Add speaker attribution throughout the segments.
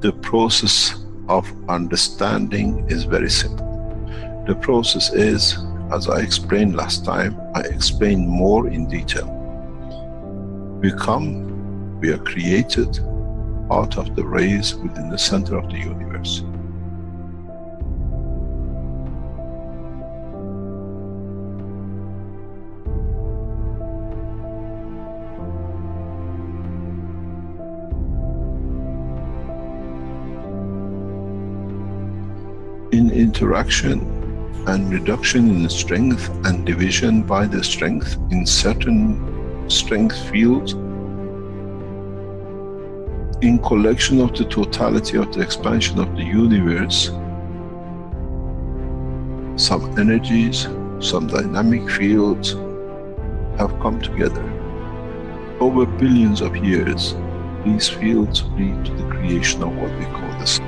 Speaker 1: The process of understanding is very simple. The process is, as I explained last time, I explained more in detail. We are created out of the rays within the center of the universe. In interaction and reduction in strength and division by the strength in certain strength fields, in collection of the totality of the expansion of the universe, some energies, some dynamic fields have come together. Over billions of years, these fields lead to the creation of what we call the sun.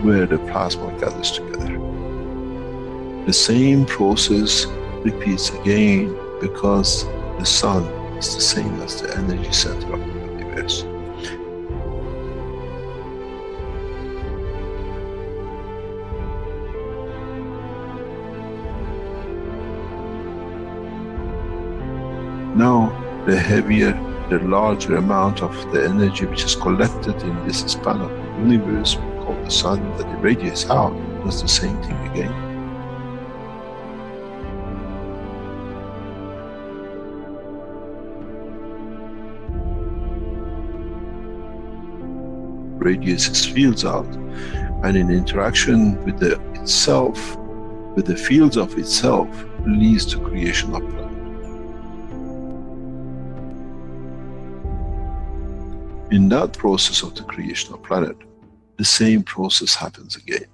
Speaker 1: Where the plasma gathers together. The same process repeats again because the sun is the same as the energy center of the universe. Now, the heavier, the larger amount of the energy which is collected in this span of the universe, called the sun, that irradiates out, does the same thing again. Radiates its fields out, and in interaction with the itself, with the fields of itself, leads to creation of planet. In that process of the creation of planet, the same process happens again.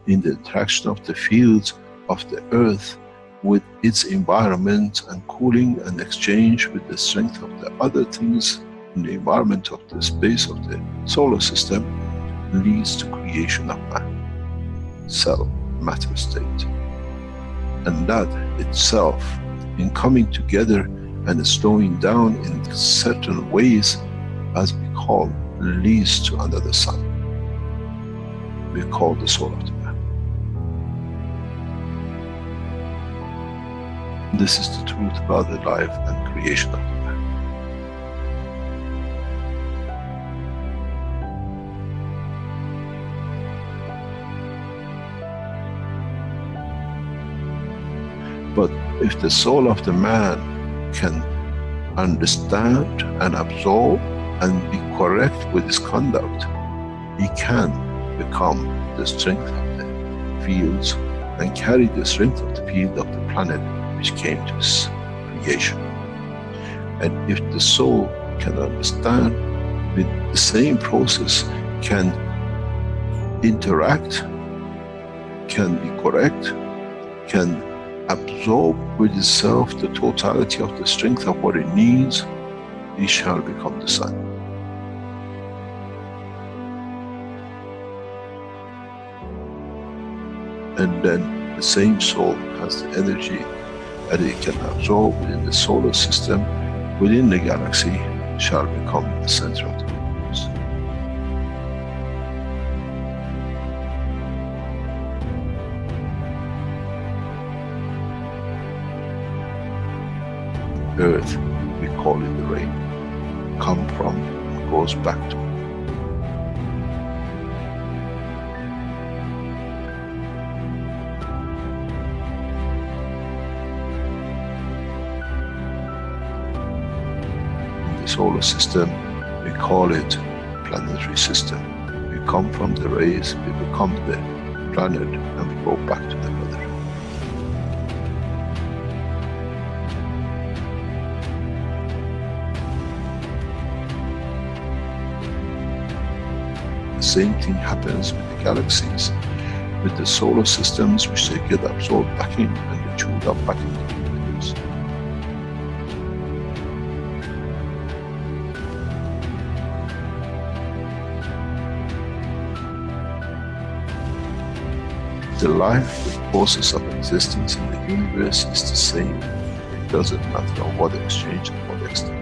Speaker 1: In the interaction of the fields of the earth with its environment and cooling and exchange with the strength of the other things in the environment of the space of the solar system, leads to creation of man, cell, matter state. And that itself, in coming together and slowing down in certain ways, as we call, leads to another sun. We call the soul of the man. This is the truth about the life and creation of the man. But if the soul of the man can understand and absorb and be correct with his conduct, he can become the strength of the fields and carry the strength of the field of the planet which came to his creation. And if the soul can understand with the same process, can interact, can be correct, can absorb with itself the totality of the strength of what it needs, he shall become the sun. And then the same soul has the energy that it can absorb within the solar system, within the galaxy, shall become the center of the universe. Earth, we call it the rain, come from and goes back to. In the solar system, we call it planetary system. We come from the rays, we become the planet, and we go back to the mother. The same thing happens with the galaxies. with the solar systems which they get absorbed back in and they chewed up back into the universe. The life, the process of existence in the universe is the same. It doesn't matter on what exchange and what extent.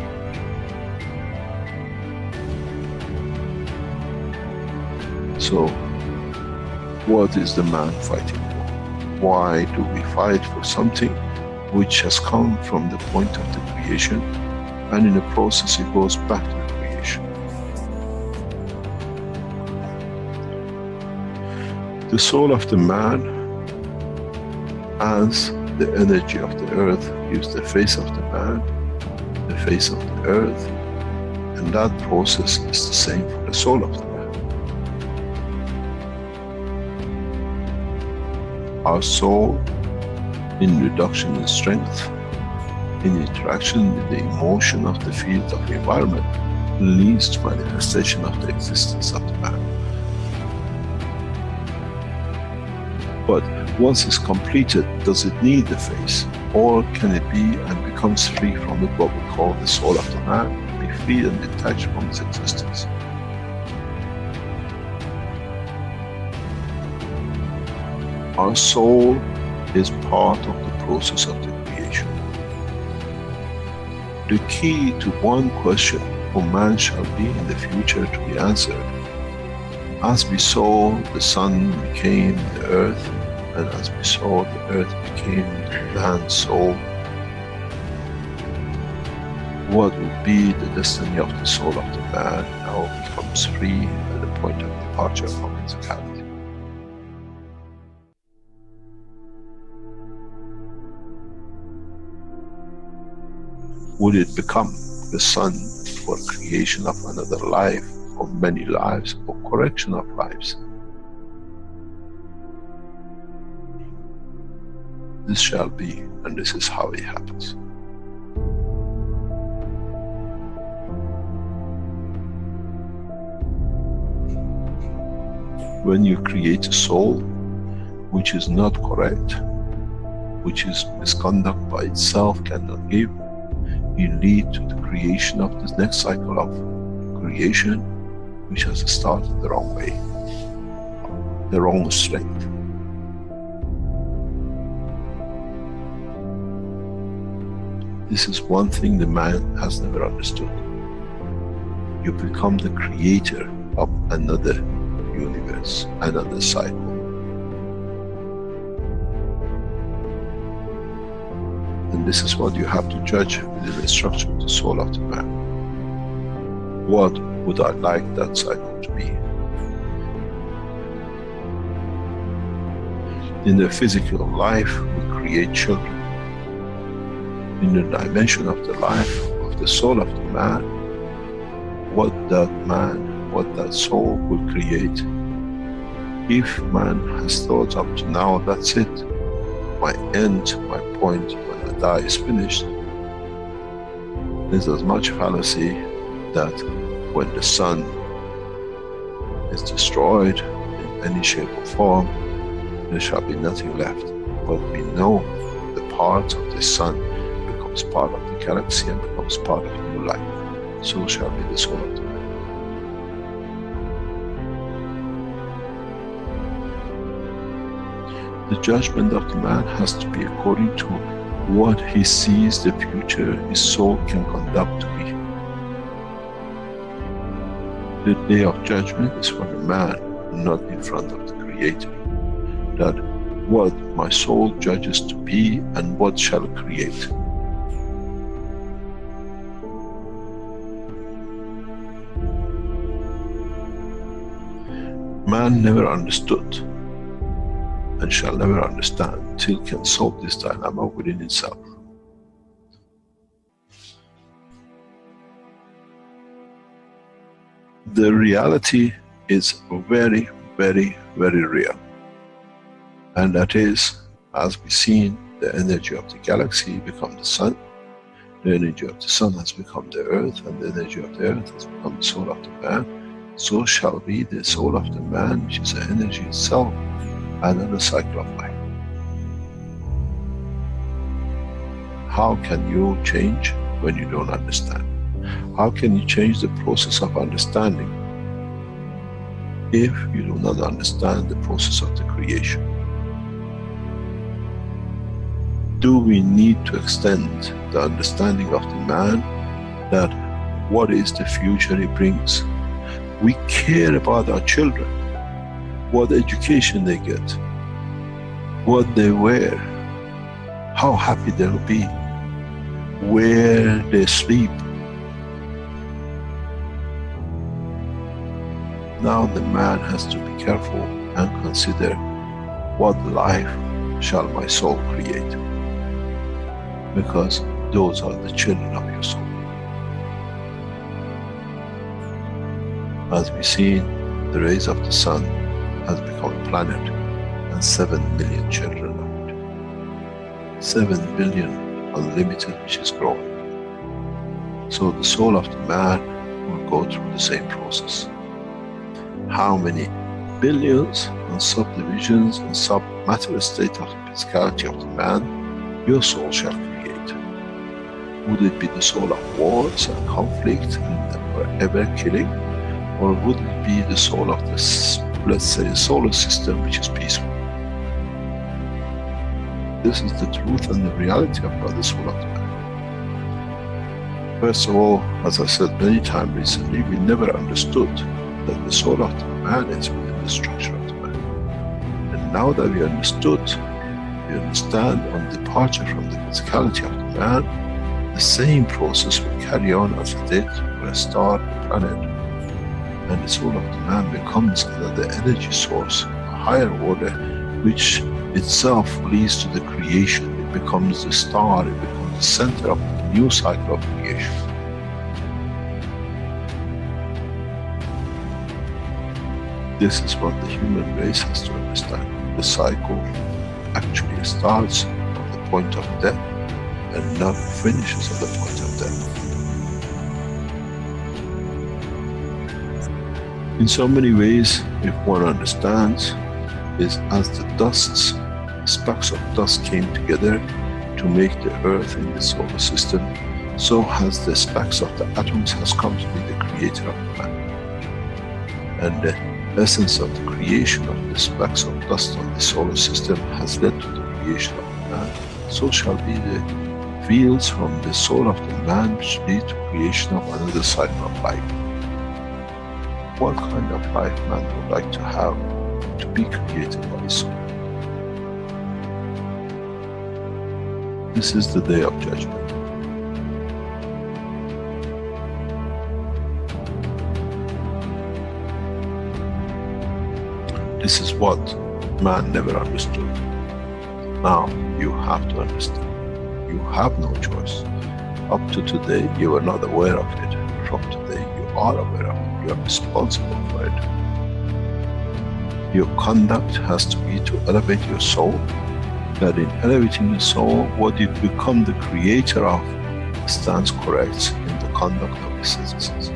Speaker 1: So, what is the man fighting for? Why do we fight for something which has come from the point of the creation, and in the process it goes back to the creation? The soul of the man, as the energy of the earth, gives the face of the man, the face of the earth, and that process is the same for the soul of the man. Our soul, in reduction in strength, in interaction with the emotion of the field of the environment, leads to manifestation of the existence of the man. But once it's completed, does it need the face? Or can it be and becomes free from it, what we call the soul of the man, be free and detached from its existence? Our soul is part of the process of the creation. The key to one question, who man shall be in the future, to be answered. As we saw the sun became the earth, and as we saw the earth became man's soul, what will be the destiny of the soul of the man now becomes free at the point of departure from physicality? Would it become the sun for creation of another life, or many lives, or correction of lives? This shall be, and this is how it happens. When you create a soul which is not correct, which is misconduct by itself, cannot give, you lead to the creation of this next cycle of creation, which has started the wrong way, the wrong strength. This is one thing the man has never understood. You become the creator of another universe, another cycle. And this is what you have to judge within the structure of the soul of the man. What would I like that cycle to be? In the physical life, we create children. In the dimension of the life of the soul of the man, what that soul will create. If man has thought up to now, that's it, my end, my point, when I die is finished, there's as much fallacy that when the sun is destroyed in any shape or form, there shall be nothing left. But we know the part of the sun becomes part of the galaxy and becomes part of new life. So shall be the soul of the man. The judgment of the man has to be according to what he sees the future his soul can conduct to be. The day of judgment is for the man, not in front of the Creator. That what my soul judges to be and what shall create. Man never understood and shall never understand till can solve this dilemma within itself. The reality is very, very, very real. And that is, as we've seen, the energy of the galaxy become the sun, the energy of the sun has become the earth, and the energy of the earth has become the soul of the man. So shall be the soul of the man, which is the energy itself, another cycle of life. How can you change when you don't understand? How can you change the process of understanding if you do not understand the process of the creation? Do we need to extend the understanding of the man that what is the future he brings? We care about our children, what education they get, what they wear, how happy they'll be, where they sleep. Now the man has to be careful and consider, what life shall my soul create? Because those are the children of your soul. As we see, the rays of the sun has become a planet and 7 billion children of it. 7 billion unlimited, which is growing. So the soul of the man will go through the same process. How many billions and subdivisions and sub-matter state of the physicality of the man your soul shall create? Would it be the soul of wars and conflict and forever killing? Or would it be the soul of this, let's say, solar system, which is peaceful? This is the truth and the reality about the soul of the man. First of all, as I said many times recently, we never understood that the soul of the man is within the structure of the man. And now that we understood, we understand on departure from the physicality of the man, the same process will carry on as it did for a star, a planet. And the soul of the man becomes another energy source, a higher order, which itself leads to the creation. It becomes the star, it becomes the center of the new cycle of creation. This is what the human race has to understand. The cycle actually starts from the point of death and not finishes at the point of death. In so many ways, if one understands, is as the dusts, specks of dust came together to make the earth in the solar system, so has the specks of the atoms has come to be the creator of the man. And the essence of the creation of the specks of dust on the solar system has led to the creation of the man. So shall be the fields from the soul of the man which lead to creation of another cycle of life. What kind of life man would like to have to be created by his soul? This is the day of judgment. This is what man never understood. Now you have to understand. You have no choice. Up to today you were not aware of it. From today you are aware of it. You are responsible for it. Your conduct has to be to elevate your soul. That in elevating the soul, what you become the creator of stands correct in the conduct of the citizens.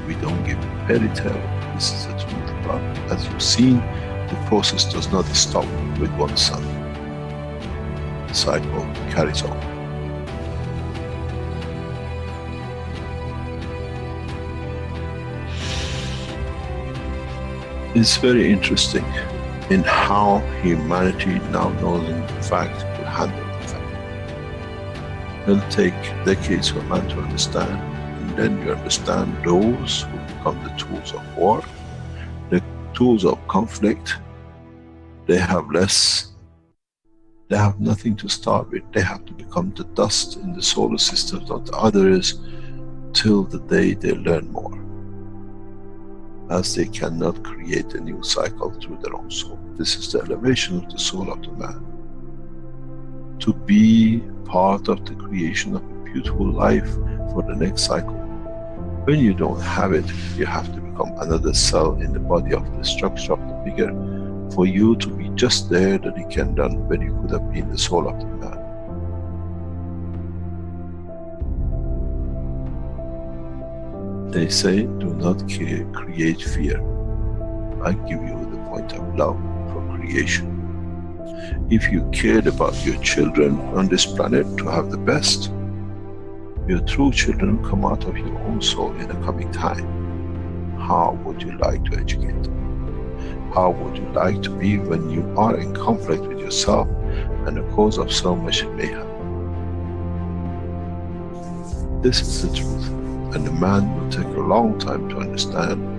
Speaker 1: We don't give fairy tale. This is the truth about it. As you've seen, the process does not stop with one sun. The cycle carries on. It's very interesting in how humanity now knows in fact to handle the fact. It'll take decades for man to understand, and then you understand those who become the tools of war, the tools of conflict. They have less, they have nothing to start with. They have to become the dust in the solar systems of the others till the day they learn more, as they cannot create a new cycle through their own soul. This is the elevation of the soul of the man. To be part of the creation of a beautiful life for the next cycle. When you don't have it, you have to become another cell in the body of the structure of the bigger, for you to be just there that you can done when you could have been the soul of the man. They say, do not create fear. I give you point of love for creation. If you cared about your children on this planet to have the best, your true children come out of your own soul in the coming time. How would you like to educate them? How would you like to be when you are in conflict with yourself and the cause of so much mayhem? This is the truth, and the man will take a long time to understand,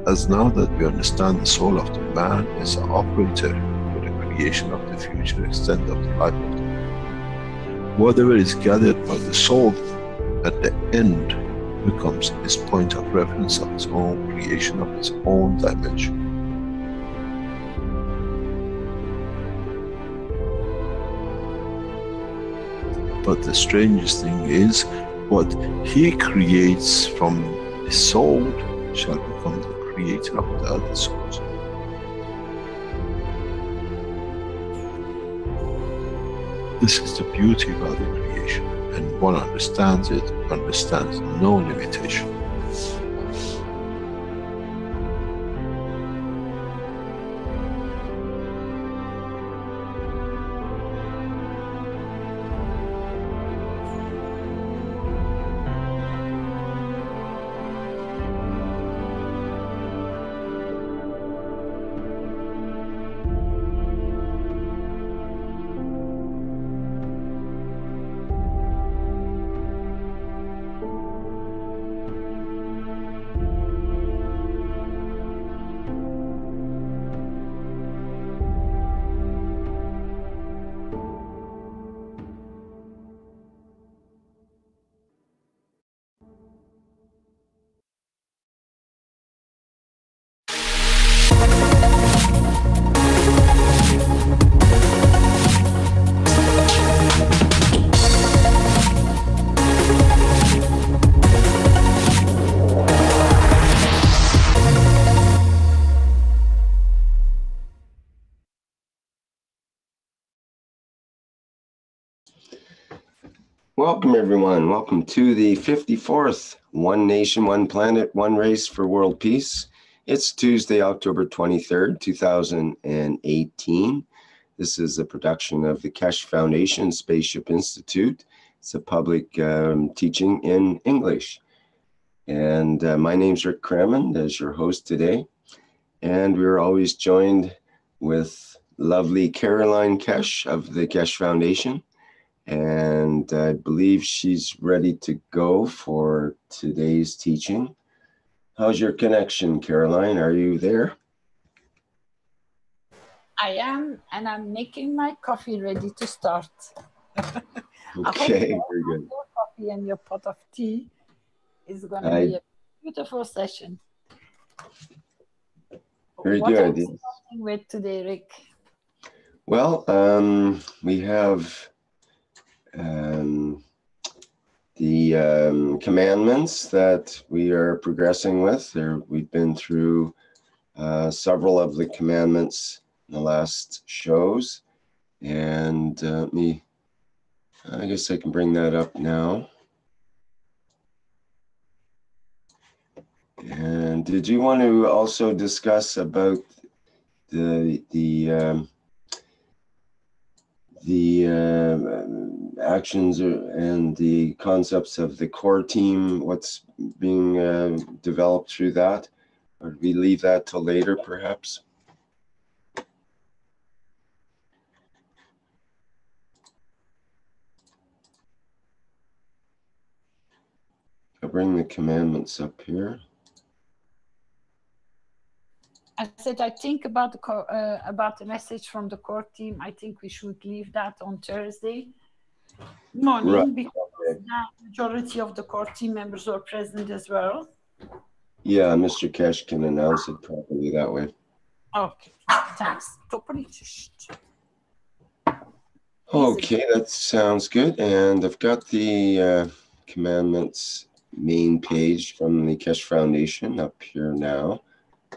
Speaker 1: as now that we understand the soul of the man is the operator for the creation of the future extent of the life of the man. Whatever is gathered by the soul at the end becomes its point of reference of its own creation, of its own dimension. But the strangest thing is, what he creates from the soul shall become the creator of the other souls. This is the beauty about the creation, and one understands it, understands no limitation.
Speaker 2: Welcome everyone, welcome to the 54th One Nation, One Planet, One Race for World Peace. It's Tuesday, October 23rd, 2018. This is a production of the Keshe Foundation Spaceship Institute. It's a public teaching in English. And my name's Rick Crammond as your host today. And we're always joined with lovely Caroline Keshe of the Keshe Foundation. And I believe she's ready to go for today's teaching. How's your connection, Caroline? Are you there?
Speaker 3: I am, and I'm making my coffee ready to start.
Speaker 2: Okay, very good.
Speaker 3: Your coffee and your pot of tea is going to be a beautiful session.
Speaker 2: Very
Speaker 3: what
Speaker 2: good.
Speaker 3: What are we starting with today, Rick?
Speaker 2: Well, we have the commandments that we are progressing with. We've been through several of the commandments in the last shows, and I guess I can bring that up now. And did you want to also discuss about the actions and the concepts of the core team, what's being developed through that? Or do we leave that till later, perhaps? I'll bring the commandments up here.
Speaker 3: I said, I think about the message from the core team. I think we should leave that on Thursday morning, right, because the majority of the core team members are present as well.
Speaker 2: Yeah, Mr. Keshe can announce it properly that way.
Speaker 3: Okay, thanks.
Speaker 2: Okay, that sounds good. And I've got the commandments main page from the Keshe Foundation up here now,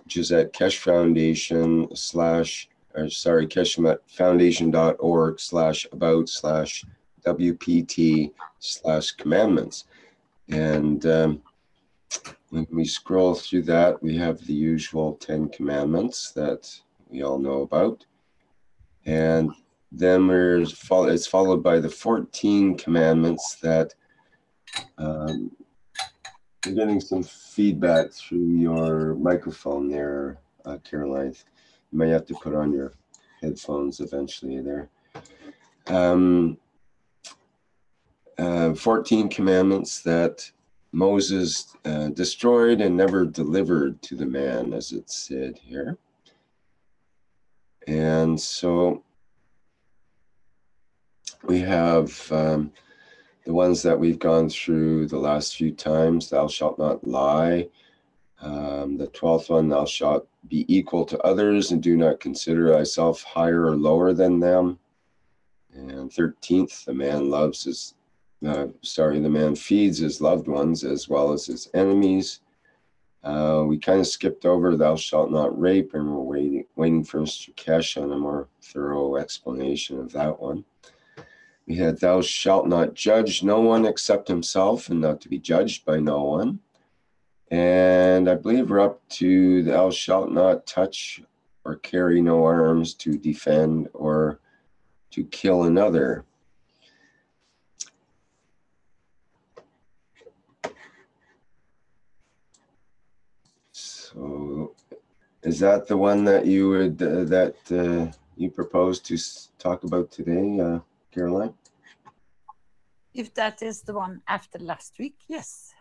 Speaker 2: which is at keshefoundation.org/about/WPT/commandments. And When we scroll through that, we have the usual 10 commandments that we all know about. And then it's followed by the 14 commandments that we're getting some feedback through your microphone there, Caroline. You might have to put on your headphones eventually there. 14 commandments that Moses destroyed and never delivered to the man, as it's said here. And so we have the ones that we've gone through the last few times. Thou shalt not lie. The 12th one, thou shalt be equal to others and do not consider thyself higher or lower than them. And 13th, the man feeds his loved ones as well as his enemies. We kind of skipped over thou shalt not rape, and we're waiting for Mr. Keshe on a more thorough explanation of that one. We had thou shalt not judge no one except himself, and not to be judged by no one. And I believe we're up to thou shalt not touch or carry no arms to defend or to kill another. So is that the one that you would you proposed to talk about today, Caroline?
Speaker 3: If that is the one after last week, yes.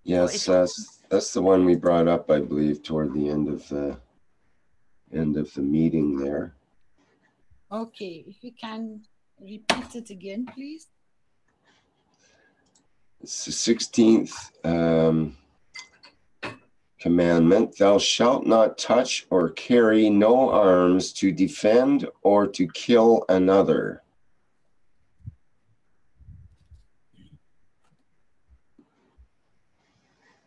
Speaker 2: Yes, that's the one we brought up, I believe, toward the end of the meeting there.
Speaker 3: Okay, if you can repeat it again, please.
Speaker 2: It's the 16th commandment. Thou shalt not touch or carry no arms to defend or to kill another.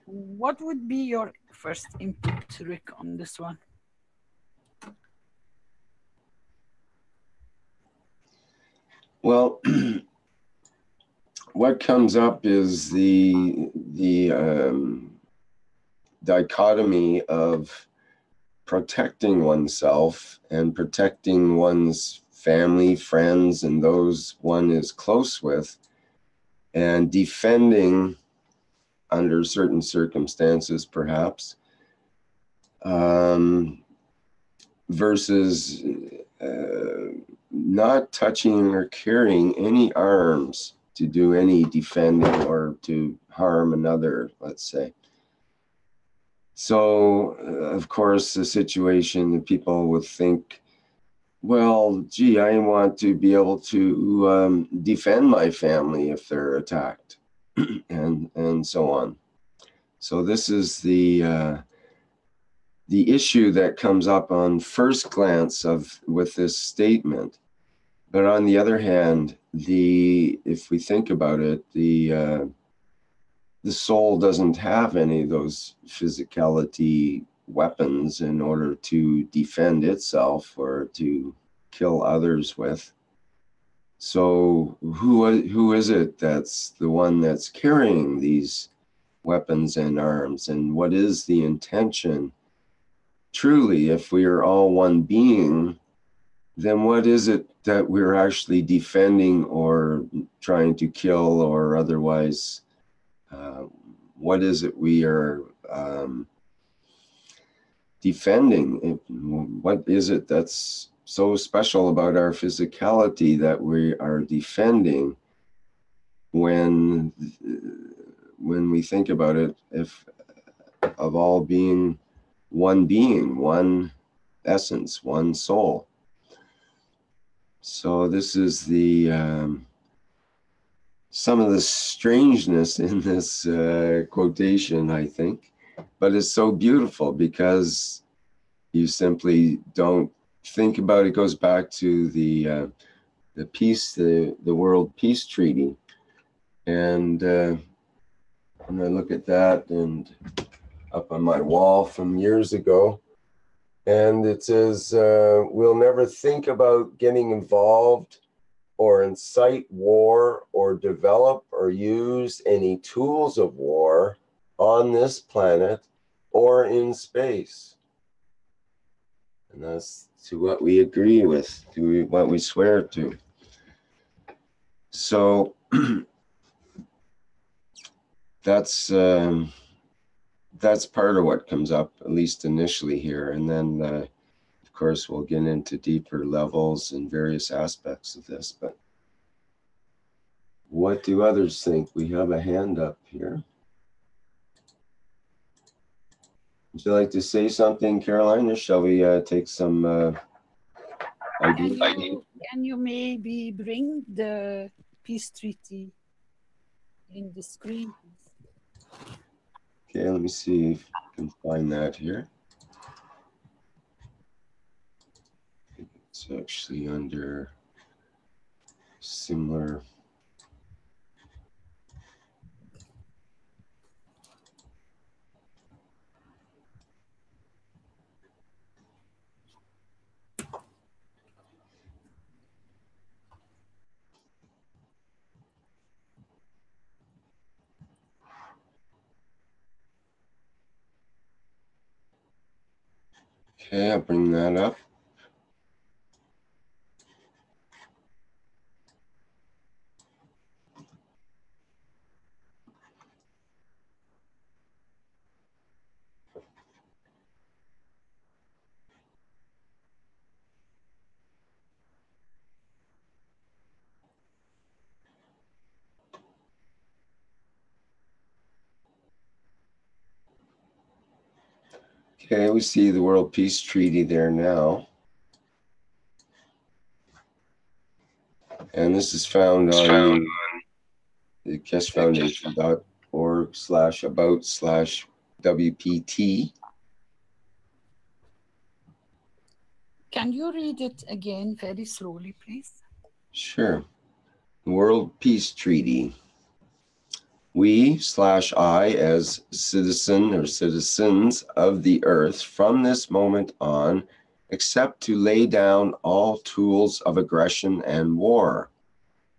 Speaker 3: What would be your first input, Rick, on this one?
Speaker 2: Well, what comes up is the dichotomy of protecting oneself and protecting one's family, friends, and those one is close with, and defending under certain circumstances, perhaps, versus not touching or carrying any arms to do any defending or to harm another, let's say. So, of course, the situation that people would think, well, gee, I want to be able to defend my family if they're attacked, and so on. So this is the issue that comes up on first glance with this statement. But on the other hand, if we think about it, the soul doesn't have any of those physicality weapons in order to defend itself or to kill others with. So who is it that's the one that's carrying these weapons and arms? And what is the intention? Truly, if we are all one being, then what is it that we're actually defending or trying to kill or otherwise? What is it we are defending? What is it that's so special about our physicality that we are defending when we think about it, if of all being, one essence, one soul? So this is some of the strangeness in this quotation, I think, but it's so beautiful because you simply don't think about it. It goes back to the World Peace Treaty, and I look at that and up on my wall from years ago, and it says, "We'll never think about getting involved or incite war or develop or use any tools of war on this planet or in space. And that's to what we agree with, to what we swear to. So that's part of what comes up, at least initially here. And then, of course, we'll get into deeper levels and various aspects of this. But what do others think? We have a hand up here. Would you like to say something, Caroline, or shall we take some ideas?
Speaker 3: Can you maybe bring the peace treaty in the screen?
Speaker 2: Okay, let me see if I can find that here. It's actually under similar. Okay, I'll bring that up. Okay, we see the World Peace Treaty there now. And this is found on the keshfoundation.org/about/WPT.
Speaker 3: Can you read it again very slowly, please?
Speaker 2: Sure. World Peace Treaty. We/I as citizen or citizens of the earth from this moment on accept to lay down all tools of aggression and war.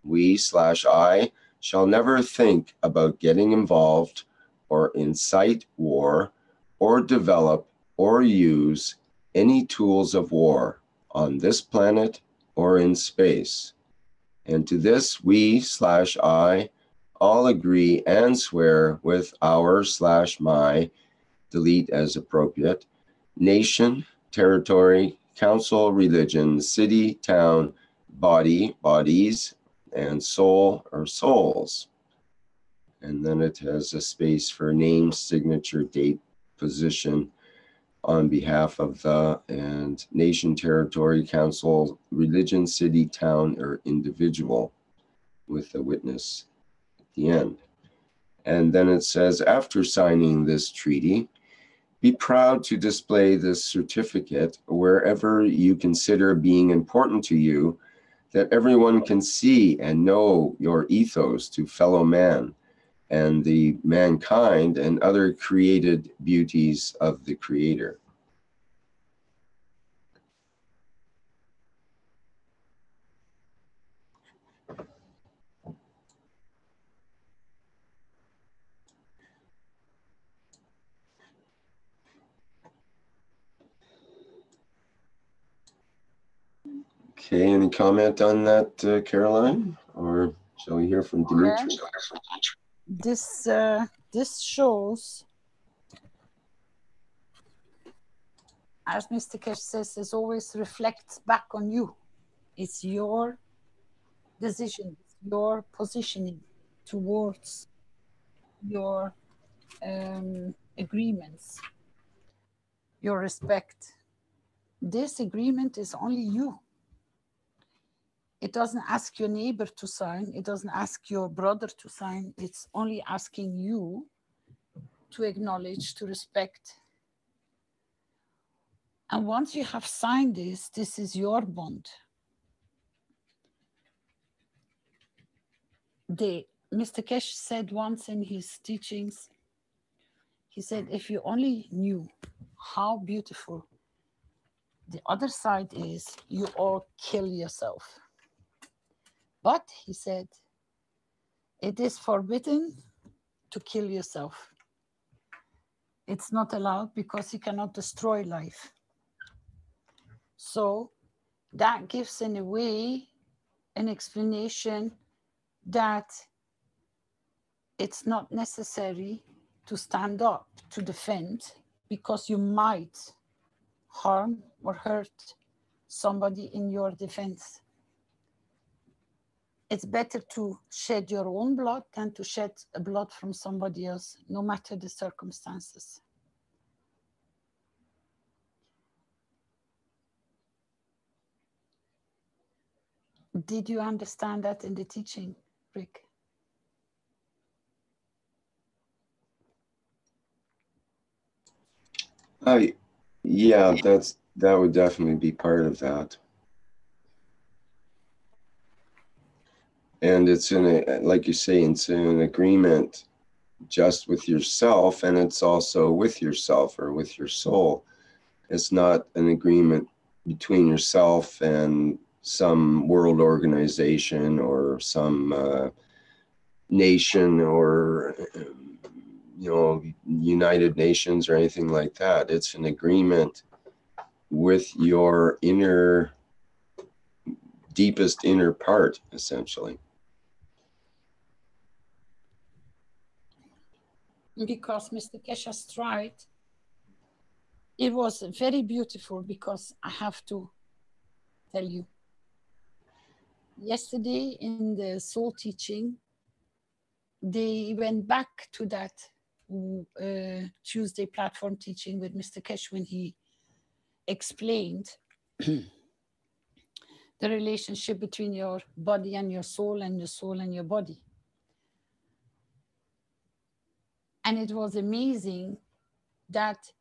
Speaker 2: We/I shall never think about getting involved or incite war or develop or use any tools of war on this planet or in space. And to this we/I all agree and swear with our/my, delete as appropriate, nation, territory, council, religion, city, town, body, bodies, and soul or souls. And then it has a space for name, signature, date, position on behalf of the and nation, territory, council, religion, city, town, or individual with a witness at the end. And then it says, after signing this treaty, be proud to display this certificate wherever you consider being important to you, that everyone can see and know your ethos to fellow man and the mankind and other created beauties of the Creator. Okay, any comment on that, Caroline? Or shall we hear from Dimitri?
Speaker 3: This shows, as Mr. Keshe says, it always reflects back on you. It's your decision, it's your positioning towards your agreements, your respect. This agreement is only you. It doesn't ask your neighbor to sign. It doesn't ask your brother to sign. It's only asking you to acknowledge, to respect. And once you have signed this is your bond. Mr. Keshe said once in his teachings, he said, if you only knew how beautiful the other side is, you all kill yourself. But he said, it is forbidden to kill yourself. It's not allowed because you cannot destroy life. So that gives in a way an explanation that it's not necessary to stand up to defend because you might harm or hurt somebody in your defense. It's better to shed your own blood than to shed blood from somebody else, no matter the circumstances. Did you understand that in the teaching, Rick?
Speaker 2: Yeah, that would definitely be part of that. And it's like you say, it's an agreement just with yourself, and it's also with yourself or with your soul. It's not an agreement between yourself and some world organization or some nation or United Nations or anything like that. It's an agreement with your deepest inner part, essentially.
Speaker 3: Because Mr. Keshe's tried, it was very beautiful, because I have to tell you, yesterday in the soul teaching, they went back to that Tuesday platform teaching with Mr. Keshe when he explained the relationship between your body and your soul and your body. And it was amazing that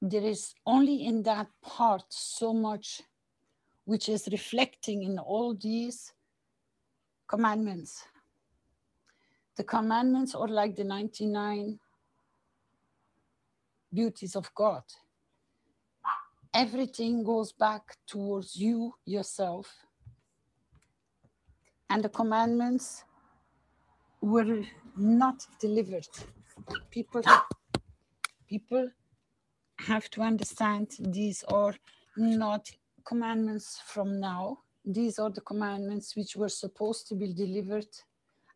Speaker 3: there is only in that part so much which is reflecting in all these commandments. The commandments are like the 99 beauties of God. Everything goes back towards you, yourself. And the commandments were not delivered. People have to understand these are not commandments from now. These are the commandments which were supposed to be delivered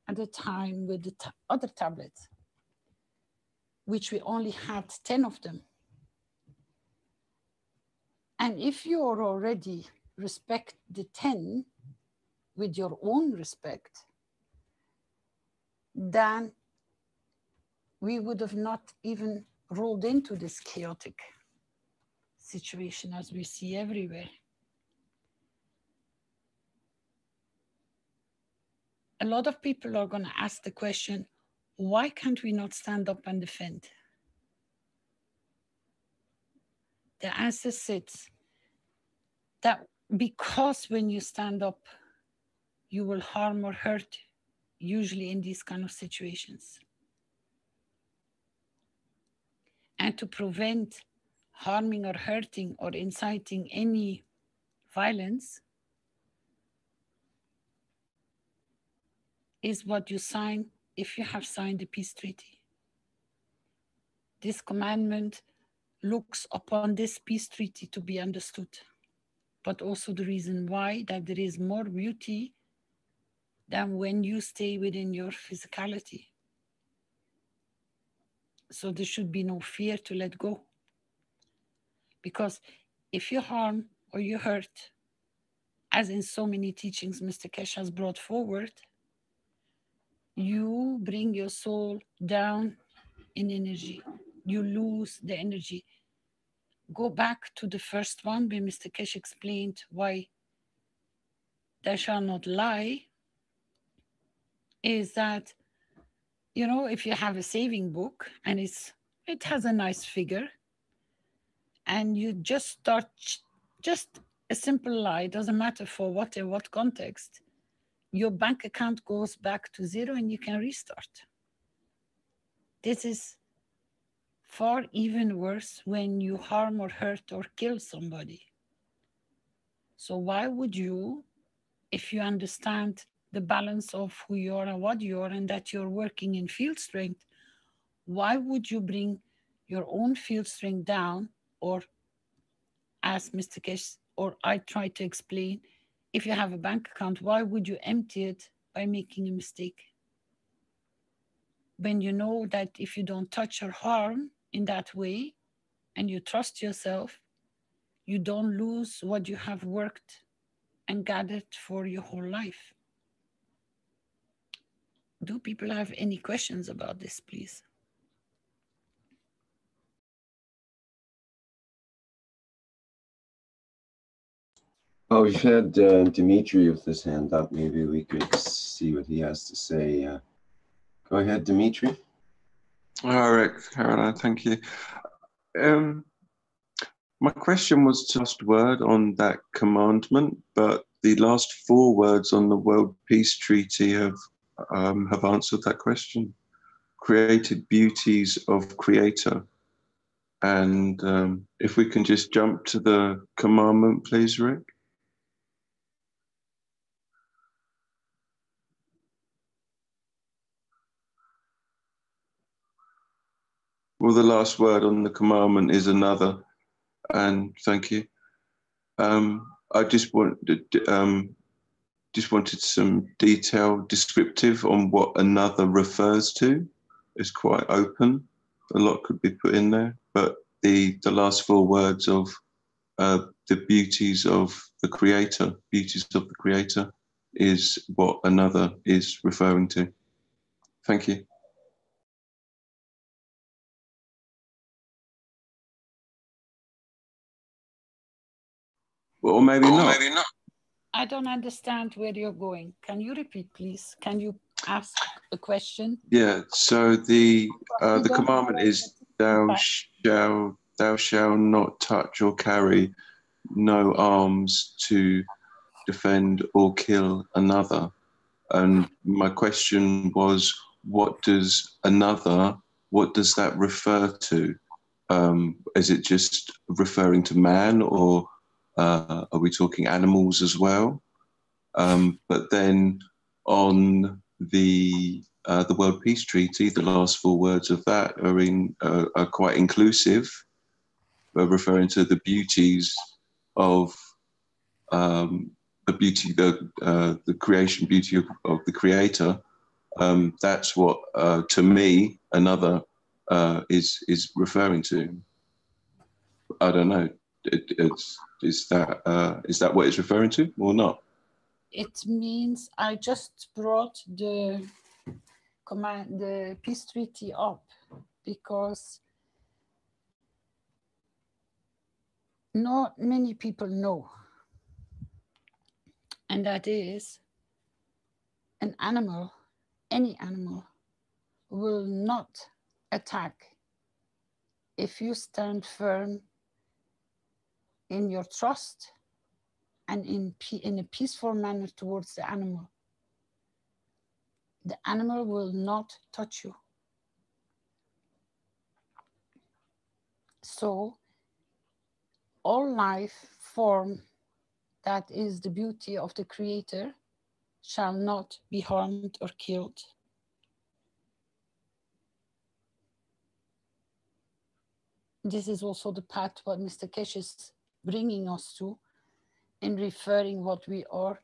Speaker 3: at the time with the other tablets, which we only had 10 of them. And if you are already respect the 10 with your own respect, then we would have not even rolled into this chaotic situation as we see everywhere. A lot of people are going to ask the question, why can't we not stand up and defend? The answer sits that because when you stand up, you will harm or hurt, usually in these kind of situations. And to prevent harming or hurting or inciting any violence is what you sign if you have signed the peace treaty. This commandment looks upon this peace treaty to be understood, but also the reason why that there is more beauty than when you stay within your physicality. So there should be no fear to let go. Because if you harm or you hurt, as in so many teachings Mr. Keshe has brought forward, you bring your soul down in energy. You lose the energy. Go back to the first one where Mr. Keshe explained why thou shalt not lie, is that, you know, if you have a saving book and it has a nice figure, and you just start just a simple lie, doesn't matter for what context, your bank account goes back to zero and you can restart. This is far even worse when you harm or hurt or kill somebody. So why would you, if you understand the balance of who you are and what you are and that you're working in field strength, why would you bring your own field strength down, or as Mr. Keshe or I try to explain, if you have a bank account, why would you empty it by making a mistake? When you know that if you don't touch or harm in that way, and you trust yourself, you don't lose what you have worked and gathered for your whole life. Do people have any questions about this, please?
Speaker 2: Oh, we've had Dimitri with his hand up. Maybe we could see what he has to say. Go ahead, Dimitri.
Speaker 4: All right, Caroline, thank you. My question was to last word on that commandment, but the last 4 words on the World Peace Treaty have answered that question. Created beauties of creator. And if we can just jump to the commandment, please, Rick. Well, the last word on the commandment is another, and thank you. I just wanted some detail, descriptive on what another refers to. It's quite open. A lot could be put in there, but the last 4 words of the beauties of the creator, is what another is referring to. Thank you. Or maybe not.
Speaker 3: I don't understand where you're going. Can you repeat, please? Can you ask a question?
Speaker 4: Yeah, so the commandment is thou shalt not touch or carry no arms to defend or kill another. And my question was, what does that refer to? Is it just referring to man, or are we talking animals as well? But then on the World Peace Treaty, the last 4 words of that are quite inclusive, referring to the beauties of the creation beauty of the creator. That's what, to me, another is referring to. I don't know. Is that what it's referring to or not?
Speaker 3: It means I just brought the peace treaty up because not many people know, and that is an animal, any animal, will not attack if you stand firm in your trust and in a peaceful manner towards the animal. The animal will not touch you. So all life form that is the beauty of the creator shall not be harmed or killed. This is also the path what Mr. Keshe is bringing us to in referring what we are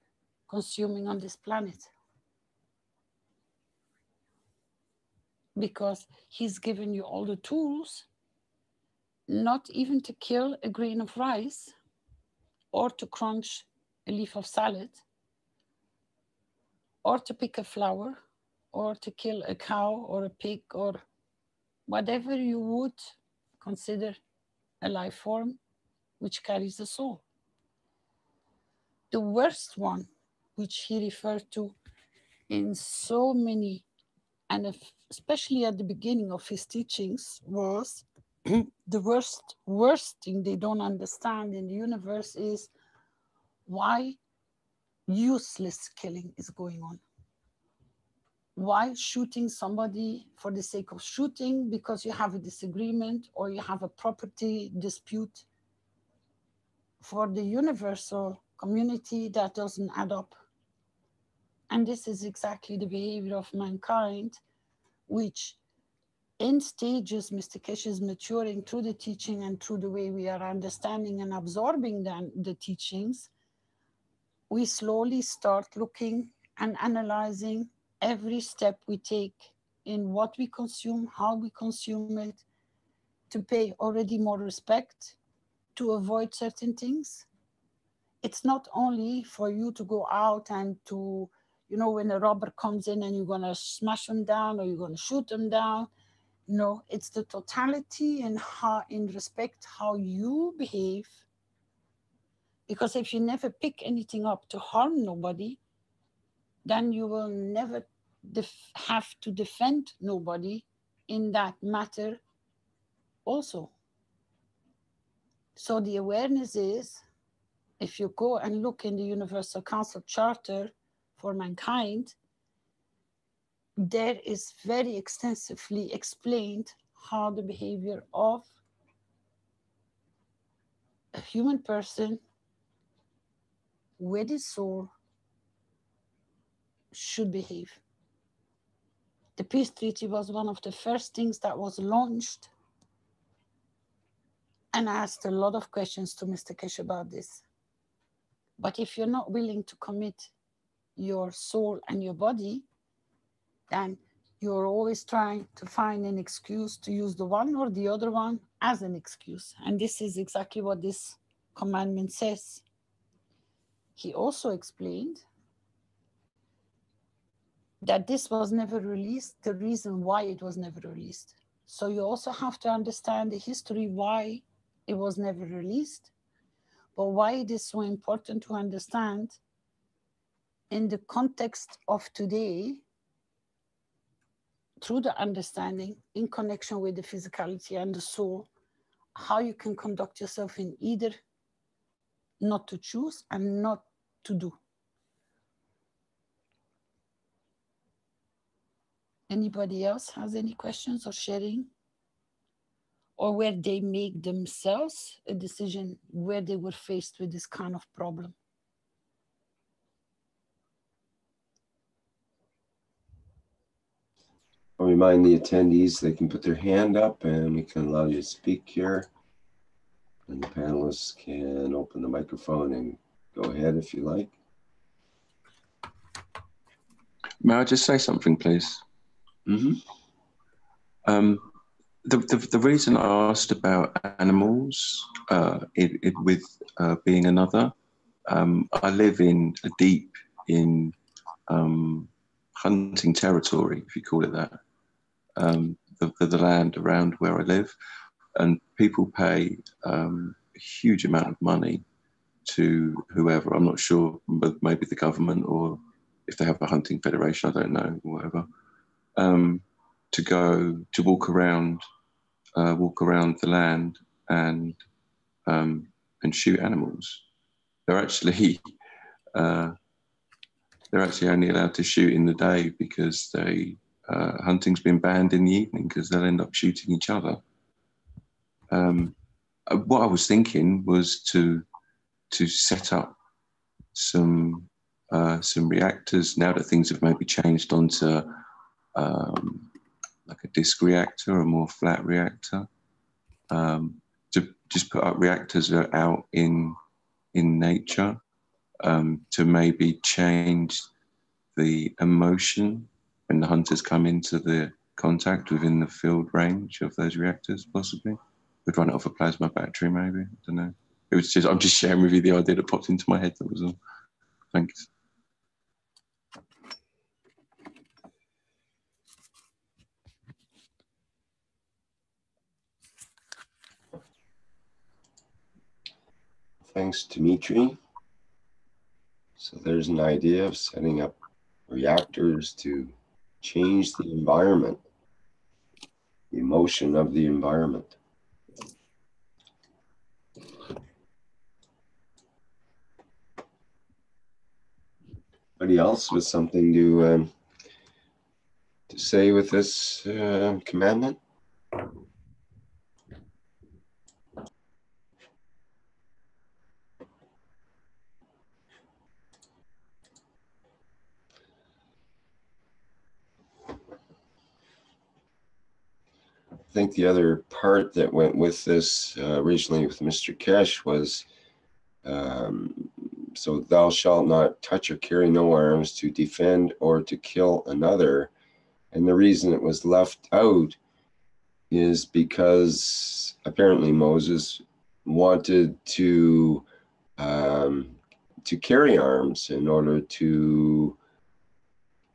Speaker 3: consuming on this planet. Because he's given you all the tools, not even to kill a grain of rice or to crunch a leaf of salad or to pick a flower or to kill a cow or a pig or whatever you would consider a life form which carries a soul. The worst one, which he referred to in so many, and especially at the beginning of his teachings, was the worst thing they don't understand in the universe is why useless killing is going on. Why shooting somebody for the sake of shooting because you have a disagreement or you have a property dispute? For the universal community, that doesn't add up. And this is exactly the behavior of mankind, which in stages, Mr. Keshe is maturing through the teaching and through the way we are understanding and absorbing the teachings. We slowly start looking and analyzing every step we take in what we consume, how we consume it, to pay already more respect, to avoid certain things. It's not only for you to go out and to, you know, when a robber comes in and you're going to smash them down or you're going to shoot them down. No, it's the totality and how, in respect, how you behave. Because if you never pick anything up to harm nobody, then you will never have to defend nobody in that matter also. So the awareness is, if you go and look in the Universal Council Charter for Mankind, there is very extensively explained how the behavior of a human person with his soul should behave. The peace treaty was one of the first things that was launched, and I asked a lot of questions to Mr. Keshe about this. But if you're not willing to commit your soul and your body, then you're always trying to find an excuse to use the one or the other one as an excuse. And this is exactly what this commandment says. He also explained that this was never released, the reason why it was never released. So you also have to understand the history why it was never released, but why it is so important to understand in the context of today, through the understanding in connection with the physicality and the soul, how you can conduct yourself in either not to choose and not to do. Anybody else has any questions or sharing? Or where they make themselves a decision where they were faced with this kind of problem?
Speaker 2: I'll remind the attendees they can put their hand up and we can allow you to speak here. And the panelists can open the microphone and go ahead if you like.
Speaker 4: May I just say something, please?
Speaker 2: Mm-hmm.
Speaker 4: The reason I asked about animals with being another, I live deep in hunting territory, if you call it that, the land around where I live, and people pay a huge amount of money to whoever, I'm not sure, but maybe the government, or if they have a hunting federation, I don't know, whatever, to go to walk around the land and shoot animals. They're actually only allowed to shoot in the day because hunting's been banned in the evening because they'll end up shooting each other. What I was thinking was to set up some reactors now that things have maybe changed onto like a disc reactor, a more flat reactor. To just put up reactors out in nature to maybe change the emotion when the hunters come into the contact within the field range of those reactors, possibly. We'd run it off a plasma battery, maybe. I don't know. It was just, I'm just sharing with you the idea that popped into my head, that was all. Thanks.
Speaker 2: Thanks, Dimitri. So there's an idea of setting up reactors to change the environment, the emotion of the environment. Anybody else with something to say with this commandment? think the other part that went with this originally with Mr. Keshe was, so thou shalt not touch or carry no arms to defend or to kill another. And the reason it was left out is because apparently Moses wanted to carry arms in order to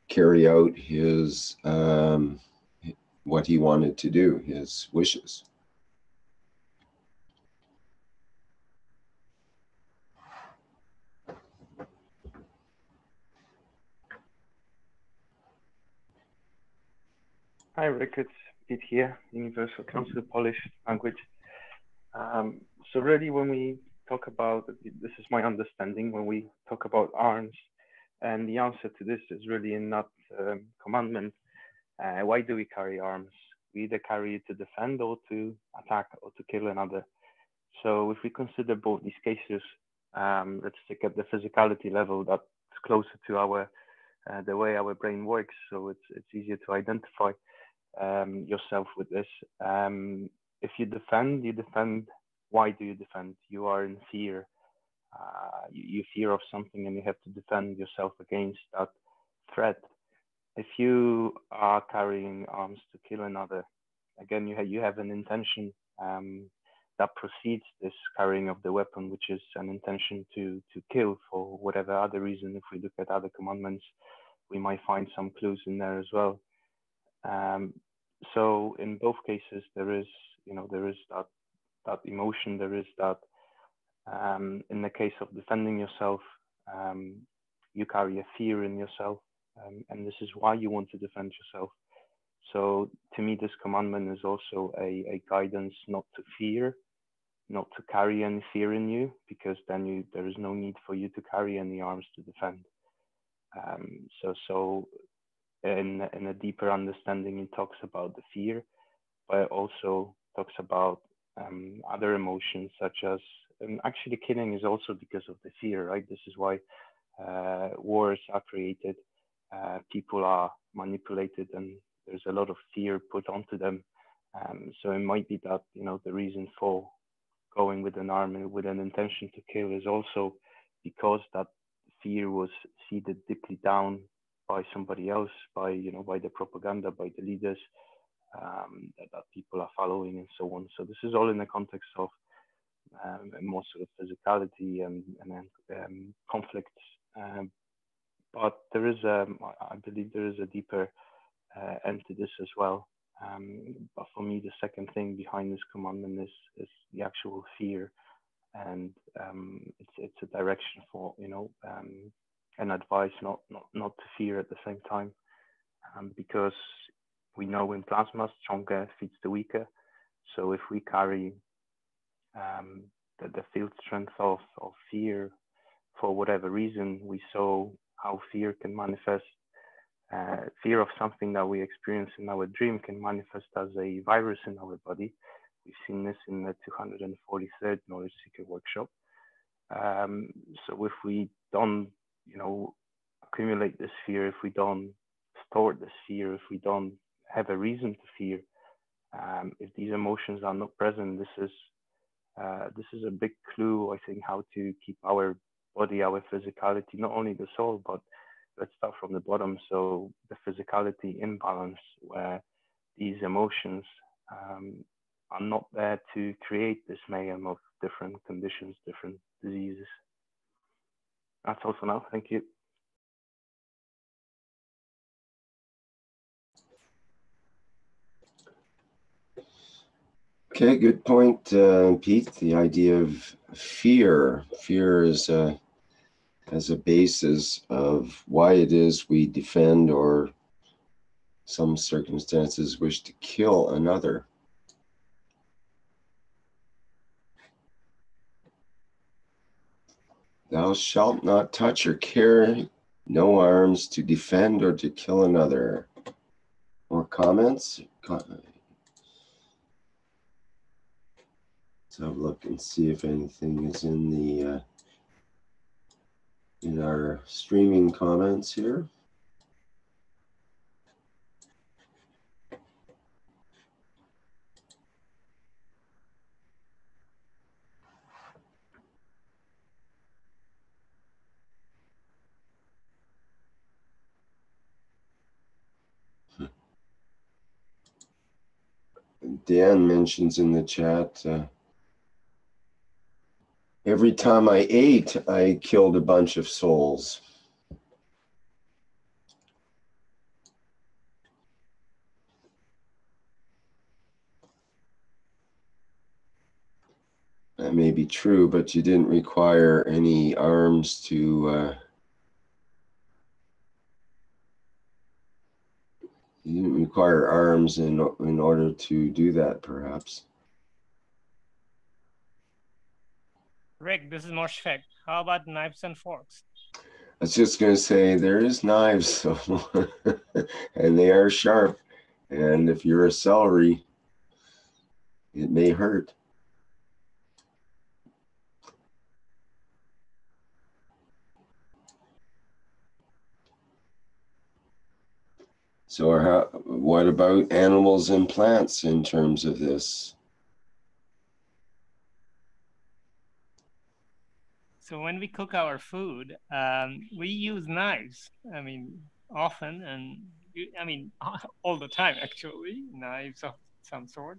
Speaker 2: carry out his what he wanted to do, his wishes.
Speaker 5: Hi Rick, it's Pete here, Universal Council Polish Language. So really when we talk about, this is my understanding, when we talk about arms, and the answer to this is really in that commandment. Why do we carry arms? We either carry it to defend or to attack or to kill another. So if we consider both these cases, let's take at the physicality level, that's closer to our the way our brain works, so it's easier to identify yourself with this. If you defend. Why do you defend? You are in fear. You fear of something and you have to defend yourself against that threat. If you are carrying arms to kill another, again, you have an intention that precedes this carrying of the weapon, which is an intention to kill for whatever other reason. If we look at other commandments, we might find some clues in there as well. So in both cases, there is that emotion, there is that, in the case of defending yourself, you carry a fear in yourself, and this is why you want to defend yourself. So to me, this commandment is also a guidance not to fear, not to carry any fear in you, because then there is no need for you to carry any arms to defend. So in a deeper understanding, it talks about the fear, but it also talks about other emotions, such as actually killing is also because of the fear, right? This is why wars are created, people are manipulated, and there's a lot of fear put onto them. So it might be that the reason for going with an army with an intention to kill is also because that fear was seeded deeply down by somebody else, by the propaganda, by the leaders that people are following, and so on. So this is all in the context of more sort of physicality and conflicts. But there is, I believe, there is a deeper end to this as well. But for me, the second thing behind this commandment is the actual fear, and it's a direction for an advice not to fear at the same time, because we know in plasma stronger feeds the weaker. So if we carry the field strength of fear for whatever reason, we saw how fear can manifest. Fear of something that we experience in our dream can manifest as a virus in our body. We've seen this in the 243rd Knowledge Seeker workshop. So if we don't, accumulate this fear, if we don't store this fear, if we don't have a reason to fear, if these emotions are not present, this is a big clue, I think, how to keep our body, our physicality, not only the soul, but let's start from the bottom. So the physicality imbalance, where these emotions are not there to create this mayhem of different conditions, different diseases. That's all for now. Thank you.
Speaker 2: Okay, good point, Pete. The idea of fear. Fear is as a basis of why it is we defend or some circumstances wish to kill another. Thou shalt not touch or carry no arms to defend or to kill another. More comments? Let's have a look and see if anything is in the in our streaming comments here. Dan mentions in the chat, every time I ate, I killed a bunch of souls. That may be true, but you didn't require any arms to, you didn't require arms in order to do that, perhaps.
Speaker 6: Rick, this is Moshfek. How about knives and forks?
Speaker 2: I was just going to say, there is knives, so and they are sharp. And if you're a celery, it may hurt. So what about animals and plants in terms of this?
Speaker 6: So when we cook our food, we use knives. I mean, often, and I mean, all the time, actually, knives of some sort.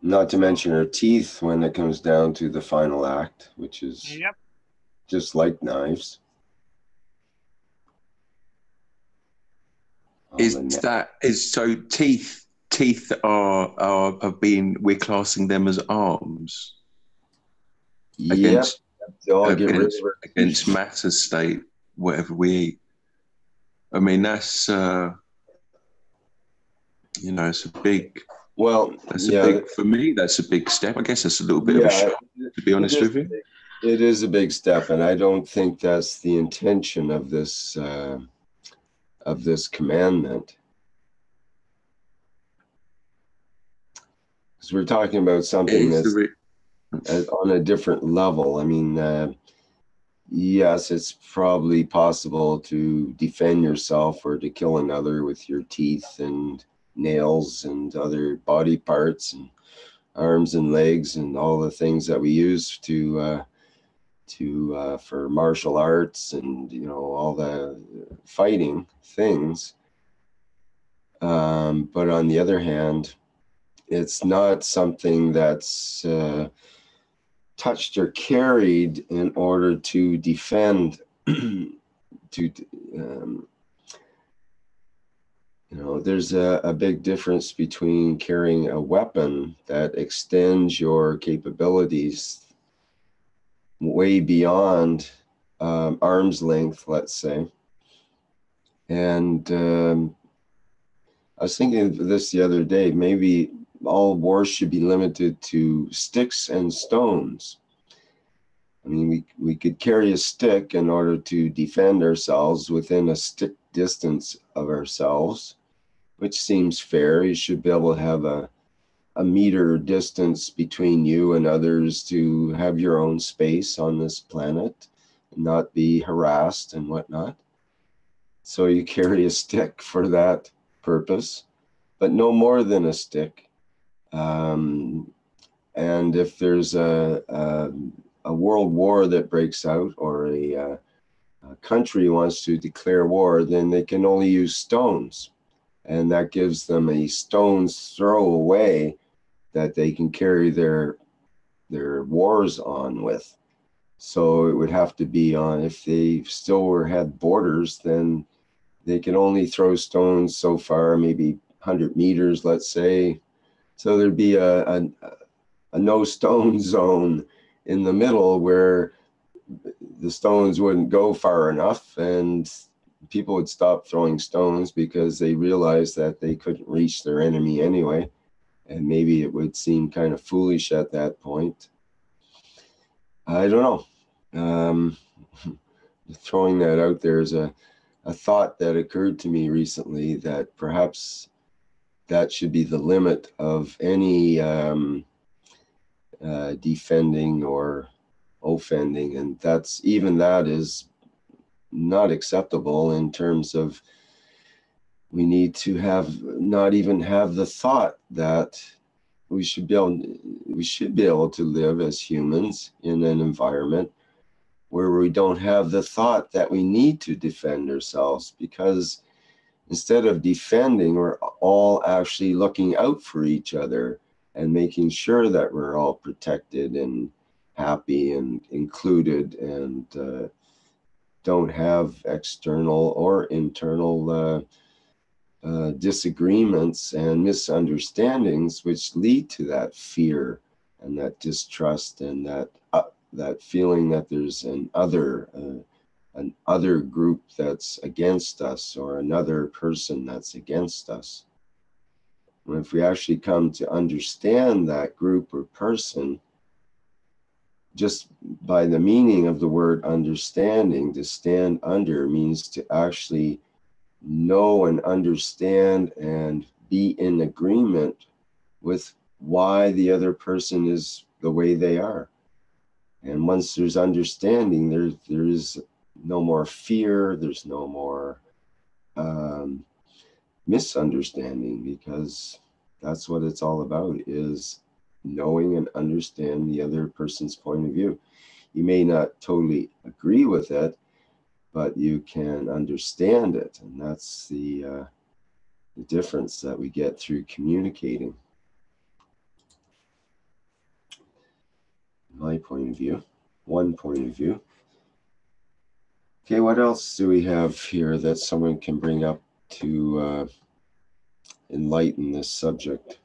Speaker 2: Not to mention our teeth when it comes down to the final act, which is just like knives.
Speaker 4: So teeth we're classing them as arms against matter state, whatever we eat. I mean, that's it's a big. Well, for me, that's a big step. I guess that's a little bit of a shock, to be honest with you.
Speaker 2: It is a big step, and I don't think that's the intention of this commandment. Because we're talking about something that's on a different level. I mean, yes, it's probably possible to defend yourself or to kill another with your teeth and nails and other body parts and arms and legs and all the things that we use for martial arts and all the fighting things. But on the other hand, it's not something that's touched or carried in order to defend. There's a big difference between carrying a weapon that extends your capabilities way beyond arm's length, let's say. And I was thinking of this the other day. Maybe all wars should be limited to sticks and stones. I mean, we could carry a stick in order to defend ourselves within a stick distance of ourselves, which seems fair. You should be able to have a meter distance between you and others to have your own space on this planet and not be harassed and whatnot. So you carry a stick for that purpose, but no more than a stick. And if there's a world war that breaks out, or a country wants to declare war, then they can only use stones. And that gives them a stone's throw away that they can carry their wars on with. So it would have to be on, if they still had borders, then they can only throw stones so far, maybe 100 meters, let's say. So there'd be a no stone zone in the middle where the stones wouldn't go far enough, and people would stop throwing stones because they realized that they couldn't reach their enemy anyway. And maybe it would seem kind of foolish at that point. I don't know. Throwing that out there is a thought that occurred to me recently, that perhaps that should be the limit of any defending or offending. And that is not acceptable in terms of, we need to not even have the thought that we should be able to live as humans in an environment where we don't have the thought that we need to defend ourselves, because instead of defending, we're all actually looking out for each other and making sure that we're all protected and happy and included, and don't have external or internal disagreements and misunderstandings, which lead to that fear and that distrust and that feeling that there's an other group that's against us, or another person that's against us. And if we actually come to understand that group or person, just by the meaning of the word understanding, to stand under means to actually know and understand and be in agreement with why the other person is the way they are. And once there's understanding, there is no more fear, there's no more misunderstanding, because that's what it's all about, is knowing and understand the other person's point of view. You may not totally agree with it, but you can understand it, and that's the difference that we get through communicating. My point of view, one point of view. Okay, what else do we have here that someone can bring up to enlighten this subject?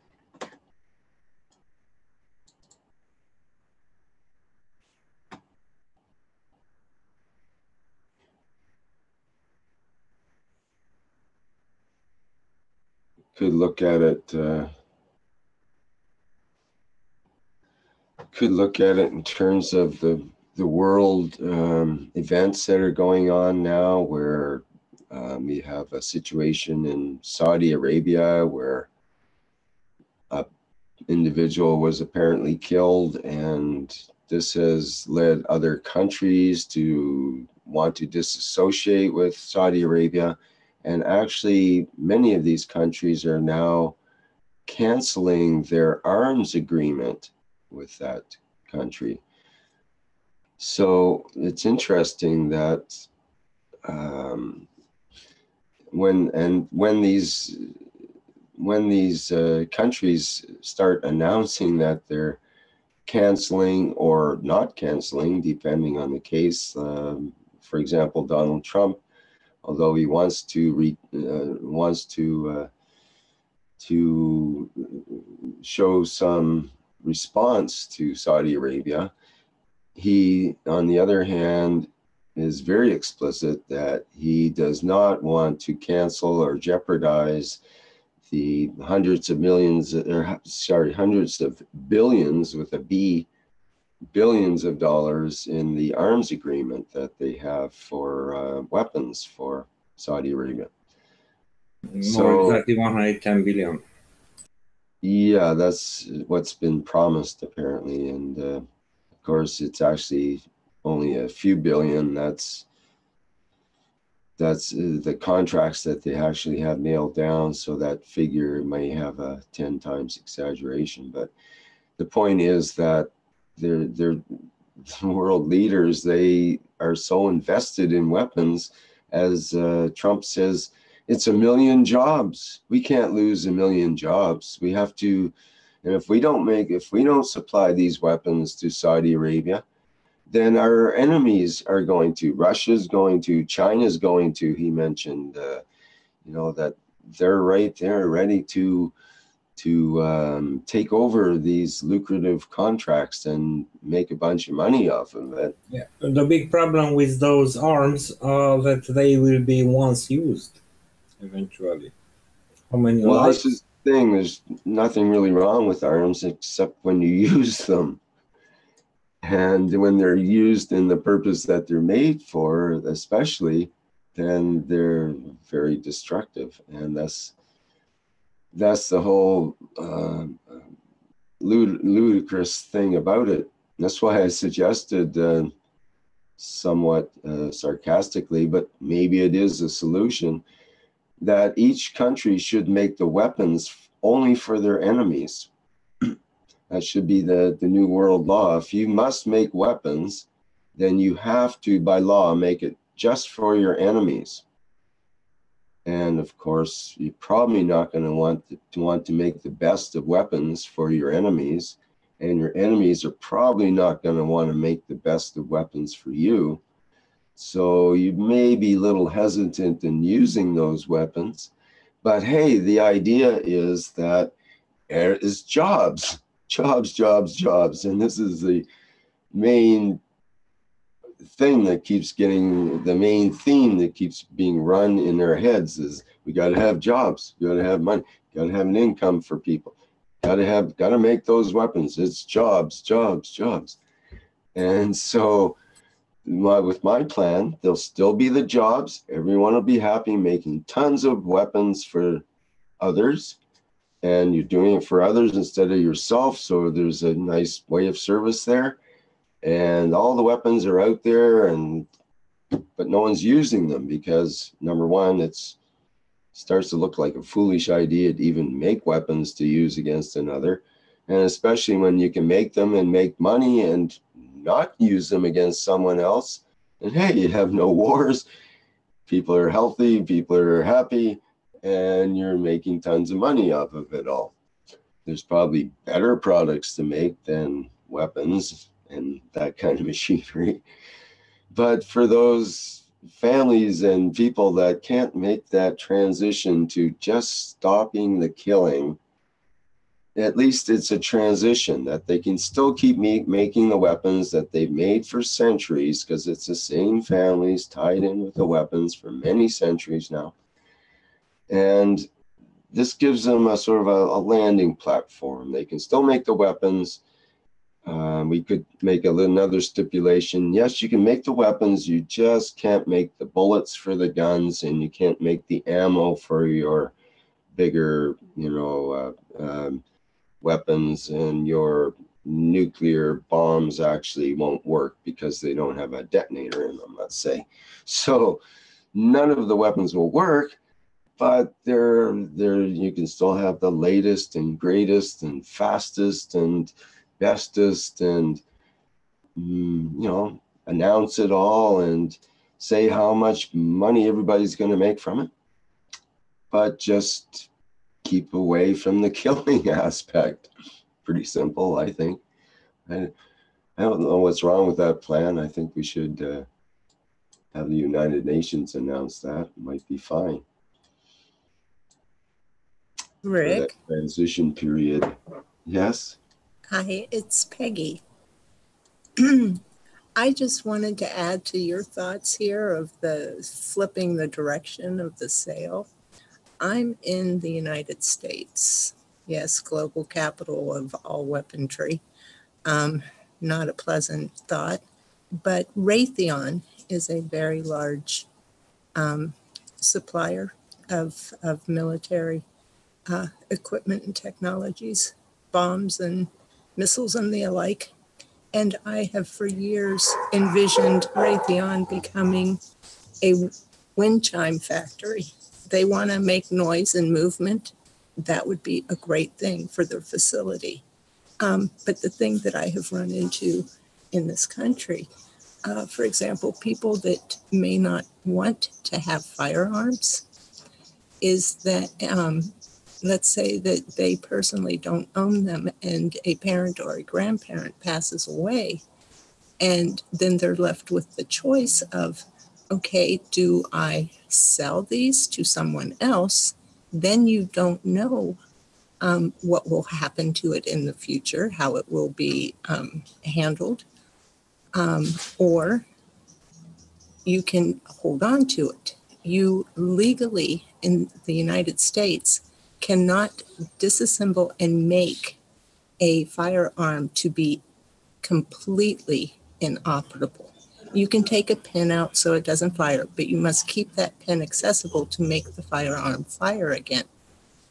Speaker 2: Could look at it in terms of the world events that are going on now, where we have a situation in Saudi Arabia where an individual was apparently killed, and this has led other countries to want to disassociate with Saudi Arabia. And actually, many of these countries are now canceling their arms agreement with that country. So it's interesting that when these countries start announcing that they're canceling or not canceling, depending on the case. For example, Donald Trump, although he wants to show some response to Saudi Arabia, he, on the other hand, is very explicit that he does not want to cancel or jeopardize the hundreds of billions with a B, billions of dollars in the arms agreement that they have for weapons for Saudi Arabia.
Speaker 7: More exactly 110 billion.
Speaker 2: Yeah, that's what's been promised apparently, and of course it's actually only a few billion. That's the contracts that they actually have nailed down, so that figure may have a 10 times exaggeration. But the point is that they're world leaders. They are so invested in weapons, as Trump says, it's 1 million jobs. We can't lose 1 million jobs. We have to, and if we don't supply these weapons to Saudi Arabia, then our enemies are going to. Russia's going to. China's going to. He mentioned, that they're right there, ready to take over these lucrative contracts and make a bunch of money off of it.
Speaker 7: Yeah, the big problem with those arms are that they will be once used, eventually. How many
Speaker 2: Well,
Speaker 7: lives?
Speaker 2: this is the thing. There's nothing really wrong with arms except when you use them. And when they're used in the purpose that they're made for, especially, then they're very destructive. And that's the whole ludicrous thing about it. That's why I suggested, somewhat sarcastically, but maybe it is a solution, that each country should make the weapons only for their enemies. That should be the new world law. If you must make weapons, then you have to, by law, make it just for your enemies. And of course, you're probably not going to want to make the best of weapons for your enemies. And your enemies are probably not going to want to make the best of weapons for you. So you may be a little hesitant in using those weapons. But hey, the idea is that there is jobs. And this is the main thing that keeps getting, the main theme that keeps being run in their heads is we got to have jobs, we got to have money, got to have an income for people, got to make those weapons. It's jobs. And so with my plan, there'll still be the jobs. Everyone will be happy making tons of weapons for others. And you're doing it for others instead of yourself. So there's a nice way of service there. And all the weapons are out there, but no one's using them because, number one, it starts to look like a foolish idea to even make weapons to use against another. And especially when you can make them and make money and not use them against someone else. And hey, you have no wars. People are healthy, people are happy, and you're making tons of money off of it all. There's probably better products to make than weapons and that kind of machinery. But for those families and people that can't make that transition to just stopping the killing, at least it's a transition that they can still keep making the weapons that they've made for centuries, because it's the same families tied in with the weapons for many centuries now. And this gives them a sort of a landing platform. They can still make the weapons. We could make another stipulation. Yes, you can make the weapons. You just can't make the bullets for the guns, and you can't make the ammo for your bigger, weapons, and your nuclear bombs actually won't work because they don't have a detonator in them, let's say. So none of the weapons will work. But you can still have the latest and greatest and fastest and bestest and, announce it all and say how much money everybody's going to make from it. But just keep away from the killing aspect. Pretty simple, I think. I don't know what's wrong with that plan. I think we should have the United Nations announce that. It might be fine.
Speaker 8: Rick?
Speaker 2: For that transition period. Yes?
Speaker 8: Hi, it's Peggy. I just wanted to add to your thoughts here of the flipping the direction of the sale. I'm in the United States. Yes, global capital of all weaponry. Not a pleasant thought, but Raytheon is a very large supplier of military equipment and technologies, bombs and missiles and the alike. And I have for years envisioned Raytheon becoming a wind chime factory. They want to make noise and movement. That would be a great thing for their facility. But the thing that I have run into in this country, for example, people that may not want to have firearms, is that let's say that they personally don't own them and a parent or a grandparent passes away, and then they're left with the choice of, okay, do I sell these to someone else? Then you don't know what will happen to it in the future, how it will be handled, or you can hold on to it. You legally in the United States cannot disassemble and make a firearm to be completely inoperable. You can take a pin out so it doesn't fire, but you must keep that pin accessible to make the firearm fire again.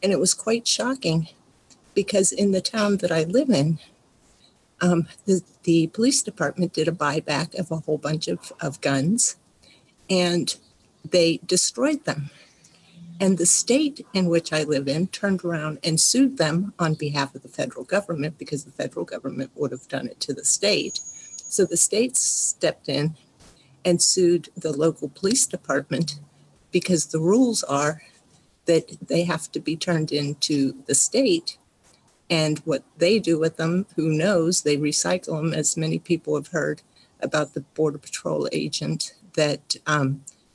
Speaker 8: And it was quite shocking because in the town that I live in, the police department did a buyback of a whole bunch of guns, and they destroyed them. And the state in which I live in turned around and sued them on behalf of the federal government because the federal government would have done it to the state. So the state stepped in and sued the local police department because the rules are that they have to be turned into the state. And what they do with them, who knows, they recycle them, as many people have heard about the Border Patrol agent that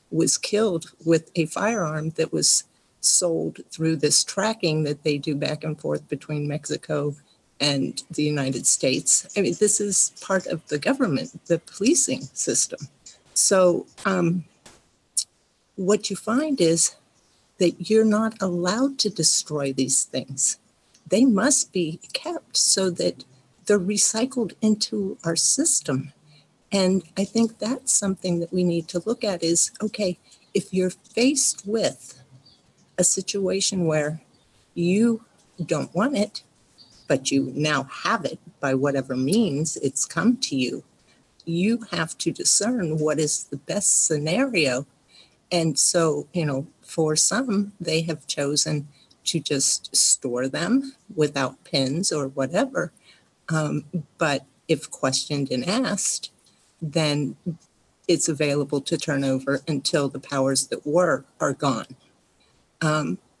Speaker 8: was killed with a firearm that was sold through this tracking that they do back and forth between Mexico and the United States. I mean, this is part of the government, the policing system. So what you find is that you're not allowed to destroy these things. They must be kept so that they're recycled into our system. And I think that's something that we need to look at is, okay, if you're faced with a situation where you don't want it, but you now have it by whatever means it's come to you, you have to discern what is the best scenario. And so, you know, for some, they have chosen to just store them without pins or whatever. But if questioned and asked, then it's available to turn over until the powers that were are gone.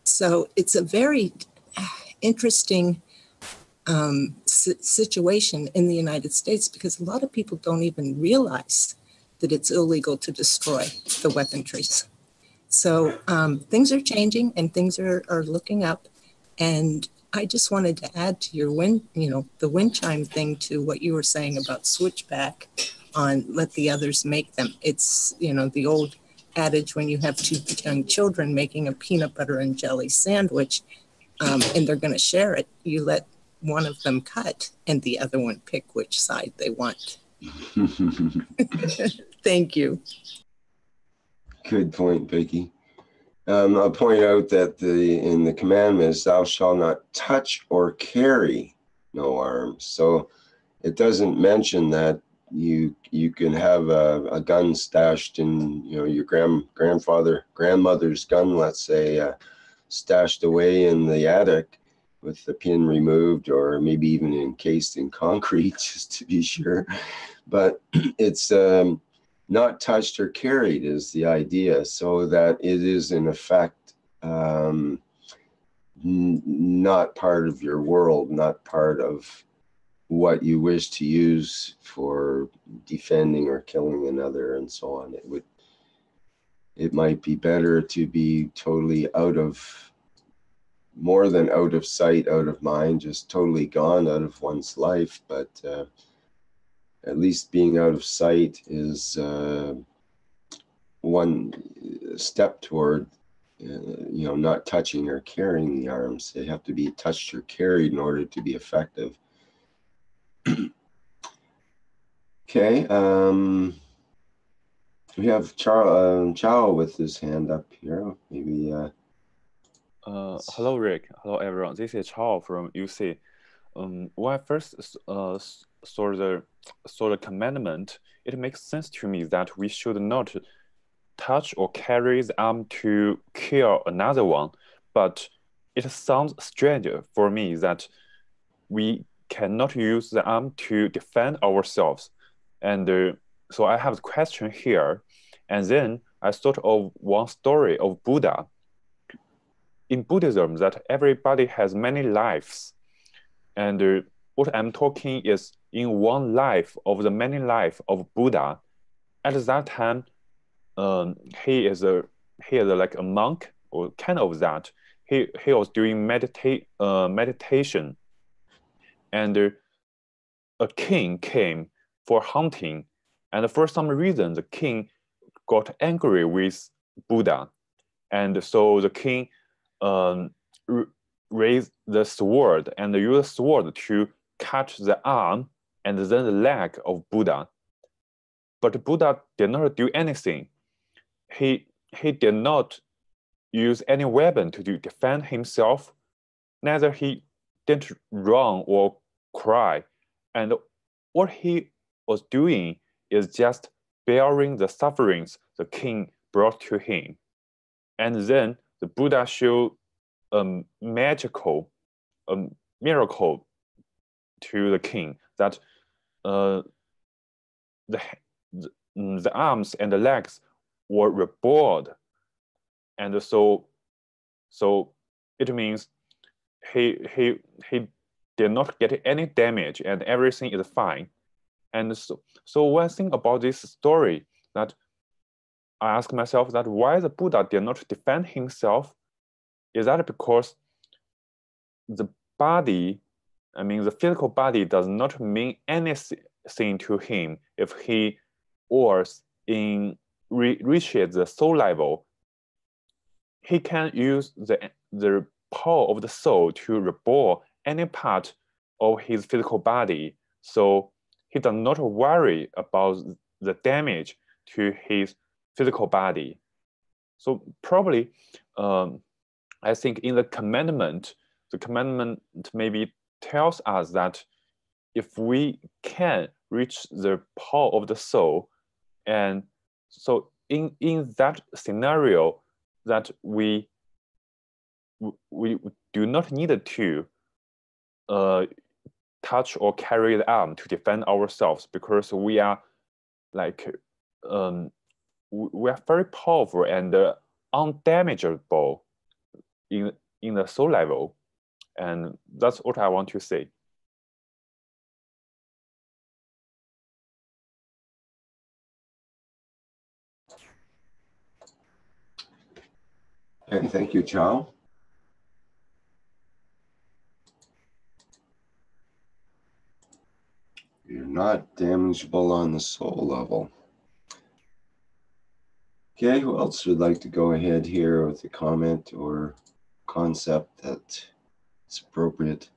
Speaker 8: So it's a very interesting situation in the United States because a lot of people don't even realize that it's illegal to destroy the weaponries. So things are changing and things are looking up. And I just wanted to add to your the wind chime thing to what you were saying about switchback on let the others make them. It's, the old adage when you have two young children making a peanut butter and jelly sandwich and they're going to share it, you let one of them cut and the other one pick which side they want. Thank you.
Speaker 2: Good point, Vicki. I'll point out that in the commandments, thou shalt not touch or carry no arms. So it doesn't mention that you can have a gun stashed in your grandmother's gun, let's say, stashed away in the attic with the pin removed, or maybe even encased in concrete, just to be sure. But it's not touched or carried is the idea, so that it is in effect not part of your world, not part of what you wish to use for defending or killing another and so on. It might be better to be totally more than out of sight, out of mind, just totally gone out of one's life. But at least being out of sight is one step toward, not touching or carrying the arms. They have to be touched or carried in order to be effective. Okay, we have Chao with his hand up here. Maybe.
Speaker 9: Hello, Rick. Hello, everyone. This is Chao from UC. When I first saw the commandment, it makes sense to me that we should not touch or carry the arm to kill another one. But it sounds strange for me that we cannot use the arm to defend ourselves. And so I have a question here. And then I thought of one story of Buddha. In Buddhism, that everybody has many lives. And what I'm talking is in one life of the many life of Buddha. At that time, he is like a monk or kind of that. He was doing meditation. And a king came for hunting. And for some reason, the king got angry with Buddha. And so the king raised the sword and used the sword to cut the arm and then the leg of Buddha. But Buddha did not do anything. He did not use any weapon to defend himself. Neither he didn't run or cry. And what he was doing is just bearing the sufferings the king brought to him. And then the Buddha showed a miracle to the king that the arms and the legs were reborn and so it means he did not get any damage and everything is fine. And so when I think about this story, that I ask myself that why the Buddha did not defend himself. Is that because the body, I mean, the physical body does not mean anything to him if he was reaches the soul level. He can use the power of the soul to reborn any part of his physical body. So he does not worry about the damage to his physical body. So probably, I think in the commandment maybe tells us that if we can reach the power of the soul, and so in that scenario, that we do not need to touch or carry the arm to defend ourselves, because we are like we are very powerful and undamageable in the soul level. And that's what I want to say.
Speaker 2: Okay, thank you, Chao. You're not damageable on the soul level. Okay, who else would like to go ahead here with a comment or concept that is appropriate?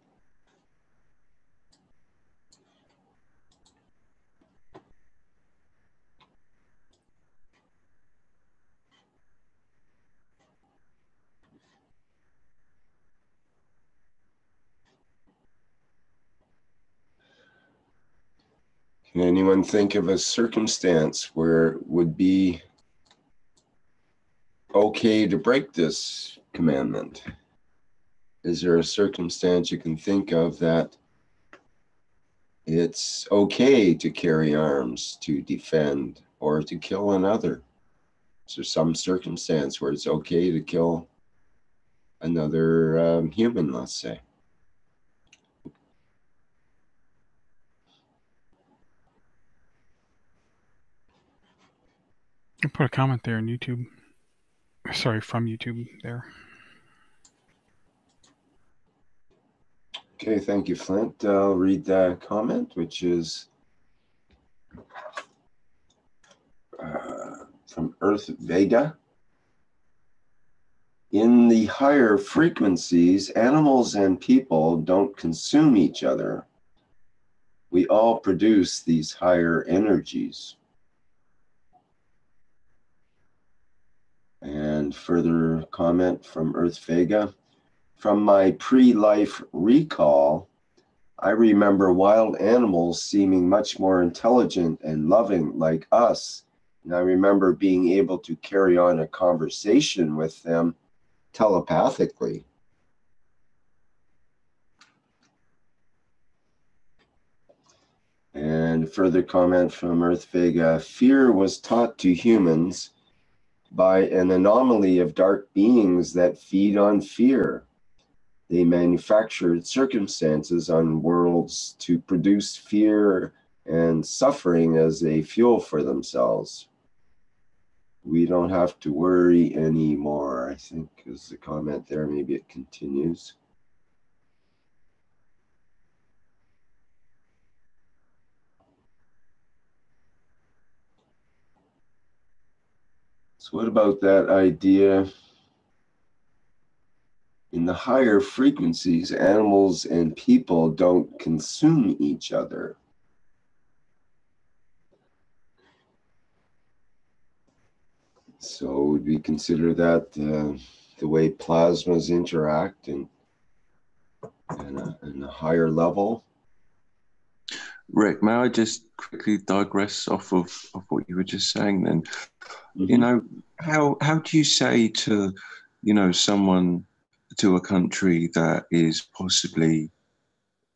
Speaker 2: Can anyone think of a circumstance where it would be okay to break this commandment? Is there a circumstance you can think of that it's okay to carry arms to defend or to kill another? Is there some circumstance where it's okay to kill another human, let's say?
Speaker 10: I put a comment there on YouTube. Sorry, from YouTube there.
Speaker 2: Okay, thank you, Flint. I'll read the comment, which is from Earth Vega. In the higher frequencies, animals and people don't consume each other. We all produce these higher energies. And further comment from Earth Vega. From my pre-life recall, I remember wild animals seeming much more intelligent and loving like us. And I remember being able to carry on a conversation with them telepathically. And further comment from Earth Vega. Fear was taught to humans by an anomaly of dark beings that feed on fear. They manufactured circumstances on worlds to produce fear and suffering as a fuel for themselves. We don't have to worry anymore, I think is the comment there. Maybe it continues. So what about that idea? In the higher frequencies, animals and people don't consume each other. So would we consider that the way plasmas interact in a higher level?
Speaker 4: Rick, may I just quickly digress off of what you were just saying then? Mm-hmm. You know, how do you say to, you know, someone, to a country that is possibly,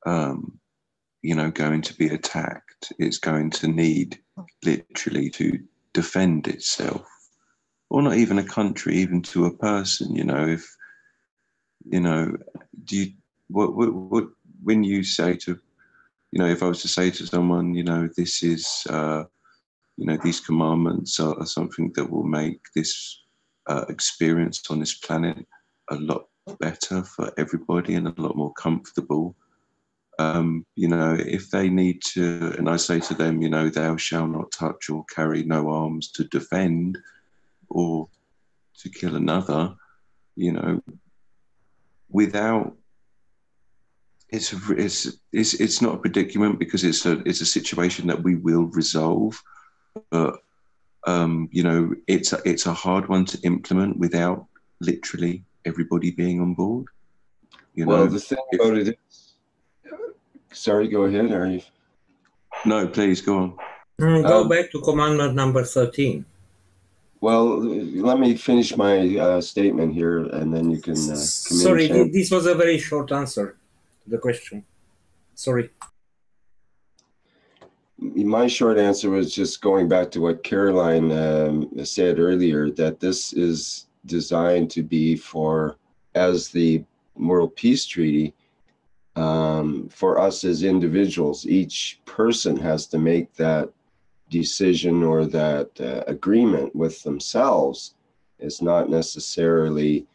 Speaker 4: you know, going to be attacked, it's going to need literally to defend itself. or not even a country, even to a person, you know, if, you know, do you, what, when you say to, you know, if I was to say to someone, you know, this is, you know, these commandments are something that will make this experience on this planet a lot better for everybody and a lot more comfortable. You know, if they need to, and I say to them, you know, thou shalt not touch or carry no arms to defend or to kill another, you know, without, it's not a predicament because it's a situation that we will resolve, but you know, it's a hard one to implement without literally everybody being on board. You know,
Speaker 2: well, the thing about it is, sorry, go ahead, Arif.
Speaker 4: No, please go on.
Speaker 7: Go back to commandment number 13.
Speaker 2: Well, let me finish my statement here, and then you can
Speaker 7: Sorry, this was a very short answer to the question. Sorry.
Speaker 2: My short answer was just going back to what Caroline said earlier, that this is designed to be for, as the World Peace Treaty, for us as individuals. Each person has to make that decision or that agreement with themselves. It's not necessarily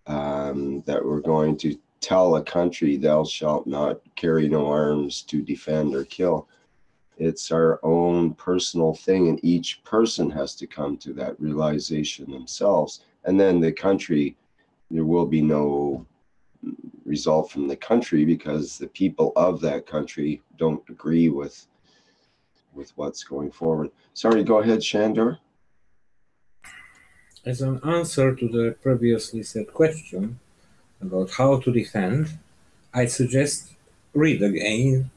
Speaker 2: that we're going to tell a country, thou shalt not carry no arms to defend or kill. It's our own personal thing, and each person has to come to that realization themselves. And then the country, there will be no result from the country because the people of that country don't agree with what's going forward. Sorry, go ahead, Shandor.
Speaker 7: As an answer to the previously said question about how to defend, I suggest read again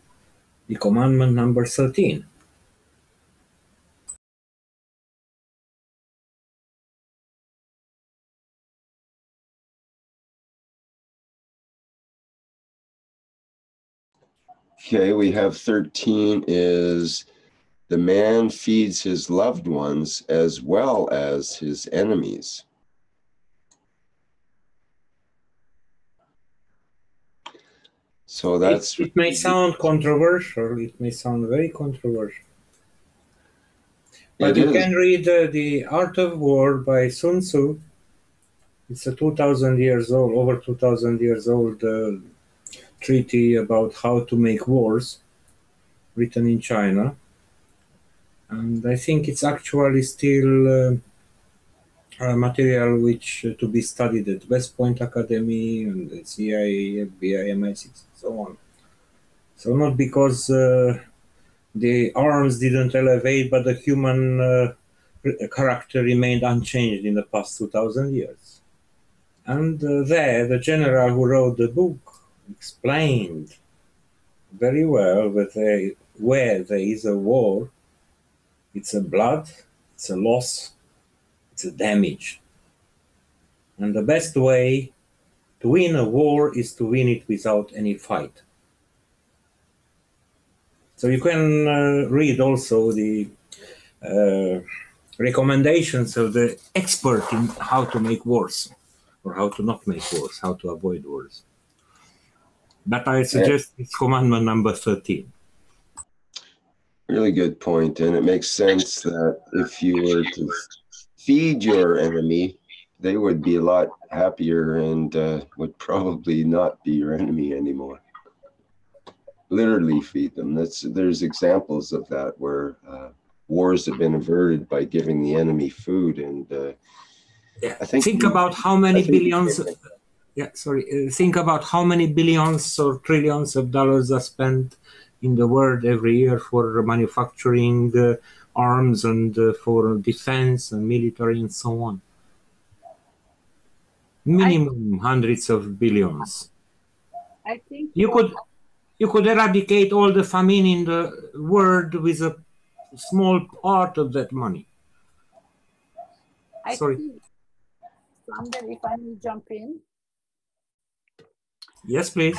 Speaker 7: the commandment number 13.
Speaker 2: Okay, we have 13 is the man feeds his loved ones as well as his enemies. So that's...
Speaker 7: It may sound controversial, it may sound very controversial. But you can read The Art of War by Sun Tzu. It's a 2,000 years old, over 2,000 years old treaty about how to make wars, written in China. And I think it's actually still a material which to be studied at West Point Academy and the CIA, FBI, MI6, and so on. So not because the arms didn't elevate, but the human character remained unchanged in the past 2,000 years. And there, the general who wrote the book explained very well that where there is a war, it's a blood, it's a loss, it's a damage. And the best way to win a war is to win it without any fight. So you can read also the recommendations of the expert in how to make wars, or how to not make wars, how to avoid wars. But I suggest it's commandment number 13.
Speaker 2: Really good point, and it makes sense that if you were to feed your enemy, they would be a lot happier and would probably not be your enemy anymore. Literally feed them. There's examples of that where wars have been averted by giving the enemy food, and I
Speaker 7: think about how many billions. Think about how many billions or trillions of dollars are spent in the world every year for manufacturing arms and for defense and military and so on. Minimum hundreds of billions.
Speaker 3: I think
Speaker 7: you could eradicate all the famine in the world with a small part of that money. Sorry.
Speaker 3: Sander, if I may jump in.
Speaker 7: Yes, please.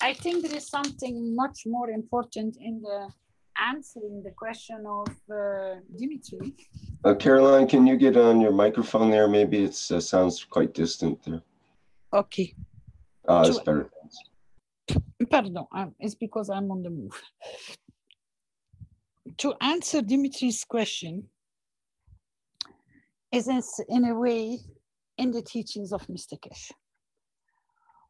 Speaker 3: I think there is something much more important in the answering the question of Dimitri.
Speaker 2: Caroline, can you get on your microphone there? Maybe it sounds quite distant there.
Speaker 3: Okay.
Speaker 2: It's better.
Speaker 3: Pardon, it's because I'm on the move. To answer Dimitri's question is in a way in the teachings of Mr. Keshe.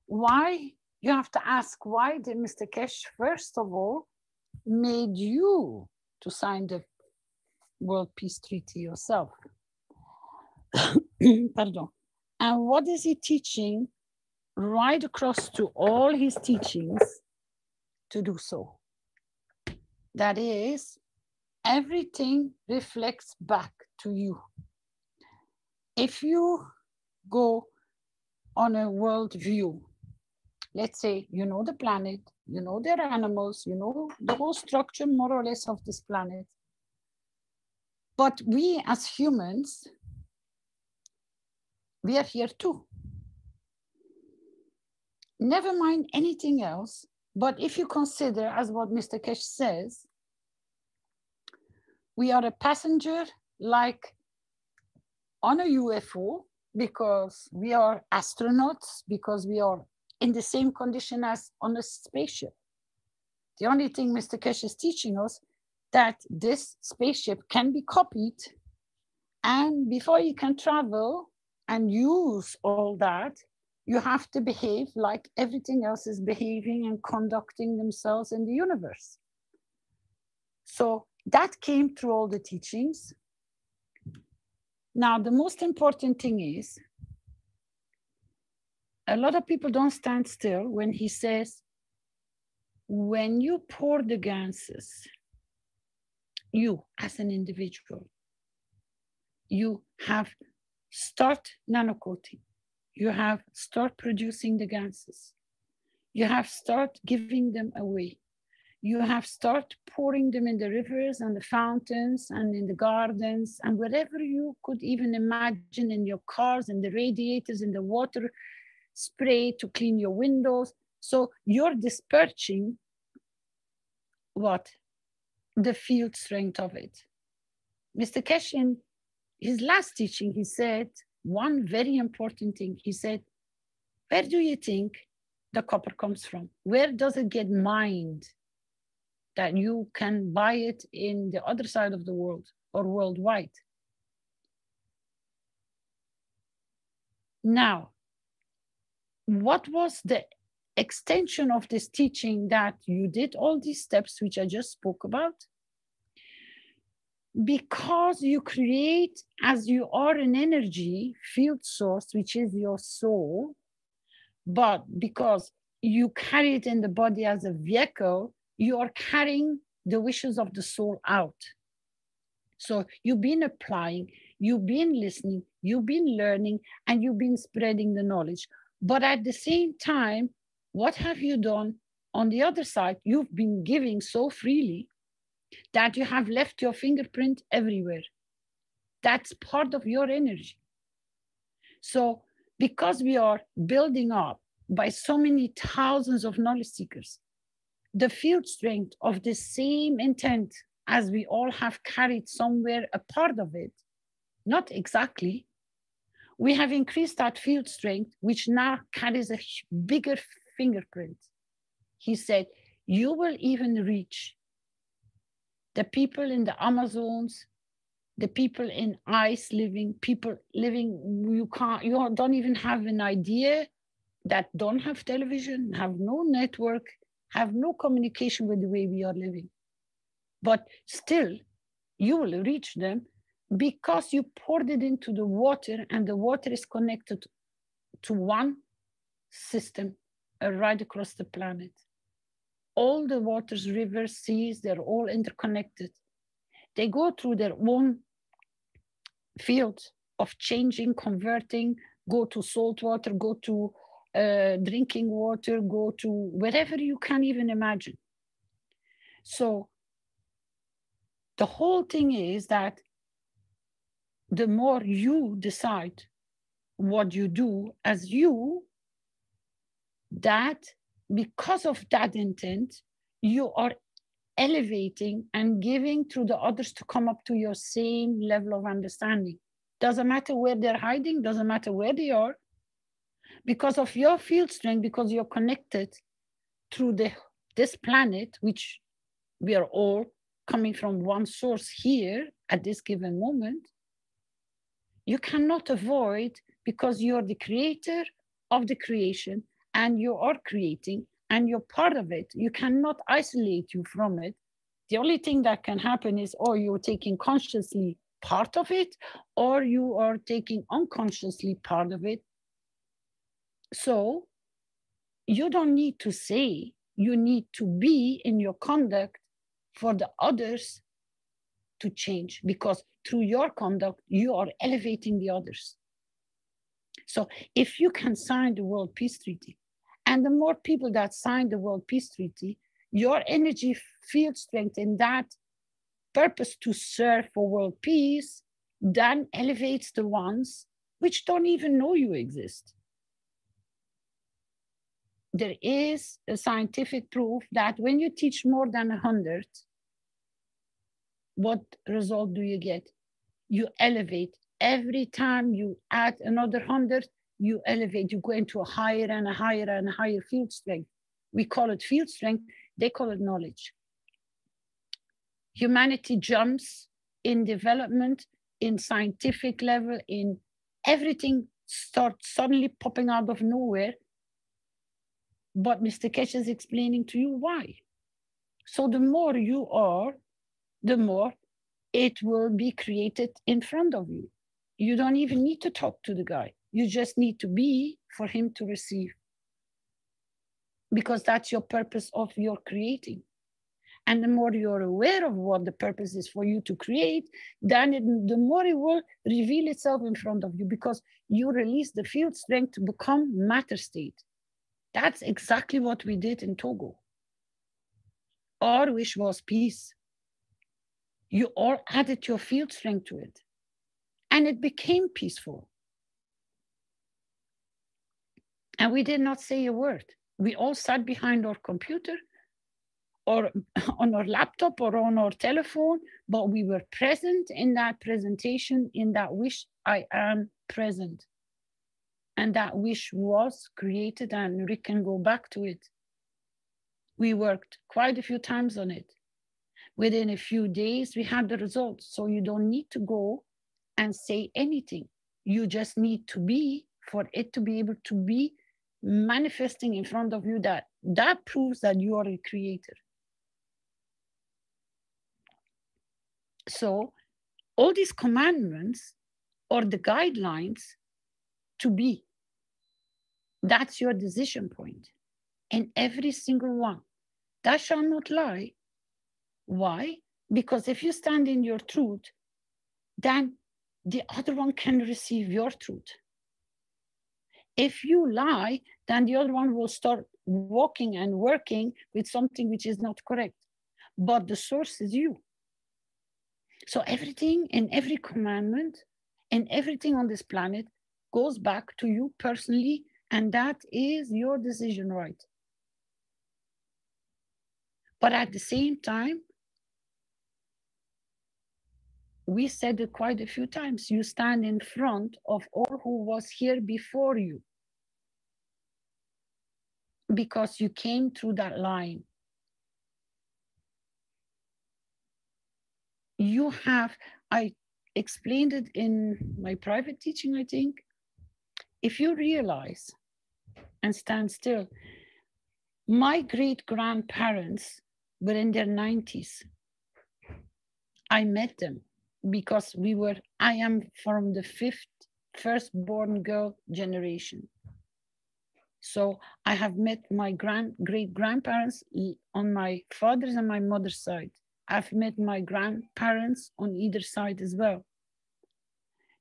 Speaker 3: Why? You have to ask why did Mr. Keshe, first of all, made you to sign the World Peace Treaty yourself? Pardon. And what is he teaching right across to all his teachings to do so? That is, everything reflects back to you. If you go on a world view, let's say you know the planet, you know there are animals, you know the whole structure more or less of this planet. But we as humans, we are here too. Never mind anything else, but if you consider, as what Mr. Keshe says, we are a passenger like on a UFO, because we are astronauts, because we are in the same condition as on a spaceship. The only thing Mr. Keshe is teaching us that this spaceship can be copied, and before you can travel and use all that, you have to behave like everything else is behaving and conducting themselves in the universe. So that came through all the teachings. Now, the most important thing is, a lot of people don't stand still when he says, when you pour the ganses, you as an individual, you have start nano-coating, you have start producing the ganses, you have start giving them away, you have start pouring them in the rivers and the fountains and in the gardens and wherever you could even imagine, in your cars and the radiators, in the water spray to clean your windows. So you're dispersing what? The field strength of it. Mr. Keshe, in his last teaching, he said one very important thing. He said, where do you think the copper comes from? Where does it get mined that you can buy it in the other side of the world or worldwide? Now, what was the extension of this teaching that you did all these steps which I just spoke about? Because you create, as you are an energy field source, which is your soul, but because you carry it in the body as a vehicle, you are carrying the wishes of the soul out. So you've been applying, you've been listening, you've been learning, and you've been spreading the knowledge. But at the same time, what have you done on the other side? You've been giving so freely that you have left your fingerprint everywhere. That's part of your energy. So because we are building up by so many thousands of knowledge seekers, the field strength of the same intent as we all have carried somewhere a part of it, not exactly, we have increased that field strength, which now carries a bigger fingerprint. He said, you will even reach the people in the Amazons, the people in ice living, people living, you don't even have an idea, that don't have television, have no network, have no communication with the way we are living. But still, you will reach them because you poured it into the water, and the water is connected to one system right across the planet. All the waters, rivers, seas, they're all interconnected. They go through their own field of changing, converting, go to salt water, go to drinking water, go to wherever you can even imagine. So the whole thing is that the more you decide what you do as you, that because of that intent, you are elevating and giving to the others to come up to your same level of understanding. Doesn't matter where they're hiding, doesn't matter where they are. Because of your field strength, because you're connected through this planet, which we are all coming from one source here at this given moment, you cannot avoid, because you're the creator of the creation and you are creating and you're part of it. You cannot isolate you from it. The only thing that can happen is, or you're taking consciously part of it, or you are taking unconsciously part of it. So you don't need to say, you need to be in your conduct for the others to change, because through your conduct, you are elevating the others. So if you can sign the World Peace Treaty, and the more people that sign the World Peace Treaty, your energy field strength in that purpose to serve for world peace then elevates the ones which don't even know you exist. There is a scientific proof that when you teach more than 100, what result do you get? You elevate. Every time you add another 100, you elevate. You go into a higher and a higher and a higher field strength. We call it field strength. They call it knowledge. Humanity jumps in development, in scientific level, in everything starts suddenly popping out of nowhere. But Mr. Keshe is explaining to you why. So the more you are, the more it will be created in front of you. You don't even need to talk to the guy. You just need to be for him to receive. Because that's your purpose of your creating. And the more you're aware of what the purpose is for you to create, then the more it will reveal itself in front of you, because you release the field strength to become matter state. That's exactly what we did in Togo. Our wish was peace. You all added your field strength to it. And it became peaceful. And we did not say a word. We all sat behind our computer or on our laptop or on our telephone, but we were present in that presentation, in that wish, I am present. And that wish was created, and Rick can go back to it. We worked quite a few times on it. Within a few days, we had the results. So you don't need to go and say anything. You just need to be for it to be able to be manifesting in front of you. That proves that you are a creator. So all these commandments are the guidelines to be. That's your decision point. And every single one. Thou shalt not lie. Why? Because if you stand in your truth, then the other one can receive your truth. If you lie, then the other one will start walking and working with something which is not correct. But the source is you. So everything and every commandment and everything on this planet goes back to you personally, and that is your decision right. But at the same time, we said it quite a few times, you stand in front of all who was here before you, because you came through that line. You have, I explained it in my private teaching, I think. If you realize and stand still, my great-grandparents were in their 90s. I met them because I am from the first-born girl generation. So I have met my great-grandparents on my father's and my mother's side. I've met my grandparents on either side as well.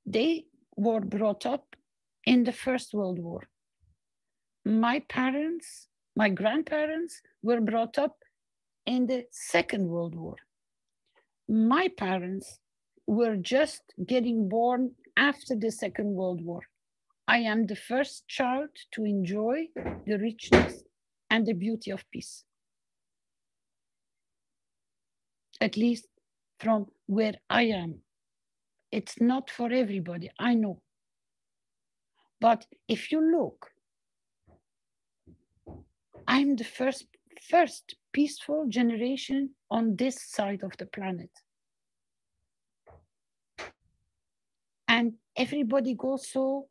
Speaker 3: They were brought up in the First World War. My grandparents were brought up in the Second World War. My parents were just getting born after the Second World War. I am the first child to enjoy the richness and the beauty of peace. at least from where I am. It's not for everybody, I know. But if you look, I'm the first peaceful generation on this side of the planet. And everybody goes so,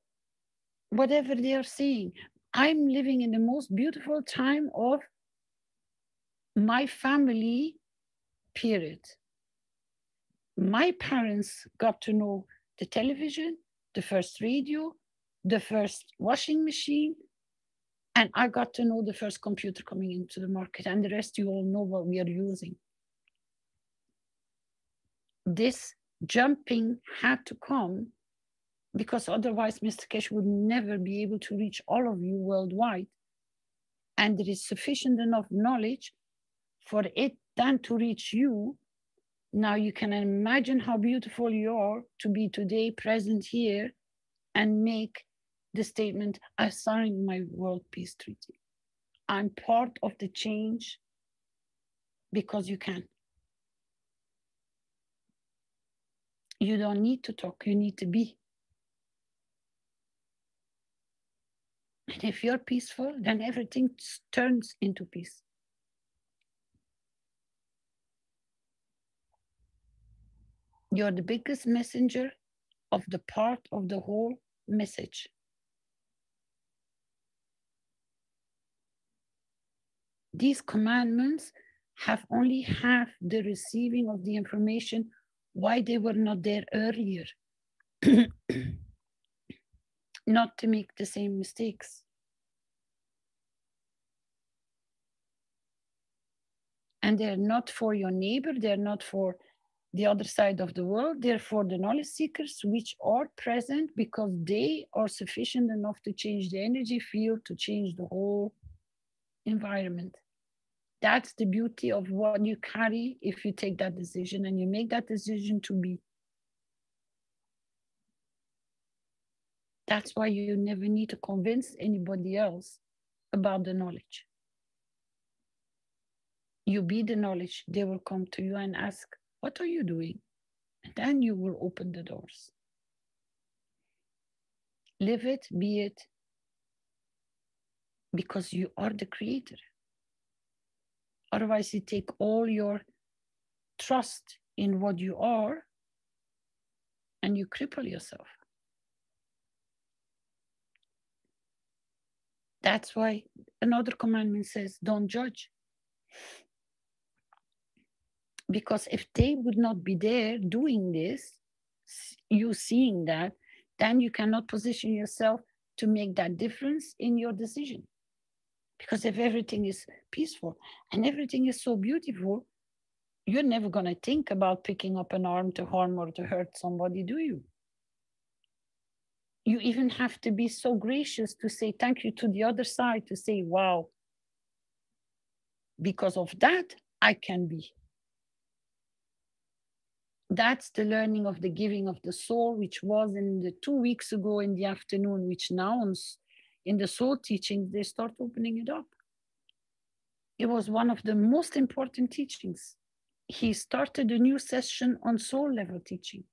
Speaker 3: whatever they are saying. I'm living in the most beautiful time of my family period. My parents got to know the television, the first radio, the first washing machine, and I got to know the first computer coming into the market, and the rest you all know what we are using. This jumping had to come because otherwise Mr. Keshe would never be able to reach all of you worldwide. And there is sufficient enough knowledge for it then to reach you. Now you can imagine how beautiful you are to be today present here and make the statement, I signed my World Peace Treaty. I'm part of the change because you can. You don't need to talk, you need to be. And if you're peaceful, then everything turns into peace. You're the biggest messenger of the part of the whole message. These commandments have only half the receiving of the information why they were not there earlier. Not to make the same mistakes. And they're not for your neighbor, they're not for the other side of the world, they're for the knowledge seekers which are present because they are sufficient enough to change the energy field, to change the whole environment. That's the beauty of what you carry if you take that decision and you make that decision to be. That's why you never need to convince anybody else about the knowledge. You be the knowledge, they will come to you and ask, what are you doing? And then you will open the doors. Live it, be it, because you are the creator. Otherwise, you take all your trust in what you are and you cripple yourself. That's why another commandment says, don't judge. Because if they would not be there doing this, you seeing that, then you cannot position yourself to make that difference in your decision. Because if everything is peaceful and everything is so beautiful, you're never going to think about picking up an arm to harm or to hurt somebody, do you? You even have to be so gracious to say thank you to the other side, to say, wow, because of that, I can be. That's the learning of the giving of the soul, which was in the 2 weeks ago in the afternoon, which now in the soul teaching, they start opening it up. It was one of the most important teachings. He started a new session on soul level teaching.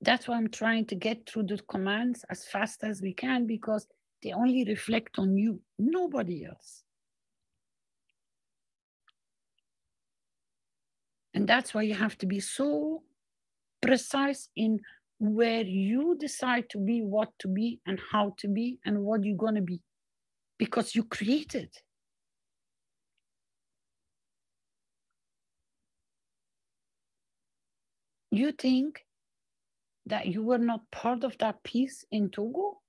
Speaker 3: That's why I'm trying to get through the commands as fast as we can, because they only reflect on you, nobody else. And that's why you have to be so precise in where you decide to be, what to be, and how to be, and what you're going to be, because you created. You think that you were not part of that peace in Togo?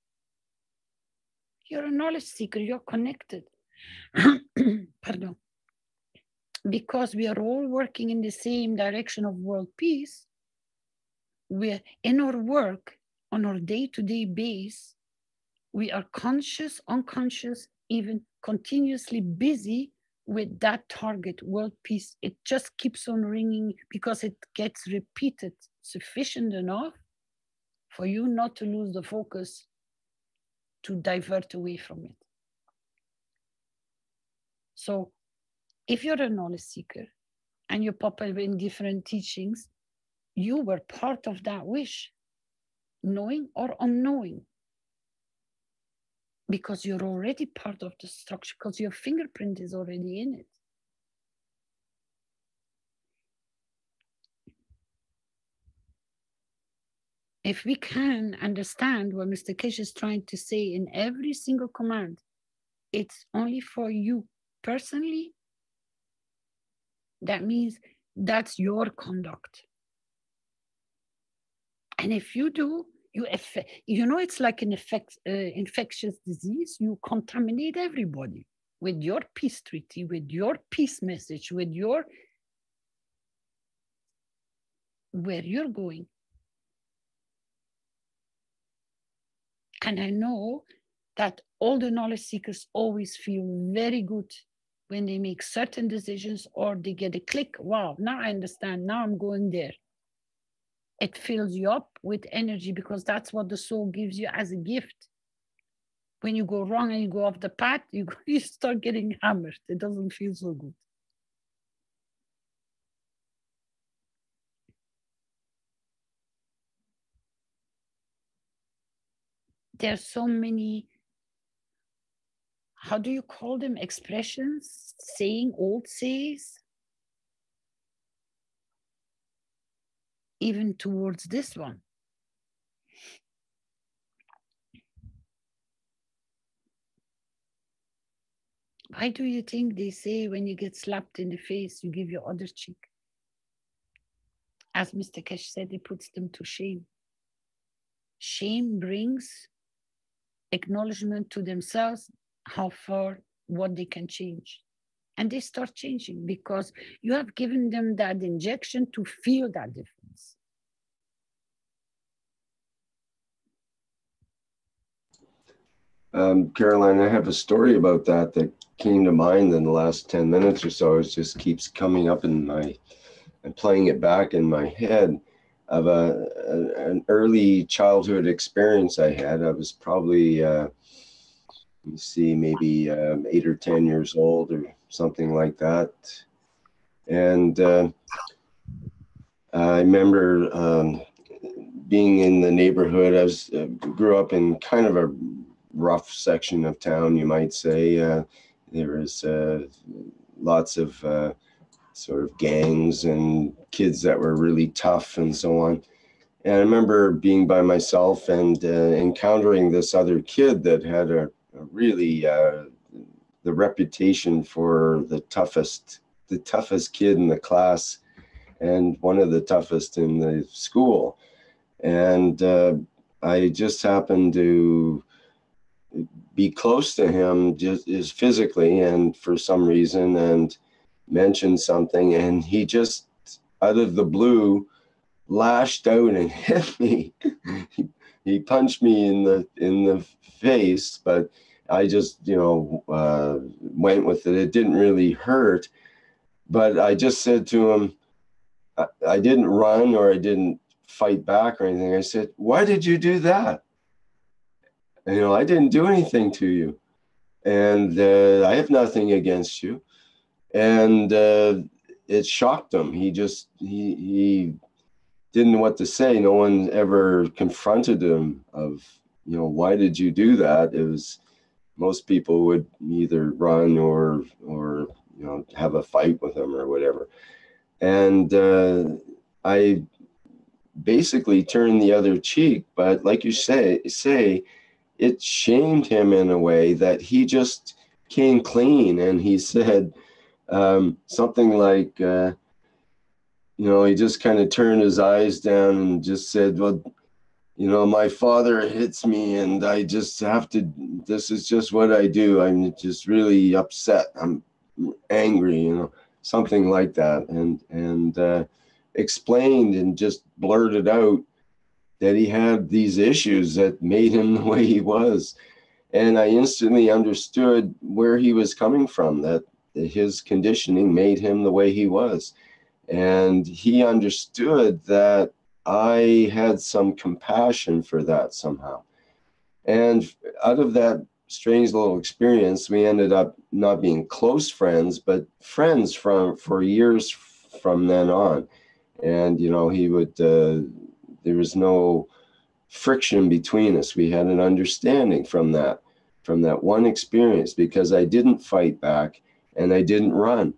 Speaker 3: You're a knowledge seeker, you're connected. Pardon. Because we are all working in the same direction of world peace, we're in our work on our day-to-day base, we are conscious, unconscious, even continuously busy with that target, world peace. It just keeps on ringing because it gets repeated sufficient enough for you not to lose the focus to divert away from it. So if you're a knowledge seeker and you pop up in different teachings, you were part of that wish, knowing or unknowing, because you're already part of the structure, because your fingerprint is already in it. If we can understand what Mr. Keshe is trying to say in every single command, it's only for you personally, that means that's your conduct. And if you do, you know, it's like an infectious disease. You contaminate everybody with your peace treaty, with your peace message, with your where you're going. And I know that all the knowledge seekers always feel very good when they make certain decisions or they get a click. Wow, now I understand. Now I'm going there. It fills you up with energy because that's what the soul gives you as a gift. When you go wrong and you go off the path, you start getting hammered. It doesn't feel so good. There's so many, how do you call them, expressions, saying, old says, even towards this one. Why do you think they say when you get slapped in the face, you give your other cheek? As Mr. Keshe said, it puts them to shame. Shame brings acknowledgement to themselves, how far, what they can change. And they start changing because you have given them that injection to feel that difference.
Speaker 2: Caroline, I have a story about that came to mind in the last 10 minutes or so. It just keeps coming up in and playing it back in my head of an early childhood experience I had. I was probably, let me see, maybe 8 or 10 years old or something like that. And I remember being in the neighborhood. I grew up in kind of a rough section of town, you might say. There was lots of sort of gangs and kids that were really tough and so on. And I remember being by myself and encountering this other kid that had a really the reputation for the toughest kid in the class and one of the toughest in the school. And I just happened to be close to him just physically and for some reason, and mentioned something, and he just out of the blue lashed out and hit me. He punched me in the face, but I just went with it. It didn't really hurt, but I just said to him, I didn't run or I didn't fight back or anything. I said, "Why did you do that? I didn't do anything to you, and I have nothing against you." And it shocked him. He didn't know what to say. No one ever confronted him of, why did you do that? It was, most people would either run or have a fight with him or whatever. And I basically turned the other cheek, but like you say, it shamed him in a way that he just came clean, and he said something like, he just kind of turned his eyes down and just said, "Well, my father hits me and I just have to, this is just what I do. I'm just really upset. I'm angry," something like that. And explained and just blurted out that he had these issues that made him the way he was. And I instantly understood where he was coming from, that his conditioning made him the way he was. And he understood that I had some compassion for that somehow. And out of that strange little experience. We ended up not being close friends, but friends for years from then on. And, you know, he would, there was no friction between us. We had an understanding from that one experience, because I didn't fight back and I didn't run.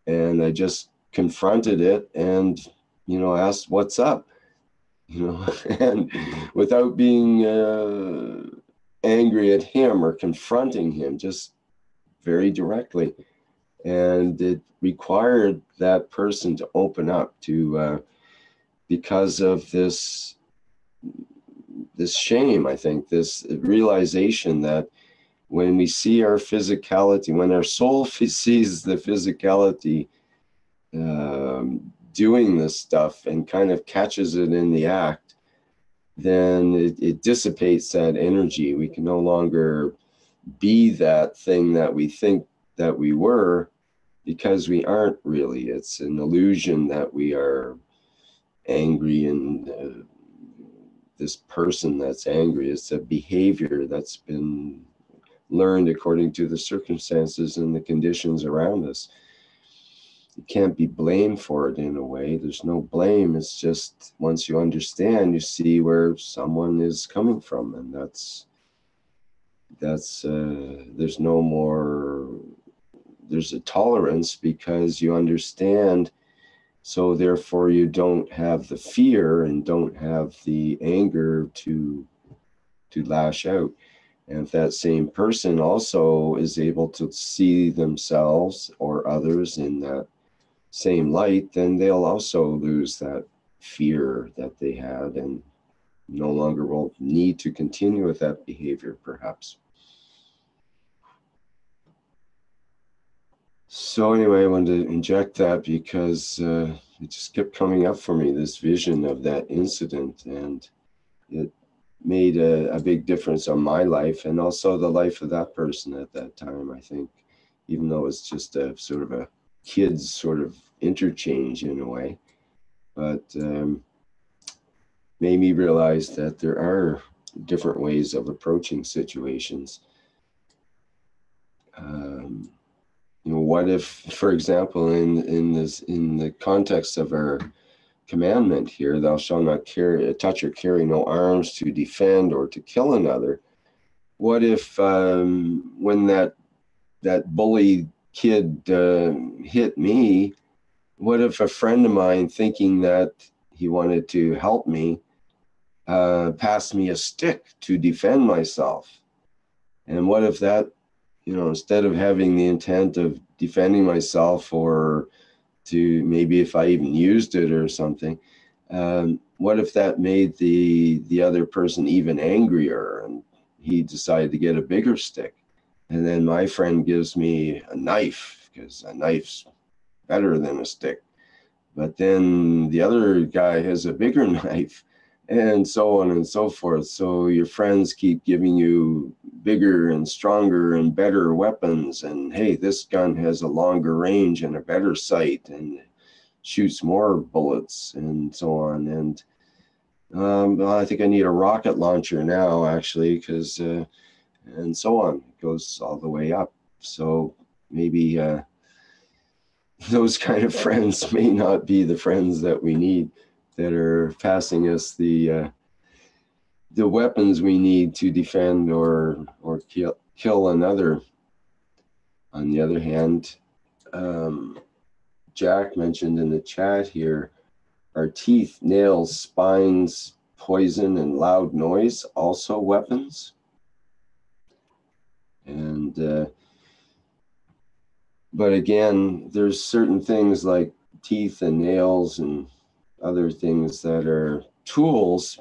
Speaker 2: And I just confronted it and, you know, asked, what's up? You know, and without being angry at him or confronting him, just very directly. And it required that person to open up to, because of this shame, I think, this realization that when we see our physicality, when our soul sees the physicality doing this stuff and kind of catches it in the act, then it dissipates that energy. We can no longer be that thing that we think that we were, because we aren't really. It's an illusion that we are angry, and this person that's angry is a behavior that's been learned according to the circumstances and the conditions around us. You can't be blamed for it in a way. There's no blame. It's just once you understand, you see where someone is coming from, and that's there's no more. There's a tolerance because you understand. So therefore, you don't have the fear and don't have the anger to lash out. And if that same person also is able to see themselves or others in that same light, then they'll also lose that fear that they had and no longer will need to continue with that behavior, perhaps. So anyway, I wanted to inject that because it just kept coming up for me, this vision of that incident, and it made a big difference on my life and also the life of that person at that time, I think, even though it's just a sort of a kid's sort of interchange in a way, but made me realize that there are different ways of approaching situations. You know, what if, for example, in the context of our commandment here, thou shalt not touch or carry no arms to defend or to kill another. What if when that bully kid hit me, what if a friend of mine, thinking that he wanted to help me, passed me a stick to defend myself? And what if that, you know, instead of having the intent of defending myself, or to maybe if I even used it or something, what if that made the other person even angrier and he decided to get a bigger stick? And then my friend gives me a knife, because a knife's better than a stick. But then the other guy has a bigger knife, and so on and so forth. So your friends keep giving you bigger and stronger and better weapons. And hey, this gun has a longer range and a better sight and shoots more bullets and so on. And I think I need a rocket launcher now, actually, because and so on. It goes all the way up. So maybe those kind of friends may not be the friends that we need, that are passing us the weapons we need to defend or kill another. On the other hand, Jack mentioned in the chat here, are teeth, nails, spines, poison, and loud noise also weapons? And but again, there's certain things like teeth and nails and other things that are tools,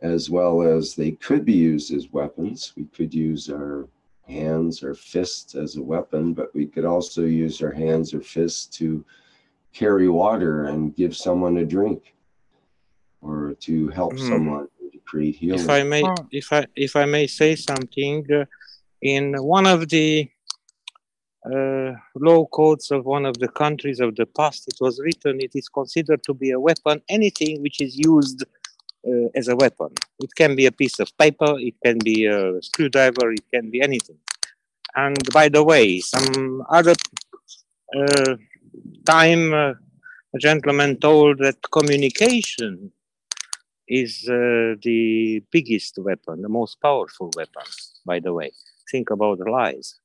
Speaker 2: as well as they could be used as weapons. We could use our hands or fists as a weapon, but we could also use our hands or fists to carry water and give someone a drink, or to help someone to create healing.
Speaker 11: If I may say something, in one of the law codes of one of the countries of the past, it was written, it is considered to be a weapon anything which is used as a weapon. It can be a piece of paper, it can be a screwdriver, it can be anything. And by the way, some other time, a gentleman told that communication is the biggest weapon, the most powerful weapon, by the way. Think about lies.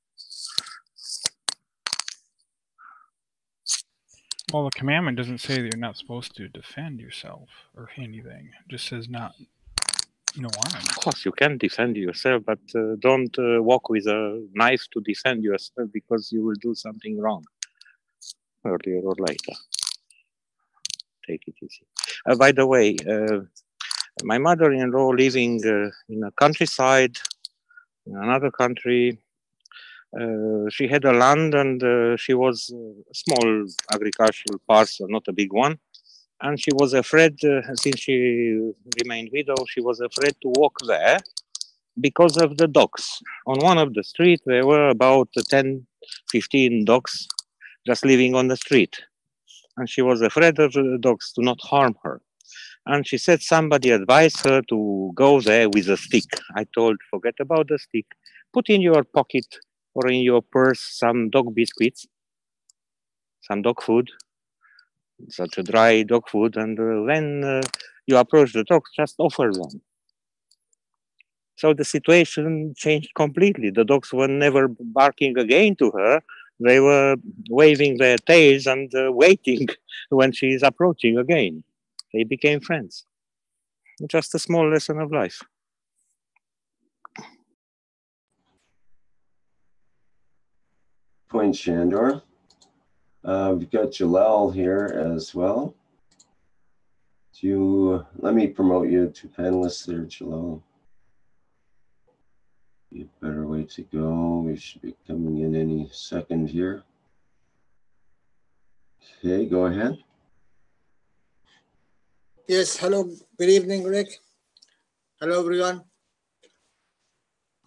Speaker 10: Well, the commandment doesn't say that you're not supposed to defend yourself or anything. It just says no arms.
Speaker 11: Of course, you can defend yourself, but don't walk with a knife to defend yourself because you will do something wrong earlier or later. Take it easy. By the way, my mother-in-law living in a countryside, in another country, she had a land and she was a small agricultural parcel, not a big one. And she was afraid, since she remained widow, she was afraid to walk there because of the dogs. On one of the streets, there were about 10, 15 dogs just living on the street. And she was afraid of the dogs to not harm her. And she said somebody advised her to go there with a stick. I told, forget about the stick. Put in your pocket or in your purse some dog biscuits, some dog food, such a dry dog food. And when you approach the dogs, just offer them. So the situation changed completely. The dogs were never barking again to her. They were waving their tails and waiting when she is approaching again. They became friends. Just a small lesson of life.
Speaker 2: Point, Shandor. We've got Jalal here as well. Let me promote you to panelists there, Jalal. Be a better way to go. We should be coming in any second here. Okay, go ahead.
Speaker 12: Yes, hello, good evening, Rick. Hello, everyone.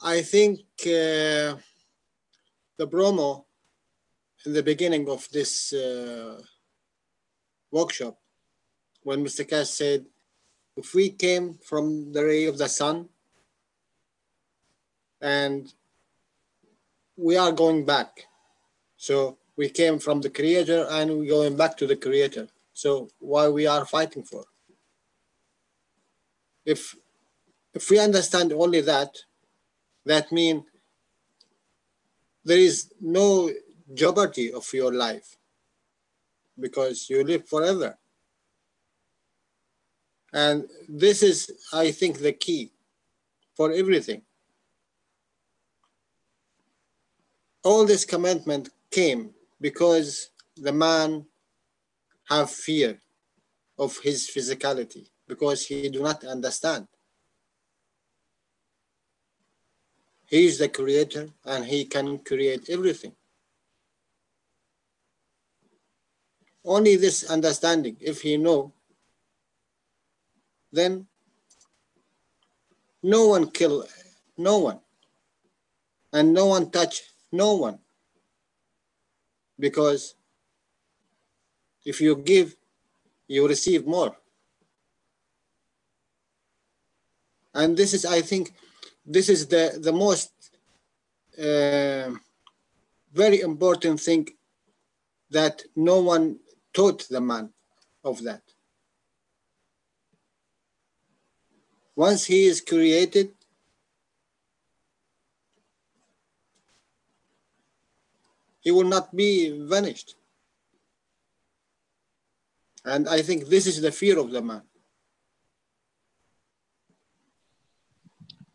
Speaker 12: I think the promo in the beginning of this workshop, when Mr. Cash said, if we came from the ray of the sun and we are going back, so we came from the creator and we're going back to the creator. So why we are fighting for? If we understand only that, that means there is no jeopardy of your life because you live forever. And this is, I think, the key for everything. All this commandment came because the man have fear of his physicality because he do not understand. He is the creator and he can create everything. Only this understanding, if he know, then no one kill no one and no one touch no one. Because if you give, you receive more. And this is, I think, this is the most very important thing that no one taught the man of that. Once he is created, he will not be vanished. And I think this is the fear of the man.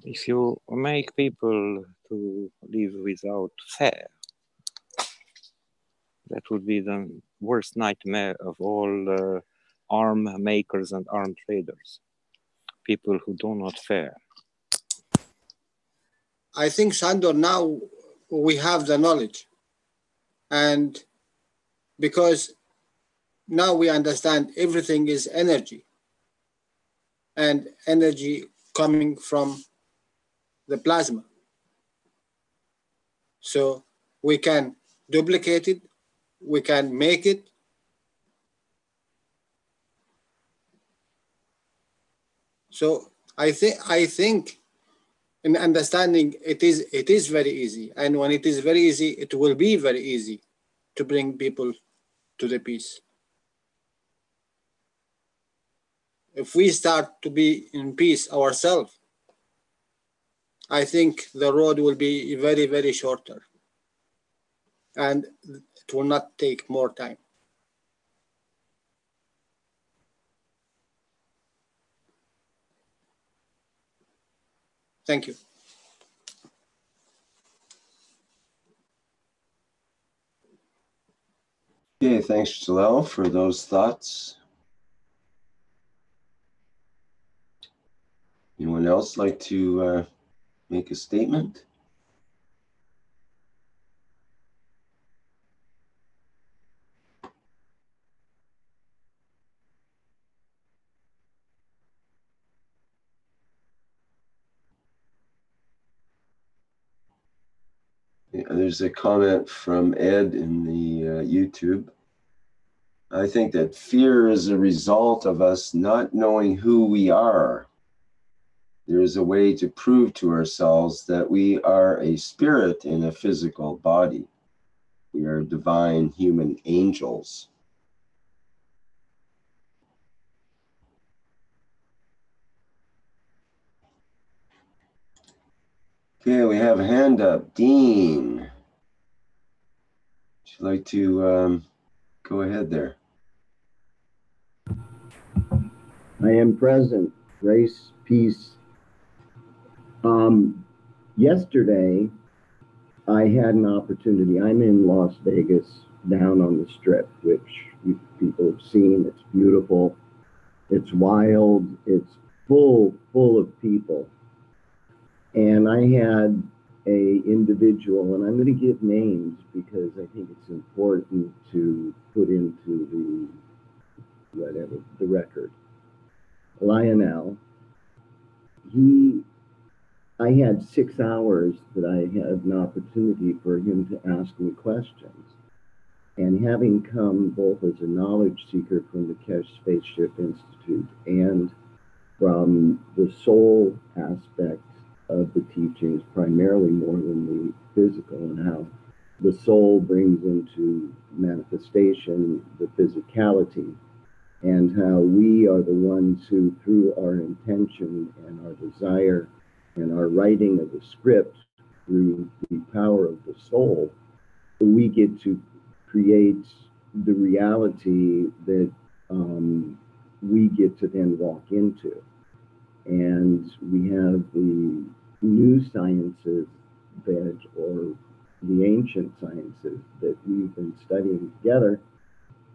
Speaker 11: If you make people to live without fear, that would be the worst nightmare of all arm makers and arm traders. People who do not fear.
Speaker 12: I think, Sandor, now we have the knowledge. And because now we understand everything is energy. And energy coming from the plasma. So we can duplicate it, we can make it. So I think in understanding it is very easy. And when it is very easy, it will be very easy to bring people to the peace. If we start to be in peace ourselves, I think the road will be very, very shorter. And it will not take more time. Thank you.
Speaker 2: Okay, thanks, Jalal, for those thoughts. Anyone else like to make a statement? Yeah, there's a comment from Ed in the YouTube. I think that fear is a result of us not knowing who we are. There is a way to prove to ourselves that we are a spirit in a physical body. We are divine human angels. Okay, we have a hand up. Dean, would you like to go ahead there?
Speaker 13: I am present. Grace, peace. Yesterday, I had an opportunity. I'm in Las Vegas, down on the Strip, which people have seen. It's beautiful. It's wild. It's full of people. And I had a individual, and I'm going to give names because I think it's important to put into the record. Lionel, I had 6 hours that I had an opportunity for him to ask me questions. And having come both as a knowledge seeker from the Keshe Spaceship Institute and from the soul aspect of the teachings, primarily more than the physical, and how the soul brings into manifestation the physicality, and how we are the ones who, through our intention and our desire and our writing of the script, through the power of the soul, we get to create the reality that we get to then walk into. And we have the new sciences that, or the ancient sciences that we've been studying together,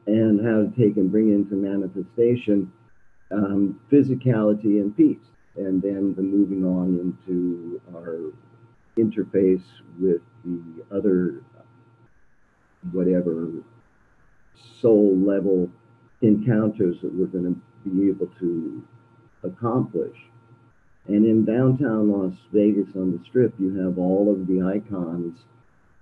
Speaker 13: and how to take and bring into manifestation physicality and peace. And then the moving on into our interface with the other, whatever soul level encounters that we're going to be able to accomplish. And in downtown Las Vegas on the Strip, you have all of the icons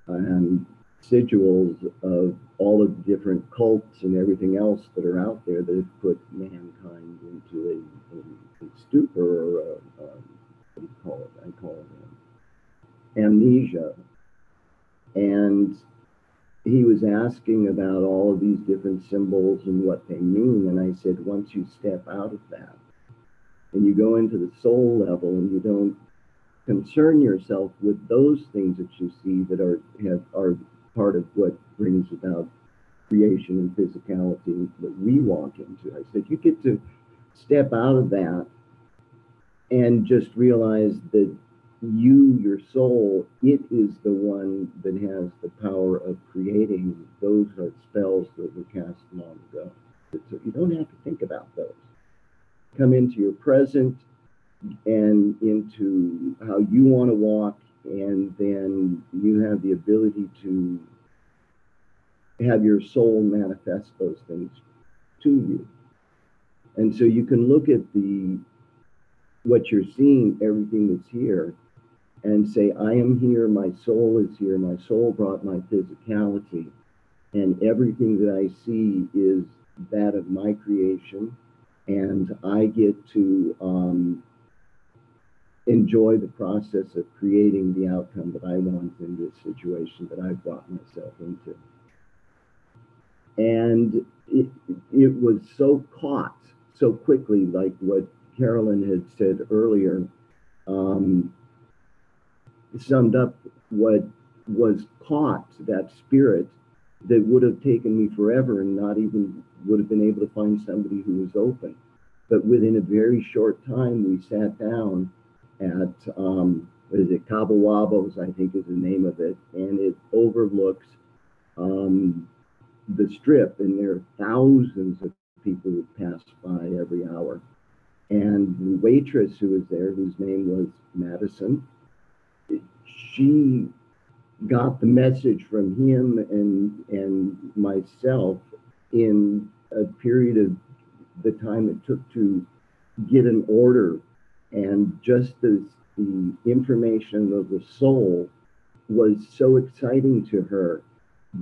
Speaker 13: and sigils of all of the different cults and everything else that are out there that have put mankind into a stupor, or what do you call it? I call it amnesia. And he was asking about all of these different symbols and what they mean. And I said, once you step out of that and you go into the soul level and you don't concern yourself with those things that you see that are part of what brings about creation and physicality that we walk into. I said, you get to step out of that and just realize that you, your soul, it is the one that has the power of creating. Those are spells that were cast long ago. So you don't have to think about those. Come into your present and into how you want to walk, and then you have the ability to have your soul manifest those things to you. And so you can look at what you're seeing, everything that's here, and say, I am here, my soul is here, my soul brought my physicality, and everything that I see is that of my creation, And I get to enjoy the process of creating the outcome that I want in this situation that I've brought myself into. And it was so caught so quickly, like what Carolyn had said earlier, summed up what was caught, that spirit that would have taken me forever and not even would have been able to find somebody who was open. But within a very short time, we sat down at, what is it, Cabo Wabos, I think is the name of it, and it overlooks the strip, and there are thousands of people who pass by every hour. And the waitress who was there, whose name was Madison, she got the message from him and myself in a period of the time it took to get an order. And just as the information of the soul was so exciting to her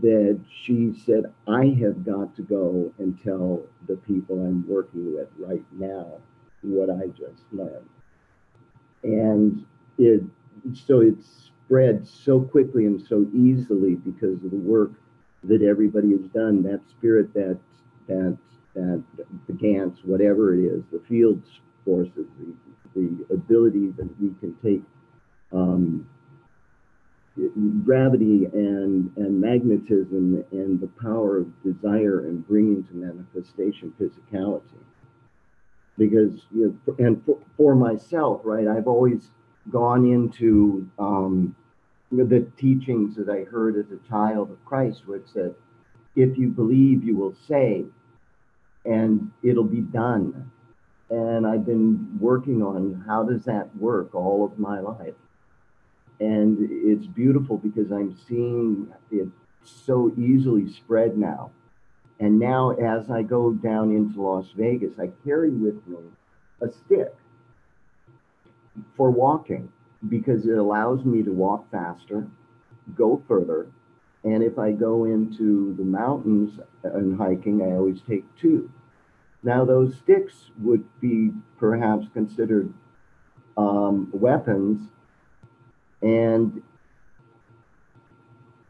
Speaker 13: that she said, I have got to go and tell the people I'm working with right now what I just learned. And it spread so quickly and so easily because of the work that everybody has done. That spirit, that the GANTs, whatever it is, the field forces, the ability that we can take gravity and magnetism and the power of desire and bringing to manifestation physicality. Because, you know, and for myself, right, I've always gone into the teachings that I heard as a child of Christ, which said, if you believe, you will say, and it'll be done. And I've been working on how does that work all of my life. And it's beautiful because I'm seeing it so easily spread now. And now as I go down into Las Vegas, I carry with me a stick for walking because it allows me to walk faster, go further. And if I go into the mountains and hiking, I always take two. Now those sticks would be perhaps considered weapons. And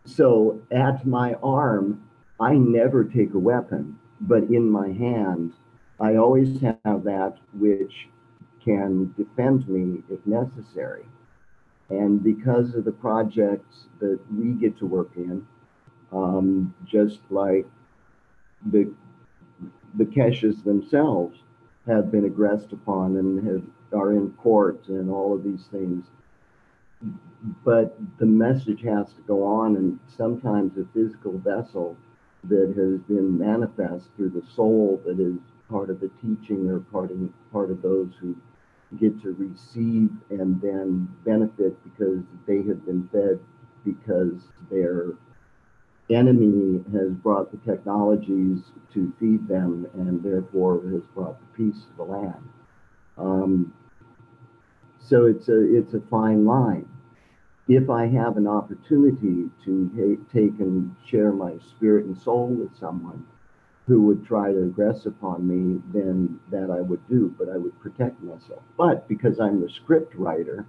Speaker 13: so at my arm, I never take a weapon, but in my hand, I always have that which can defend me if necessary. And because of the projects that we get to work in, just like the Keshes themselves have been aggressed upon and are in court and all of these things. But the message has to go on, and sometimes a physical vessel that has been manifest through the soul that is part of the teaching or part of those who get to receive and then benefit because they have been fed because their enemy has brought the technologies to feed them and therefore has brought the peace to the land. So it's a fine line. If I have an opportunity to take and share my spirit and soul with someone who would try to aggress upon me, then that I would do, but I would protect myself. But because I'm the script writer,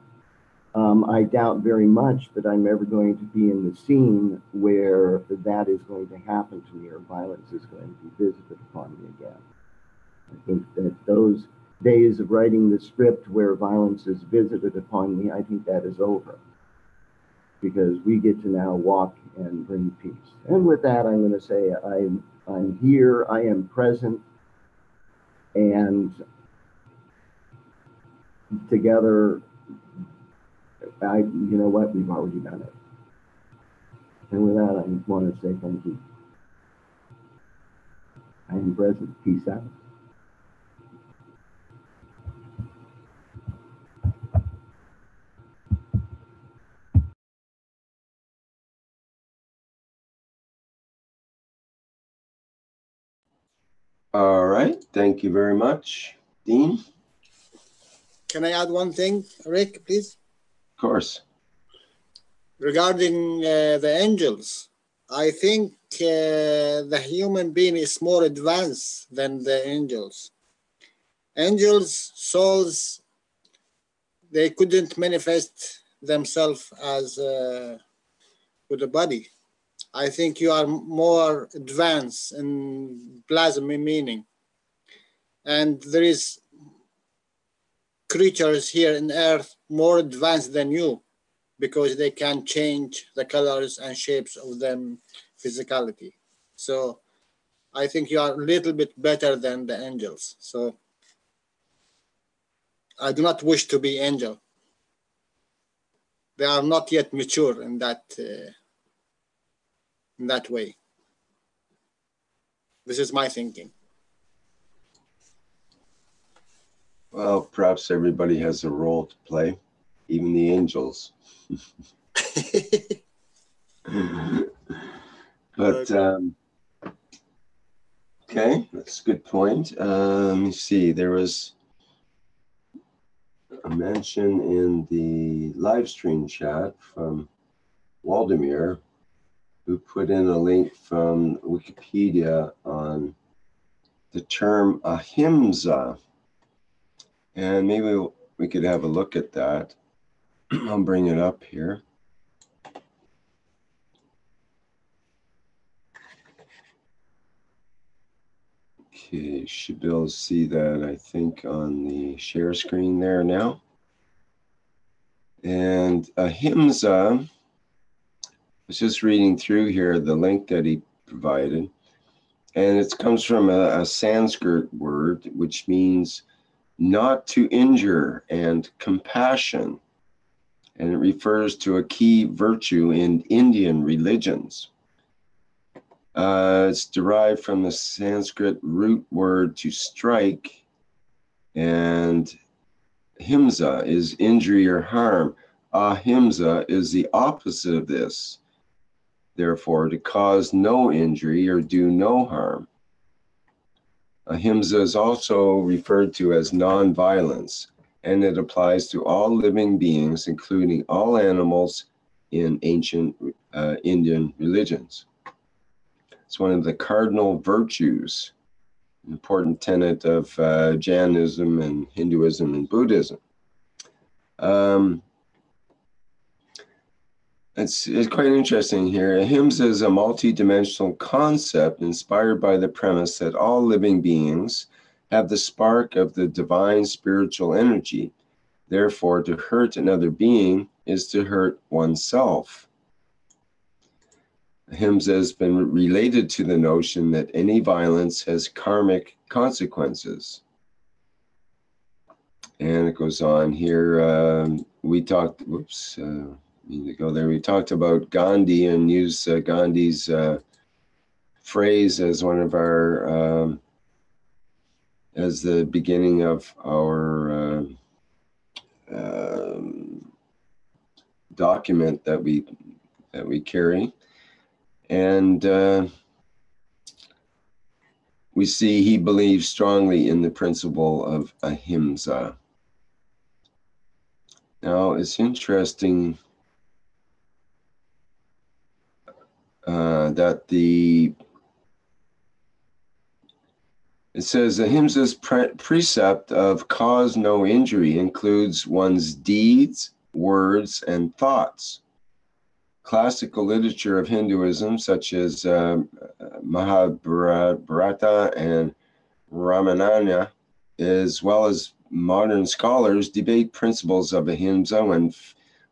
Speaker 13: I doubt very much that I'm ever going to be in the scene where that is going to happen to me or violence is going to be visited upon me again. I think that those days of writing the script where violence is visited upon me, I think that is over. Because we get to now walk and bring peace. And with that, I'm going to say I'm here, I am present, and together, you know what, we've already done it. And with that, I want to say thank you. I am present, peace out.
Speaker 2: All right, thank you very much. Dean?
Speaker 12: Can I add one thing, Rick, please?
Speaker 2: Of course.
Speaker 12: Regarding the angels, I think the human being is more advanced than the angels. Angels, souls, they couldn't manifest themselves as with a body. I think you are more advanced in plasma meaning. And there is creatures here in Earth more advanced than you because they can change the colors and shapes of them physicality. So I think you are a little bit better than the angels. So I do not wish to be angel. They are not yet mature in that way. This is my thinking.
Speaker 2: Well, perhaps everybody has a role to play, even the angels. But okay, that's a good point. Let me see. There was a mention in the live stream chat from Waldemir, who put in a link from Wikipedia on the term Ahimsa. And maybe we could have a look at that. I'll bring it up here. Okay, should be able to see that, I think, on the share screen there now. And Ahimsa, I was just reading through here the link that he provided, and it comes from a Sanskrit word, which means not to injure and compassion, and it refers to a key virtue in Indian religions. It's derived from the Sanskrit root word to strike, and himsa is injury or harm. Ahimsa is the opposite of this, therefore to cause no injury or do no harm. Ahimsa is also referred to as non-violence, and it applies to all living beings, including all animals in ancient Indian religions. It's one of the cardinal virtues, an important tenet of Jainism and Hinduism and Buddhism. It's quite interesting here. Ahimsa is a multi-dimensional concept inspired by the premise that all living beings have the spark of the divine spiritual energy. Therefore, to hurt another being is to hurt oneself. Ahimsa has been related to the notion that any violence has karmic consequences. And it goes on here. We talked, whoops, need to go there. We talked about Gandhi and used Gandhi's phrase as one of our, as the beginning of our document that we carry. And we see he believes strongly in the principle of ahimsa. Now, it's interesting that it says ahimsa's precept of cause no injury includes one's deeds, words, and thoughts. Classical literature of Hinduism, such as Mahabharata and Ramayana, as well as modern scholars, debate principles of ahimsa when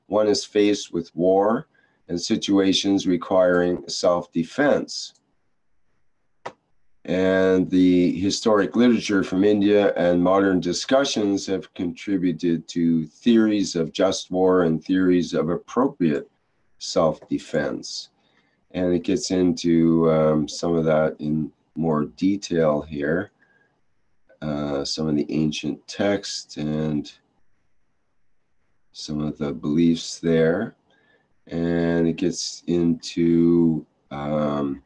Speaker 2: one is faced with war and situations requiring self-defense. And the historic literature from India and modern discussions have contributed to theories of just war and theories of appropriate self-defense. And it gets into some of that in more detail here. Some of the ancient texts and some of the beliefs there. And it gets into some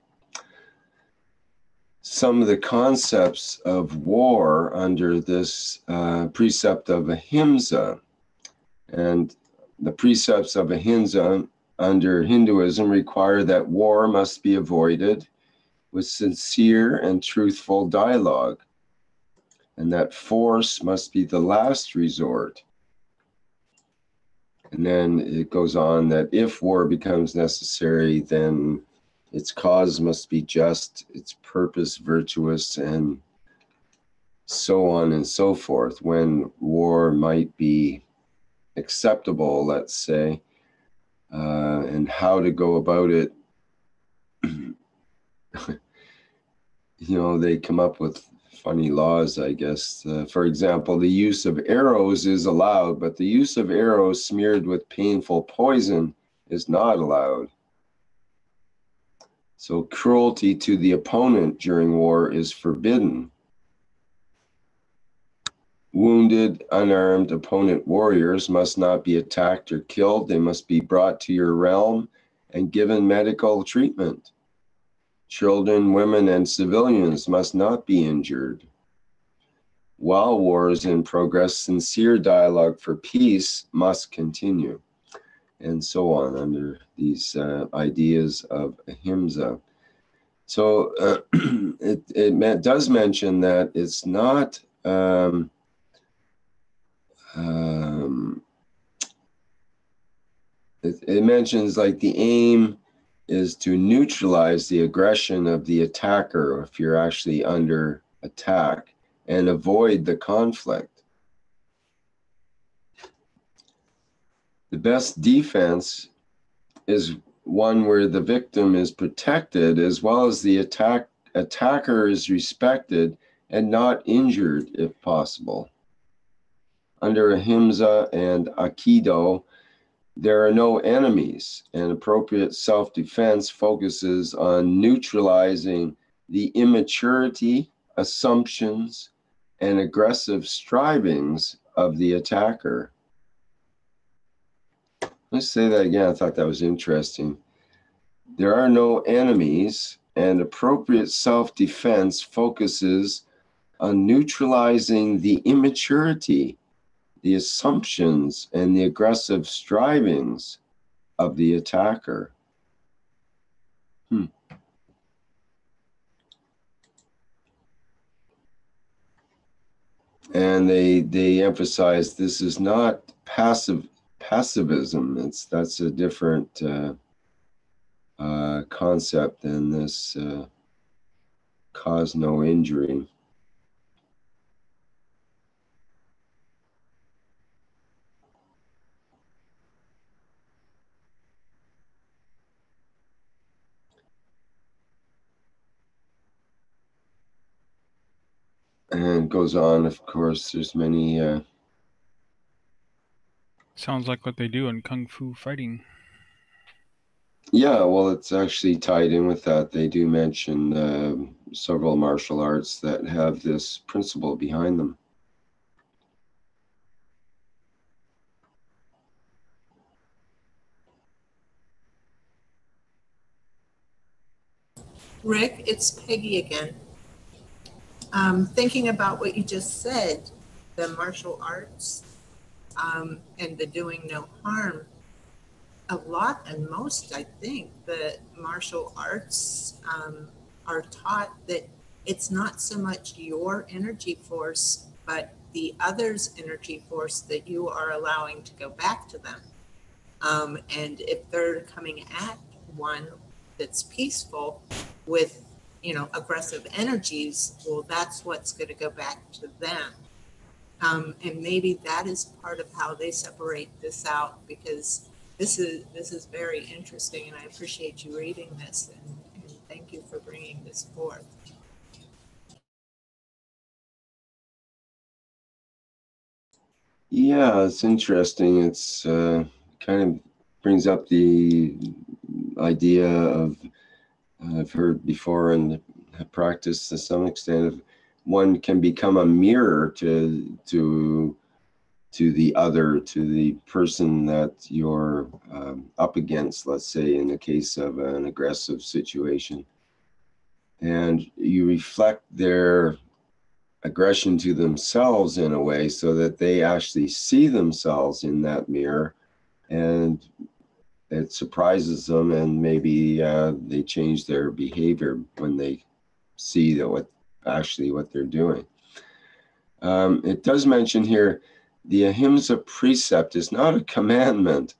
Speaker 2: of the concepts of war under this precept of ahimsa. And the precepts of ahimsa under Hinduism require that war must be avoided with sincere and truthful dialogue. and that force must be the last resort. And then it goes on that if war becomes necessary, then its cause must be just, its purpose virtuous, and so on and so forth. When war might be acceptable, let's say, and how to go about it, they come up with funny laws, I guess. For example, the use of arrows is allowed, but the use of arrows smeared with painful poison is not allowed. So cruelty to the opponent during war is forbidden. Wounded, unarmed opponent warriors must not be attacked or killed. They must be brought to your realm and given medical treatment. Children, women, and civilians must not be injured. While war is in progress, sincere dialogue for peace must continue, and so on, under these ideas of Ahimsa. So it does mention that it's not it mentions like the aim is to neutralize the aggression of the attacker if you're actually under attack and avoid the conflict. The best defense is one where the victim is protected as well as the attacker is respected and not injured if possible. Under Ahimsa and Aikido, there are no enemies, and appropriate self-defense focuses on neutralizing the immaturity, assumptions, and aggressive strivings of the attacker. Let's say that again. I thought that was interesting. There are no enemies, and appropriate self-defense focuses on neutralizing the immaturity, the assumptions, and the aggressive strivings of the attacker. And they emphasize this is not pacifism. That's a different concept than this cause no injury. And goes on, of course, there's many...
Speaker 10: Sounds like what they do in Kung Fu fighting.
Speaker 2: Yeah, well, it's actually tied in with that. They do mention several martial arts that have this principle behind them.
Speaker 8: Rick, it's Peggy again. Thinking about what you just said, the martial arts and the doing no harm, a lot and most, I think, the martial arts are taught that it's not so much your energy force, but the other's energy force that you are allowing to go back to them. And if they're coming at one that's peaceful with, aggressive energies, well, that's what's going to go back to them. And maybe that is part of how they separate this out, because this is very interesting, and I appreciate you reading this, and thank you for bringing this forth.
Speaker 2: Yeah, it's interesting. It's kind of brings up the idea of, I've heard before and have practiced to some extent, of one can become a mirror to the other, to the person that you're up against, let's say, in the case of an aggressive situation. And you reflect their aggression to themselves in a way so that they actually see themselves in that mirror, and it surprises them, and maybe they change their behavior when they see that what they're doing. It does mention here, the Ahimsa precept is not a commandment,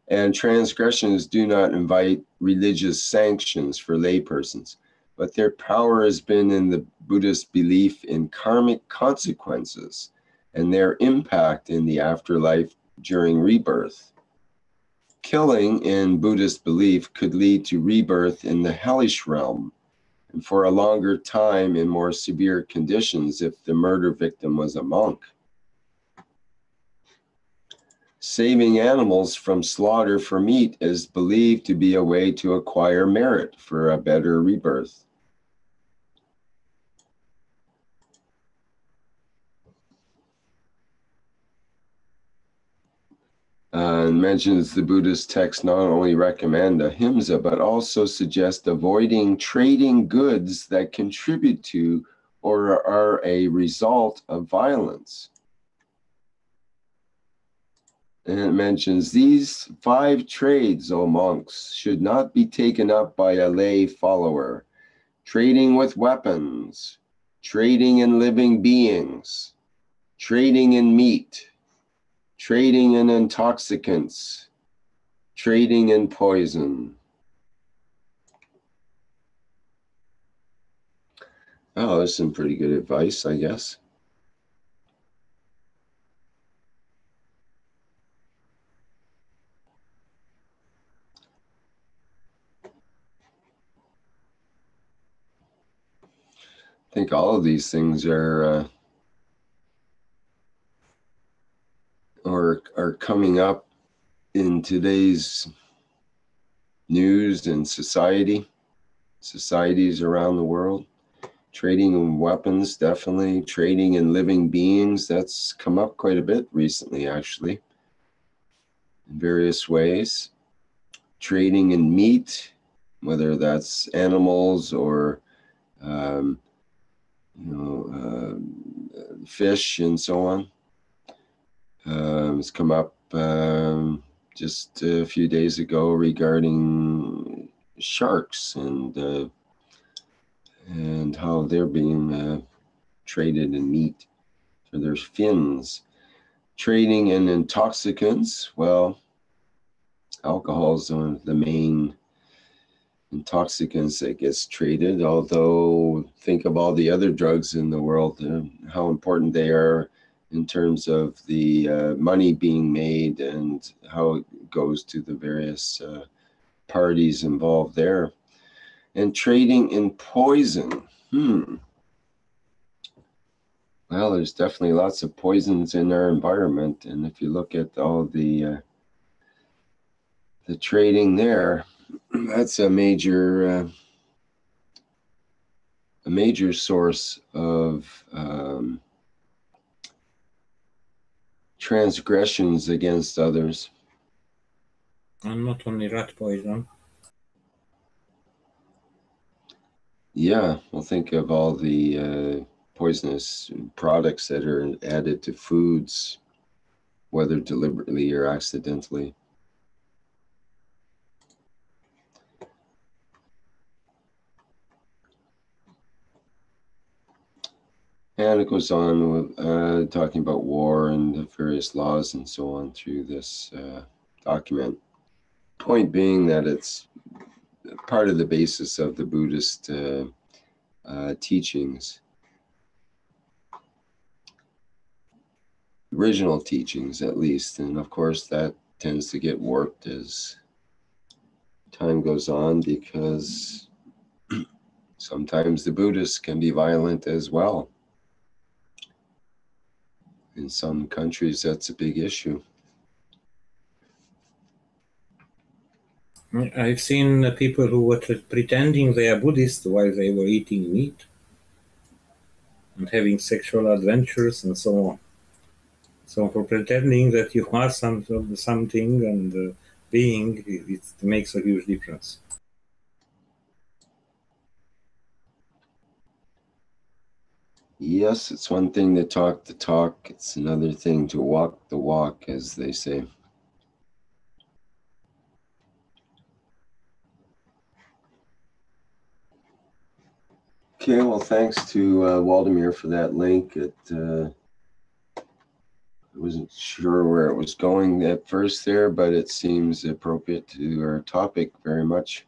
Speaker 2: and transgressions do not invite religious sanctions for laypersons, but their power has been in the Buddhist belief in karmic consequences and their impact in the afterlife during rebirth. Killing, in Buddhist belief, could lead to rebirth in the hellish realm, and for a longer time in more severe conditions if the murder victim was a monk. Saving animals from slaughter for meat is believed to be a way to acquire merit for a better rebirth. And mentions the Buddhist texts not only recommend ahimsa, but also suggest avoiding trading goods that contribute to or are a result of violence. And it mentions these 5 trades, O monks, should not be taken up by a lay follower: trading with weapons, trading in living beings, trading in meat, trading in intoxicants, trading in poison. Oh, that's some pretty good advice, I guess. I think all of these things are coming up in today's news and societies around the world. Trading in weapons, definitely. Trading in living beings, that's come up quite a bit recently, actually, in various ways. Trading in meat, whether that's animals or fish and so on. It's come up just a few days ago regarding sharks and how they're being traded in meat for their fins. Trading in intoxicants, well, alcohol is one of the main intoxicants that gets traded, although think of all the other drugs in the world, how important they are in terms of the money being made and how it goes to the various parties involved there. And trading in poison. Well, there's definitely lots of poisons in our environment, and if you look at all the trading there, that's a major source of transgressions against others.
Speaker 7: And not only rat poison.
Speaker 2: Yeah, well, think of all the poisonous products that are added to foods, whether deliberately or accidentally. And it goes on with talking about war and the various laws and so on through this document. Point being that it's part of the basis of the Buddhist teachings, original teachings at least, and of course that tends to get warped as time goes on because sometimes the Buddhists can be violent as well. In some countries, that's a big issue.
Speaker 7: I've seen people who were pretending they are Buddhist while they were eating meat and having sexual adventures and so on. So for pretending that you are something and being, it makes a huge difference.
Speaker 2: Yes, it's one thing to talk the talk. It's another thing to walk the walk, as they say. Okay, well, thanks to Waldemir for that link. It I wasn't sure where it was going at first there, but it seems appropriate to our topic very much.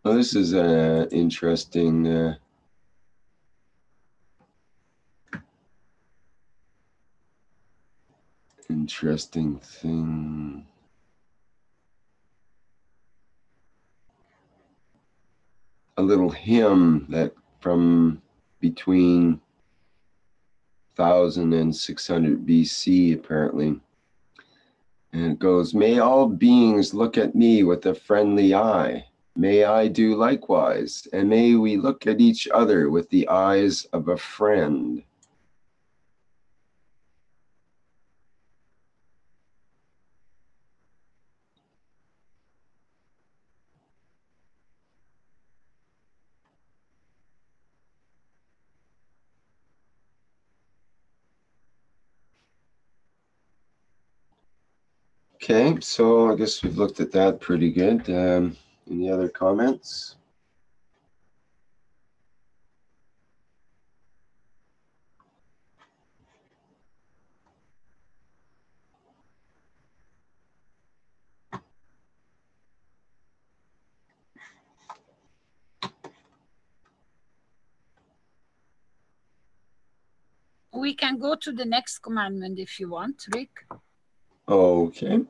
Speaker 2: Well, this is an interesting thing. A little hymn that from between 1000 and 600 BC, apparently. And it goes, may all beings look at me with a friendly eye. May I do likewise, and may we look at each other with the eyes of a friend. Okay, so I guess we've looked at that pretty good. Any other comments?
Speaker 3: We can go to the next commandment if you want, Rick.
Speaker 2: Okay.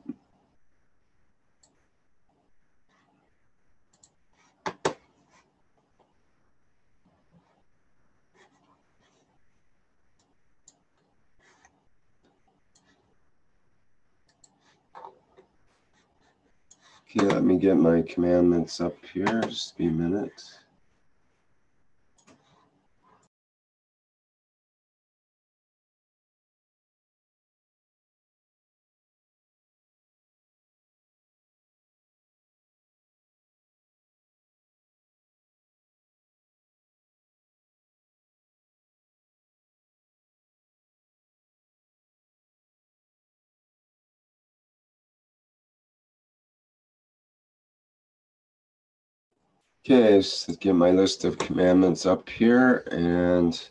Speaker 2: Okay, let me get my commandments up here. Just be a minute. Okay, so get my list of commandments up here and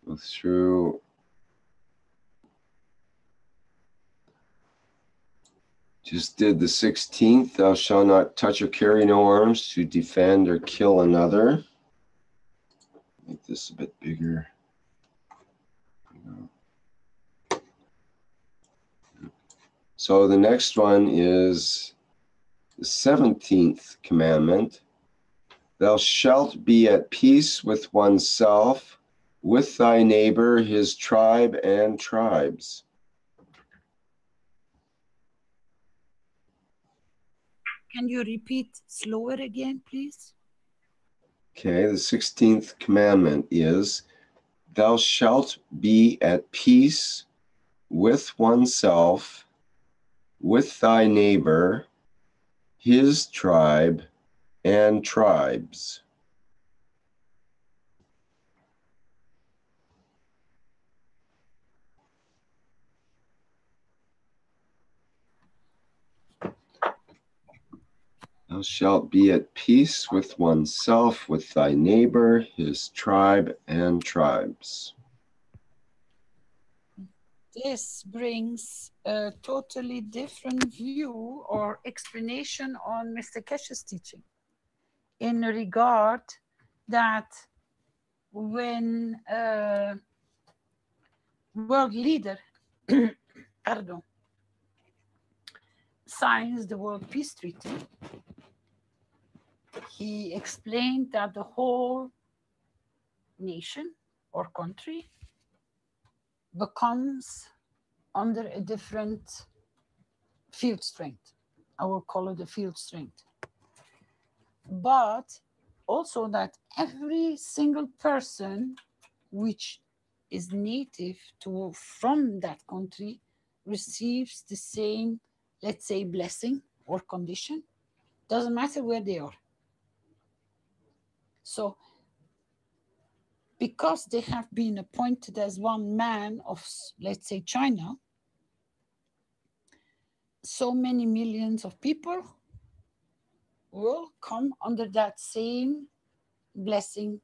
Speaker 2: go through. Just did the 16th, thou shalt not touch or carry no arms to defend or kill another. Make this a bit bigger. So the next one is the 17th commandment. Thou shalt be at peace with oneself, with thy neighbor, his tribe, and tribes.
Speaker 3: Can you repeat slower again, please?
Speaker 2: Okay, the 16th commandment is, thou shalt be at peace with oneself, with thy neighbor, his tribe, and tribes. Thou shalt be at peace with oneself, with thy neighbor, his tribe, and tribes.
Speaker 3: This brings a totally different view or explanation on Mr. Keshe's teaching in regard that when a world leader pardon, signs the World Peace Treaty, he explained that the whole nation or country becomes under a different field strength. I will call it a field strength. But also that every single person which is native to from that country receives the same, let's say, blessing or condition. Doesn't matter where they are. So because they have been appointed as one man of, let's say, China, so many millions of people will come under that same blessing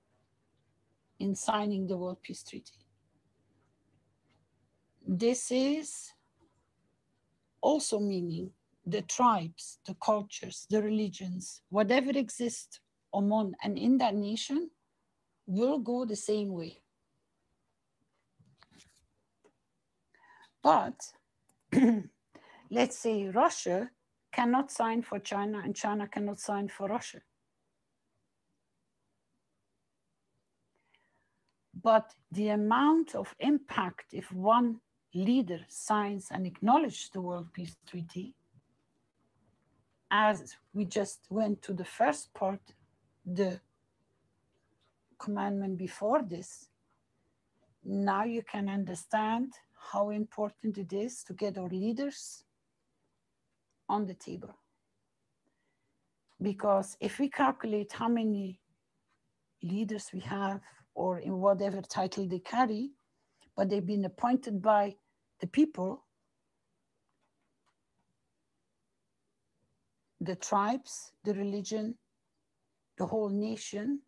Speaker 3: in signing the World Peace Treaty. This is also meaning the tribes, the cultures, the religions, whatever exists among and in that nation will go the same way. But let's say Russia cannot sign for China and China cannot sign for Russia. But the amount of impact if one leader signs and acknowledges the World Peace Treaty, as we just went to the first part, the commandment before this, now you can understand how important it is to get our leaders on the table. Because if we calculate how many leaders we have, or in whatever title they carry, but they've been appointed by the people, the tribes, the religion, the whole nation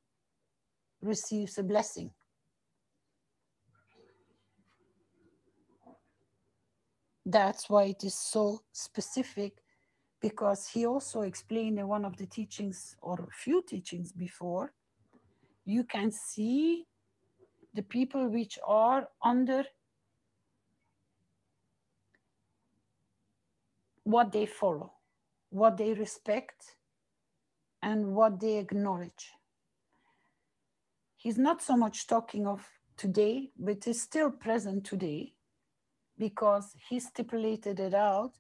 Speaker 3: receives a blessing. That's why it is so specific, because he also explained in one of the teachings or a few teachings before, you can see the people which are under what they follow, what they respect, and what they acknowledge. He's not so much talking of today, but is still present today, because he stipulated it out.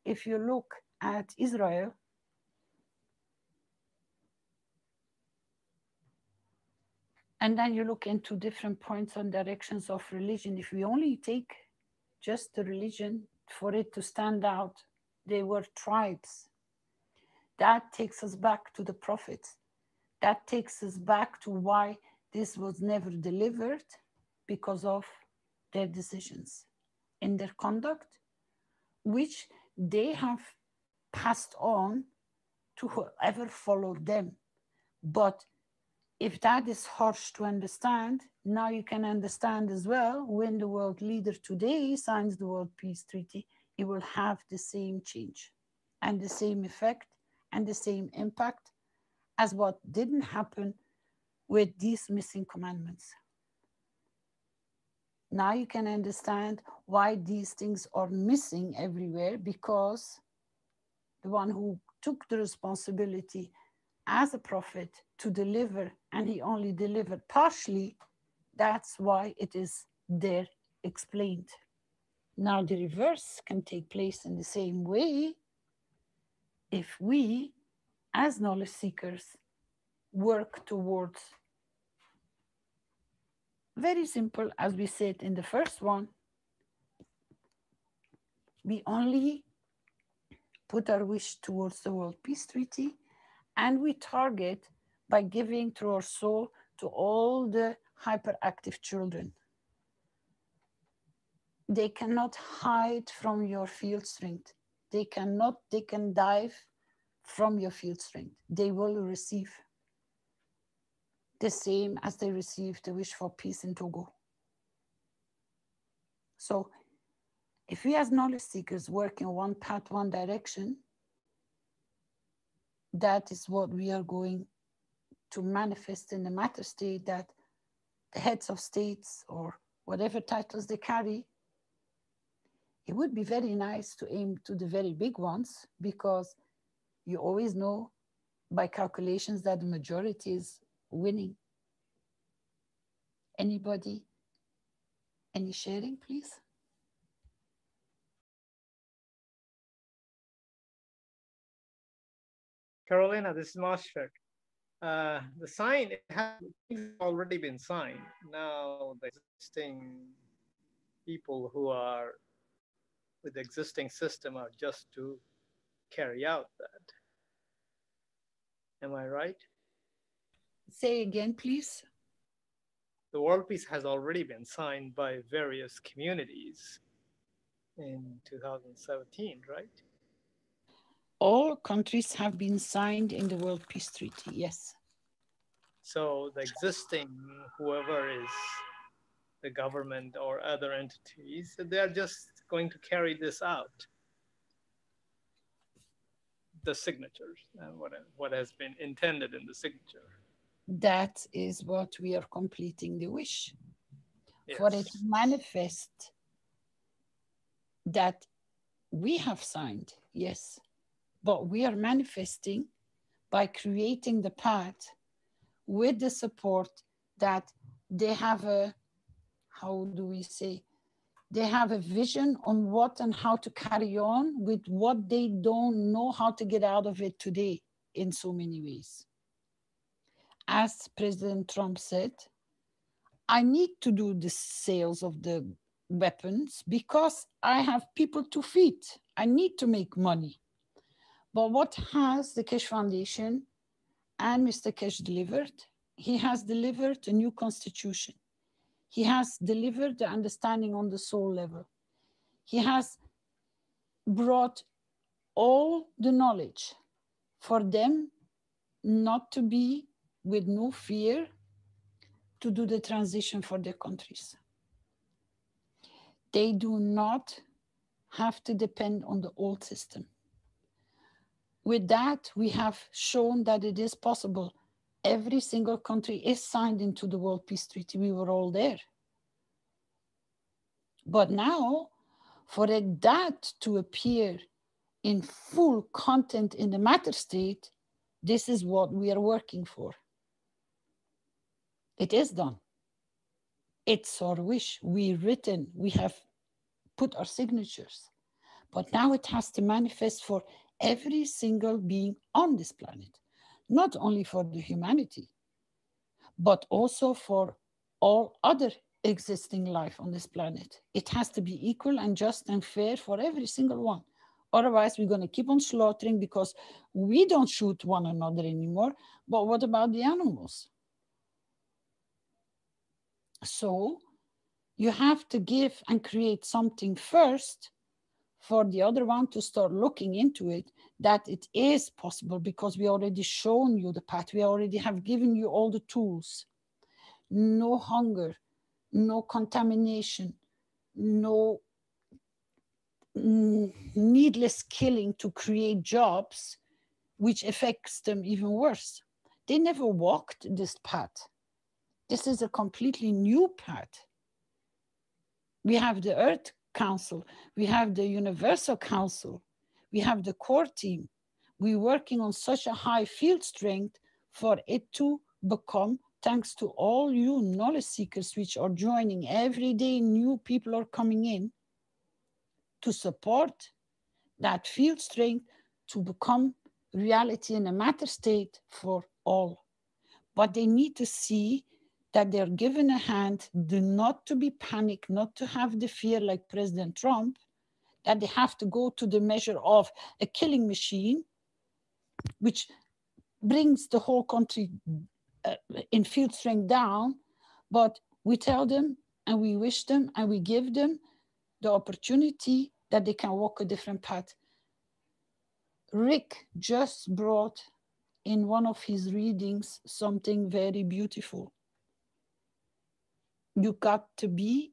Speaker 3: If you look at Israel, and then you look into different points and directions of religion, if we only take just the religion for it to stand out, they were tribes. That takes us back to the prophets. That takes us back to why this was never delivered, because of their decisions in their conduct, which they have passed on to whoever followed them. But if that is harsh to understand, now you can understand as well, when the world leader today signs the World Peace Treaty, it will have the same change and the same effect and the same impact as what didn't happen with these missing commandments. Now you can understand why these things are missing everywhere, because the one who took the responsibility as a prophet to deliver, and he only delivered partially, that's why it is there explained. Now the reverse can take place in the same way if we, as knowledge seekers, work towards, very simple, as we said in the first one, we only put our wish towards the World Peace Treaty, and we target by giving through our soul to all the hyperactive children. They cannot hide from your field strength. They can dive from your field strength. They will receive the same as they received the wish for peace in Togo. So if we as knowledge seekers work in one path, one direction, that is what we are going to manifest in the matter state, that the heads of states or whatever titles they carry, it would be very nice to aim to the very big ones, because you always know by calculations that the majority is winning. Anybody? Any sharing, please?
Speaker 14: Carolina, this is Mashfaq. The sign has already been signed. Now the existing people who are with the existing system are just to carry out that. Am I right?
Speaker 3: Say again, please.
Speaker 14: The World Peace has already been signed by various communities in 2017, right?
Speaker 3: All countries have been signed in the World Peace Treaty, yes.
Speaker 14: So the existing, whoever is the government or other entities, they're just going to carry this out. The signatures and what has been intended in the signature.
Speaker 3: That is what we are completing the wish.
Speaker 14: Yes.
Speaker 3: For it to manifest that we have signed, yes, but we are manifesting by creating the path with the support that they have a, how do we say, they have a vision on what and how to carry on with what they don't know how to get out of it today in so many ways. As President Trump said, I need to do the sales of the weapons because I have people to feed. I need to make money. But what has the Keshe Foundation and Mr. Keshe delivered? He has delivered a new constitution. He has delivered the understanding on the soul level. He has brought all the knowledge for them not to be with no fear to do the transition for their countries. They do not have to depend on the old system. With that, we have shown that it is possible. Every single country is signed into the World Peace Treaty. We were all there. But now, for that to appear in full content in the matter state, this is what we are working for. It is done. It's our wish. We've written, we have put our signatures. But now it has to manifest for every single being on this planet, not only for the humanity, but also for all other existing life on this planet. It has to be equal and just and fair for every single one. Otherwise, we're going to keep on slaughtering because we don't shoot one another anymore. But what about the animals? So you have to give and create something first for the other one to start looking into it, that it is possible because we already shown you the path. We already have given you all the tools. No hunger, no contamination, no needless killing to create jobs, which affects them even worse. They never walked this path. This is a completely new path. We have the Earth Council, we have the Universal Council, we have the core team. We're working on such a high field strength for it to become, thanks to all you knowledge seekers which are joining every day, new people are coming in to support that field strength to become reality in a matter state for all. But they need to see that they're given a hand, do not to be panicked, not to have the fear like President Trump, that they have to go to the measure of a killing machine, which brings the whole country in field strength down. But we tell them and we wish them and we give them the opportunity that they can walk a different path. Rick just brought in one of his readings something very beautiful. You got to be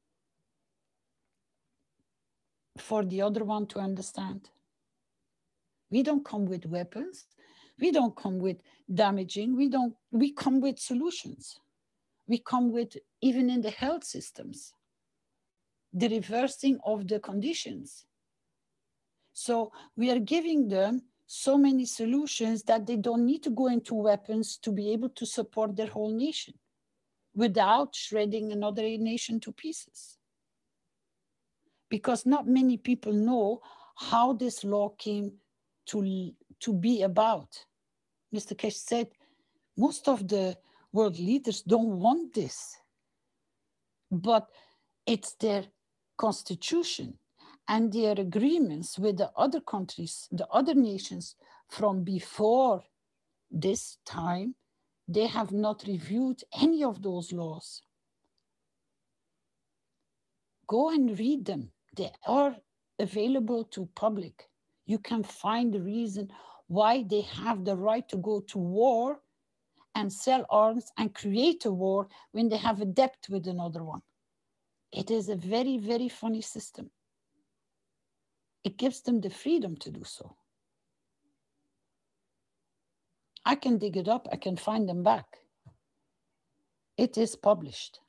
Speaker 3: for the other one to understand. We don't come with weapons. We don't come with damaging. We come with solutions. We come with, even in the health systems, the reversing of the conditions. So we are giving them so many solutions that they don't need to go into weapons to be able to support their whole nation without shredding another nation to pieces. Because not many people know how this law came to be about. Mr. Keshe said, most of the world leaders don't want this, but it's their constitution and their agreements with the other countries, the other nations from before this time. They have not reviewed any of those laws. Go and read them. They are available to public. You can find the reason why they have the right to go to war and sell arms and create a war when they have a debt with another one. It is a very, very funny system. It gives them the freedom to do so. I can dig it up, I can find them back. It is published.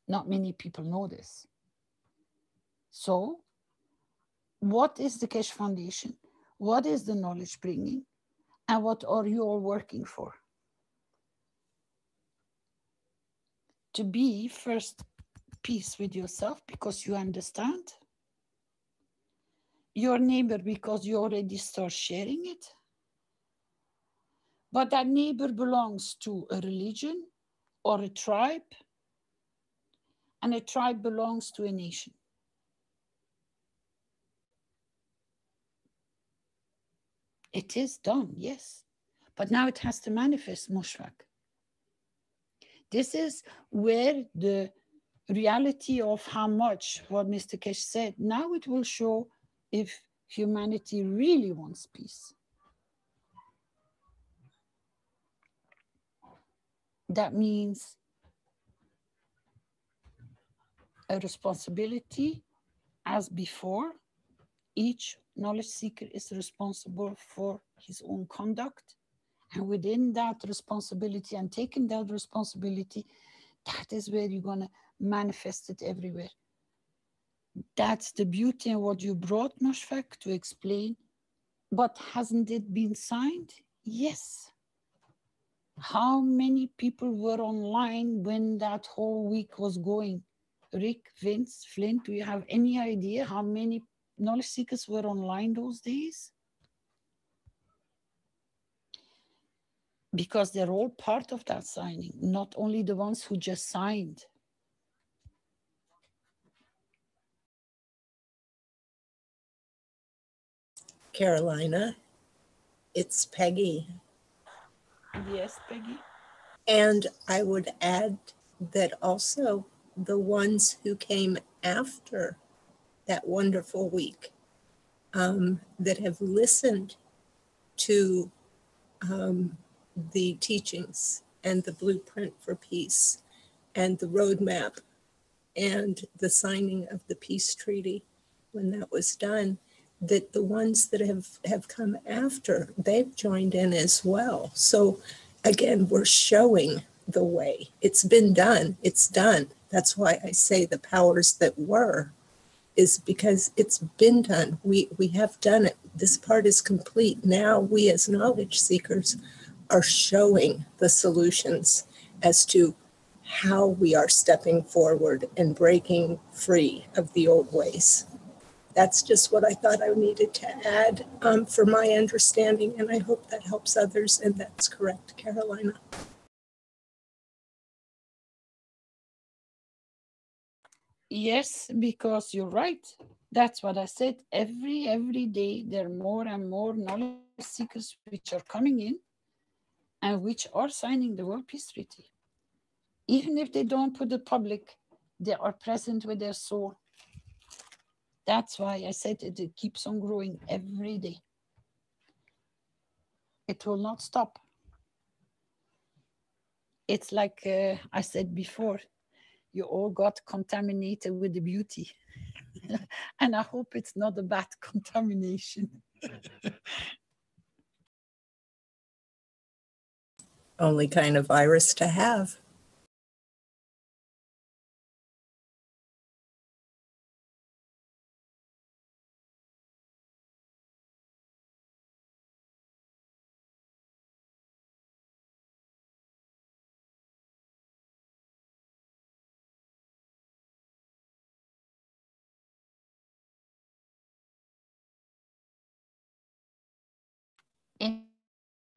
Speaker 3: Not many people know this. So, what is the Keshe Foundation? What is the knowledge bringing? And what are you all working for? To be first peace with yourself because you understand. Your neighbor because you already start sharing it. But that neighbor belongs to a religion or a tribe, and a tribe belongs to a nation. It is done, yes. But now it has to manifest, Mushfaq. This is where the reality of how much, what Mr. Keshe said, now it will show if humanity really wants peace. That means a responsibility as before. Each knowledge seeker is responsible for his own conduct. And within that responsibility and taking that responsibility, that is where you're going to manifest it everywhere. That's the beauty in what you brought, Mushfaq, to explain. But hasn't it been signed? Yes. How many people were online when that whole week was going? Rick, Vince, Flint, do you have any idea how many knowledge seekers were online those days? Because they're all part of that signing, not only the ones who just signed.
Speaker 8: Carolina, it's Peggy.
Speaker 3: Yes, Peggy.
Speaker 8: And I would add that also the ones who came after that wonderful week that have listened to the teachings and the blueprint for peace and the roadmap and the signing of the peace treaty when that was done, that the ones that have come after, they've joined in as well. So again, we're showing the way. It's been done. It's done. That's why I say the powers that were is because it's been done. We have done it. This part is complete. Now we as knowledge seekers are showing the solutions as to how we are stepping forward and breaking free of the old ways. That's just what I thought I needed to add for my understanding, and I hope that helps others, and that's correct, Carolina.
Speaker 3: Yes, because you're right. That's what I said. Every day there are more and more knowledge seekers which are coming in and which are signing the World Peace Treaty. Even if they don't put it public, they are present with their soul. That's why I said it keeps on growing every day. It will not stop. It's like I said before, you all got contaminated with the beauty. And I hope it's not a bad contamination.
Speaker 8: Only kind of virus to have.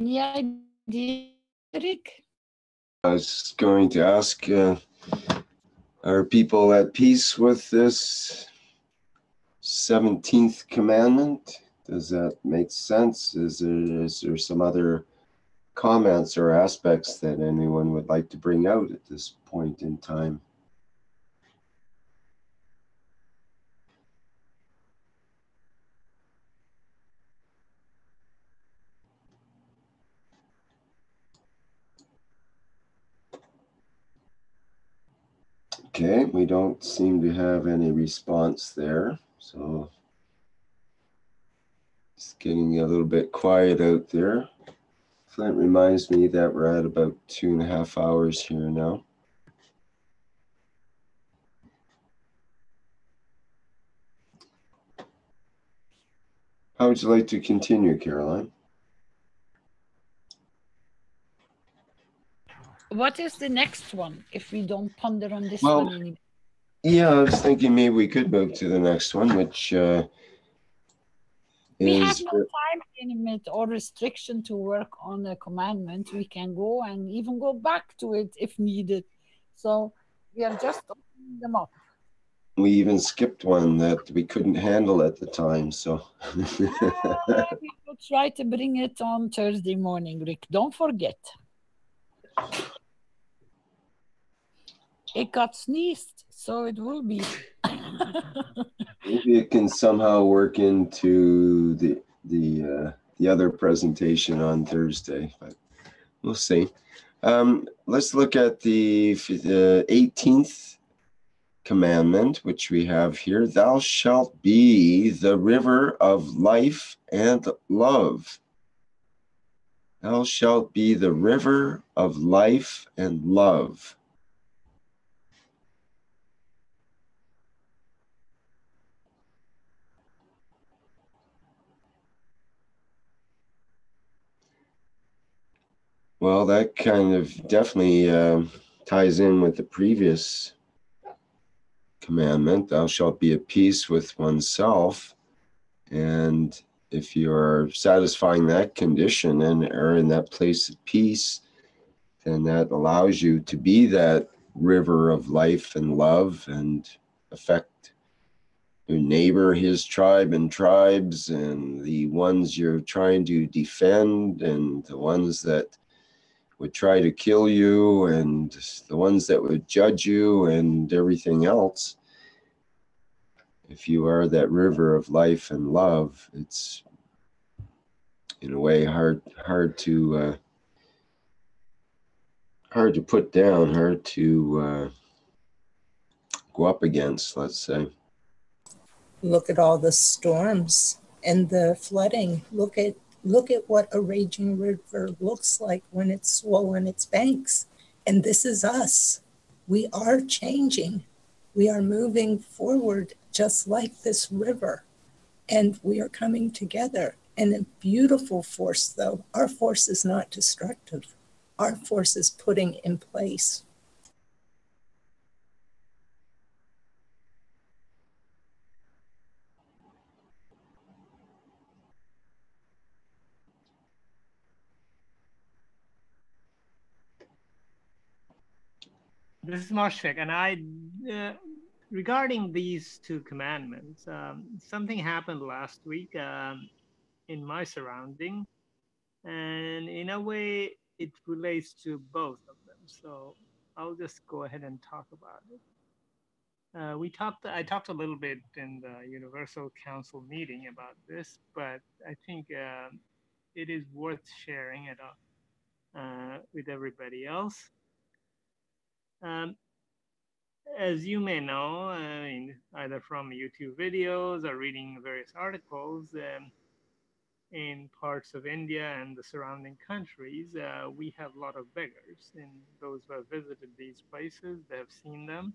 Speaker 3: Any idea, Rick?
Speaker 2: I was going to ask, are people at peace with this 17th commandment? Does that make sense? Is there some other comments or aspects that anyone would like to bring out at this point in time? Okay, we don't seem to have any response there. So it's getting a little bit quiet out there. Flint reminds me that we're at about 2.5 hours here now. How would you like to continue, Caroline?
Speaker 3: What is the next one if we don't ponder on this one anymore?
Speaker 2: Yeah, I was thinking maybe we could move to the next one, which
Speaker 3: we have no time limit or restriction to work on a commandment. We can go and even go back to it if needed. So we are just opening them up.
Speaker 2: We even skipped one that we couldn't handle at the time, so.
Speaker 3: We will try to bring it on Thursday morning, Rick. Don't forget. It got sneezed, so it will be.
Speaker 2: Maybe it can somehow work into the other presentation on Thursday, but we'll see. Let's look at the 18th commandment, which we have here. Thou shalt be the river of life and love. Thou shalt be the river of life and love. Well, that kind of definitely ties in with the previous commandment. Thou shalt be at peace with oneself. And if you are satisfying that condition and are in that place of peace, then that allows you to be that river of life and love and affect your neighbor, his tribe and tribes, and the ones you're trying to defend, and the ones that would try to kill you, and the ones that would judge you, and everything else. If you are that river of life and love, it's in a way hard to put down, hard to go up against, let's say.
Speaker 8: Look at all the storms and the flooding. Look at what a raging river looks like when it's swollen its banks. And this is us. We are changing. We are moving forward just like this river. And we are coming together. And a beautiful force, though. Our force is not destructive. Our force is putting in place.
Speaker 14: This is Marshak, and regarding these two commandments, something happened last week in my surrounding, and in a way, it relates to both of them. So I'll just go ahead and talk about it. I talked a little bit in the Universal Council meeting about this, but I think it is worth sharing it with everybody else. As you may know, either from YouTube videos or reading various articles, in parts of India and the surrounding countries, we have a lot of beggars. And those who have visited these places, they have seen them.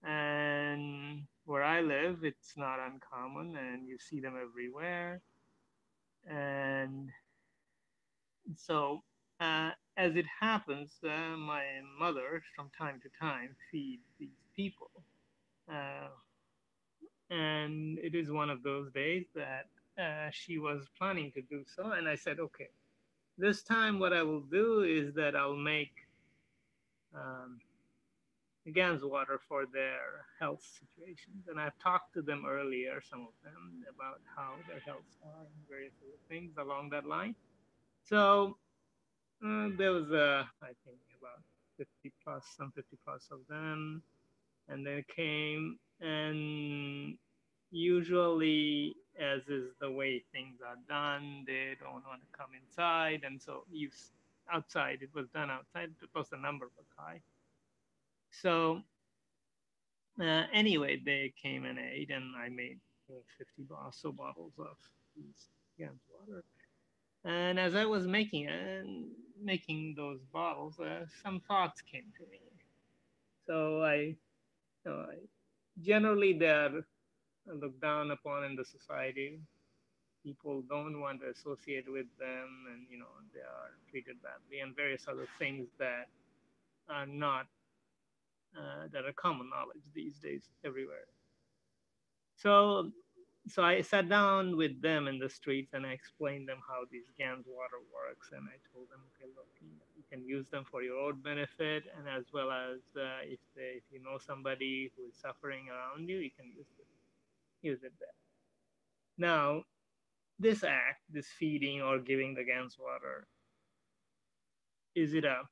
Speaker 14: And where I live, it's not uncommon, and you see them everywhere. And so, as it happens, my mother, from time to time, feeds these people. And it is one of those days that she was planning to do so. And I said, okay, this time what I will do is that I'll make Gans water for their health situations. And I've talked to them earlier, some of them, about how their health are and various other things along that line. So there was, I think, about 50 plus of them. And they came, and usually, as is the way things are done, they don't want to come inside. And so outside, it was done outside, plus the number was high. So
Speaker 6: Anyway, they came and ate, and I made 50 or so bottles of these Gans water. And as I was making those bottles, some thoughts came to me. So generally they're looked down upon in the society. People don't want to associate with them, and they are treated badly, and various other things that are not that are common knowledge these days everywhere. So I sat down with them in the streets and I explained them how these Gans water works, and I told them, okay, look, you can use them for your own benefit, and as well as if you know somebody who is suffering around you, you can use it there. Now, this act, this feeding or giving the Gans water, is it a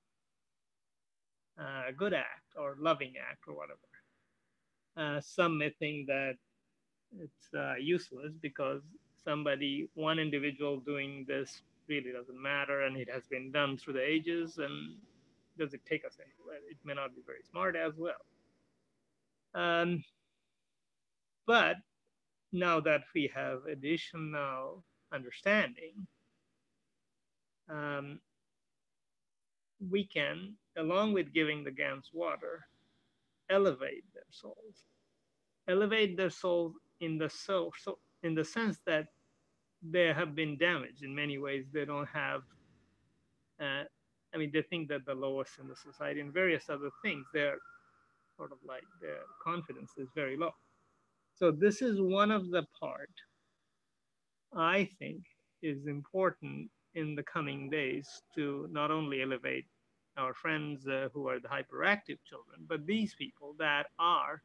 Speaker 6: good act or loving act or whatever? Some may think that it's useless because one individual doing this really doesn't matter, and it has been done through the ages, and does it take us anywhere? It may not be very smart as well. But now that we have additional understanding, we can, along with giving the Gans water, elevate their souls. Elevate their souls in the sense that they have been damaged in many ways. They don't have, they think that the lowest in the society and various other things, they're sort of like their confidence is very low. So this is one of the part I think is important in the coming days to not only elevate our friends who are the hyperactive children, but these people that are,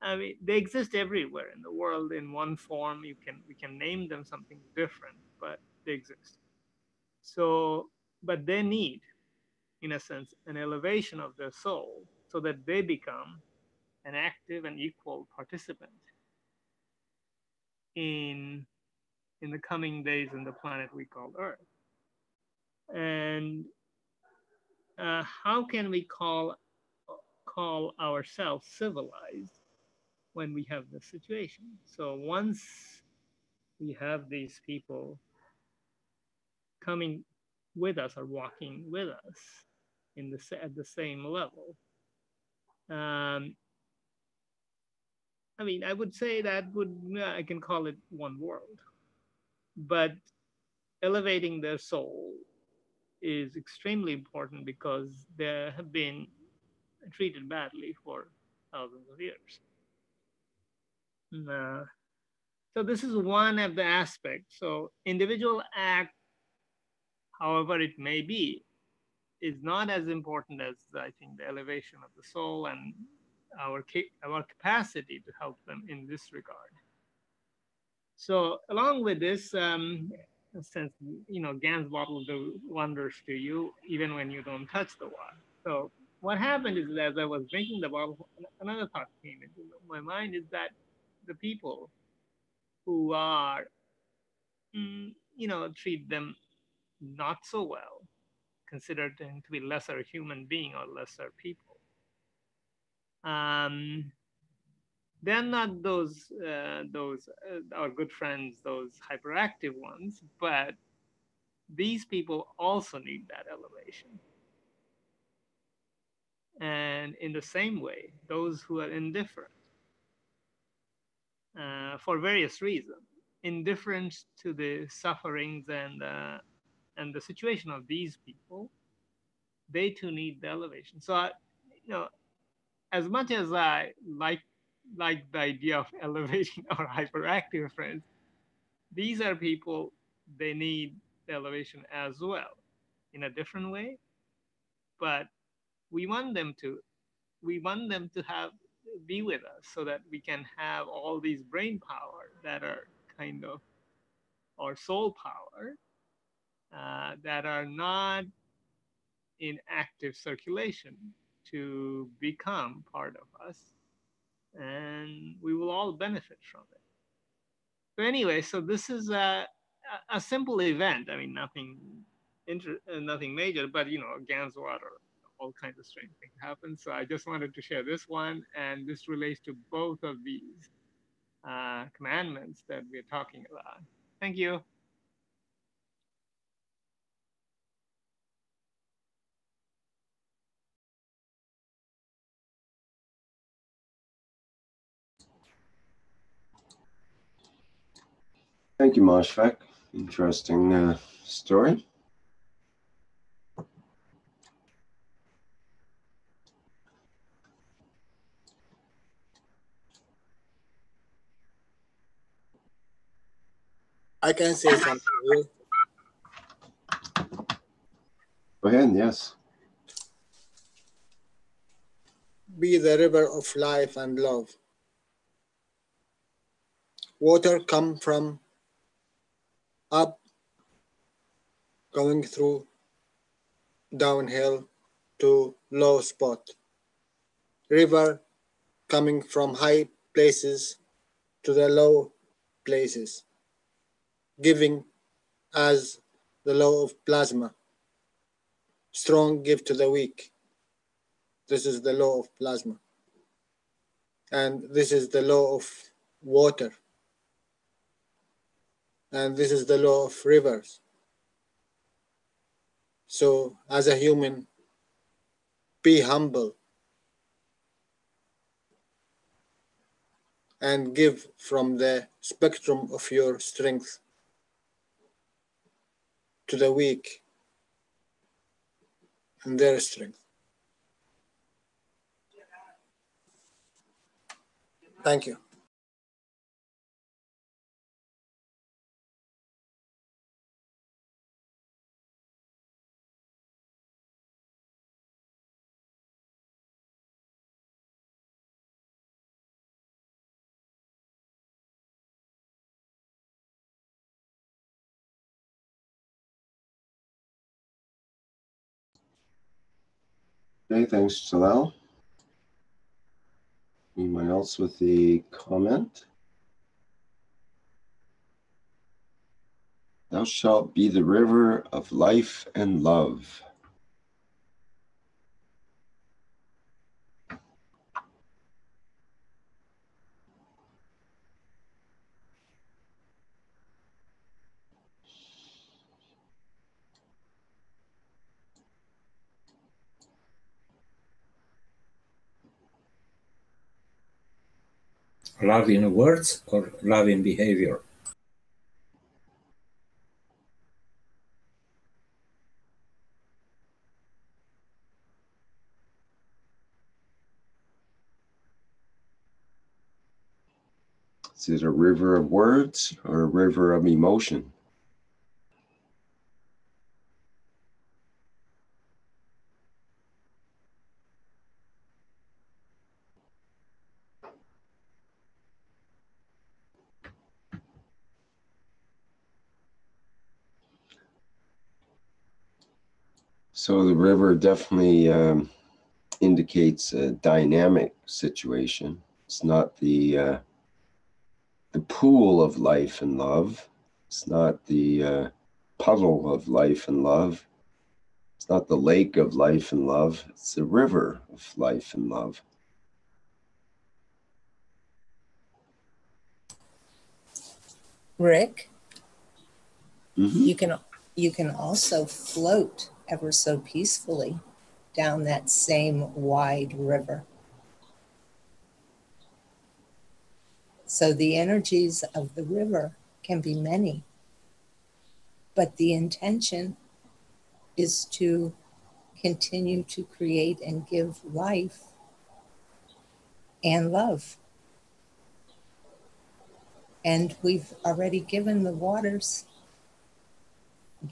Speaker 6: they exist everywhere in the world in one form. We can name them something different, but they exist. So, but they need, in a sense, an elevation of their soul so that they become an active and equal participant in the coming days in the planet we call Earth. And how can we call ourselves civilized when we have this situation? So once we have these people coming with us or walking with us at the same level, I would say that I can call it one world, but elevating their soul is extremely important because they have been treated badly for thousands of years. So this is one of the aspects. So individual act, however it may be, is not as important as I think the elevation of the soul and our capacity to help them in this regard. So along with this, since Gans bottle do wonders to you even when you don't touch the water. So what happened is that as I was drinking the bottle, another thought came into my mind is that the people who are, treat them not so well, considered them to be lesser human being or lesser people. They're not those our good friends, those hyperactive ones, but these people also need that elevation. And in the same way, those who are indifferent, for various reasons, indifference to the sufferings and the situation of these people, they too need the elevation. So, as much as I like the idea of elevating our hyperactive friends, these are people, they need the elevation as well in a different way, but we want them to be with us so that we can have all these brain power that are kind of, or soul power, that are not in active circulation to become part of us, and we will all benefit from it. So anyway, so this is a simple event. Nothing major, but Gans water all kinds of strange things happen. So I just wanted to share this one, and this relates to both of these commandments that we're talking about. Thank you.
Speaker 2: Thank you, Mashfaq. Interesting story.
Speaker 12: I can say something here.
Speaker 2: Go ahead, yes.
Speaker 12: Be the river of life and love. Water come from up, going through downhill to low spot. River coming from high places to the low places, giving as the law of plasma. Strong give to the weak. This is the law of plasma. And this is the law of water. And this is the law of rivers. So as a human, be humble and give from the spectrum of your strength to the weak and their strength. Thank you.
Speaker 2: Okay, thanks, Salal. Anyone else with the comment? Thou shalt be the river of life and love.
Speaker 7: Love in words or love in behavior?
Speaker 2: Is it a river of words or a river of emotion? So the river definitely indicates a dynamic situation. It's not the pool of life and love. It's not the puddle of life and love. It's not the lake of life and love. It's the river of life and love.
Speaker 8: Rick,
Speaker 2: Mm-hmm.
Speaker 8: you can also float ever so peacefully down that same wide river. So the energies of the river can be many, but the intention is to continue to create and give life and love. And we've already given the waters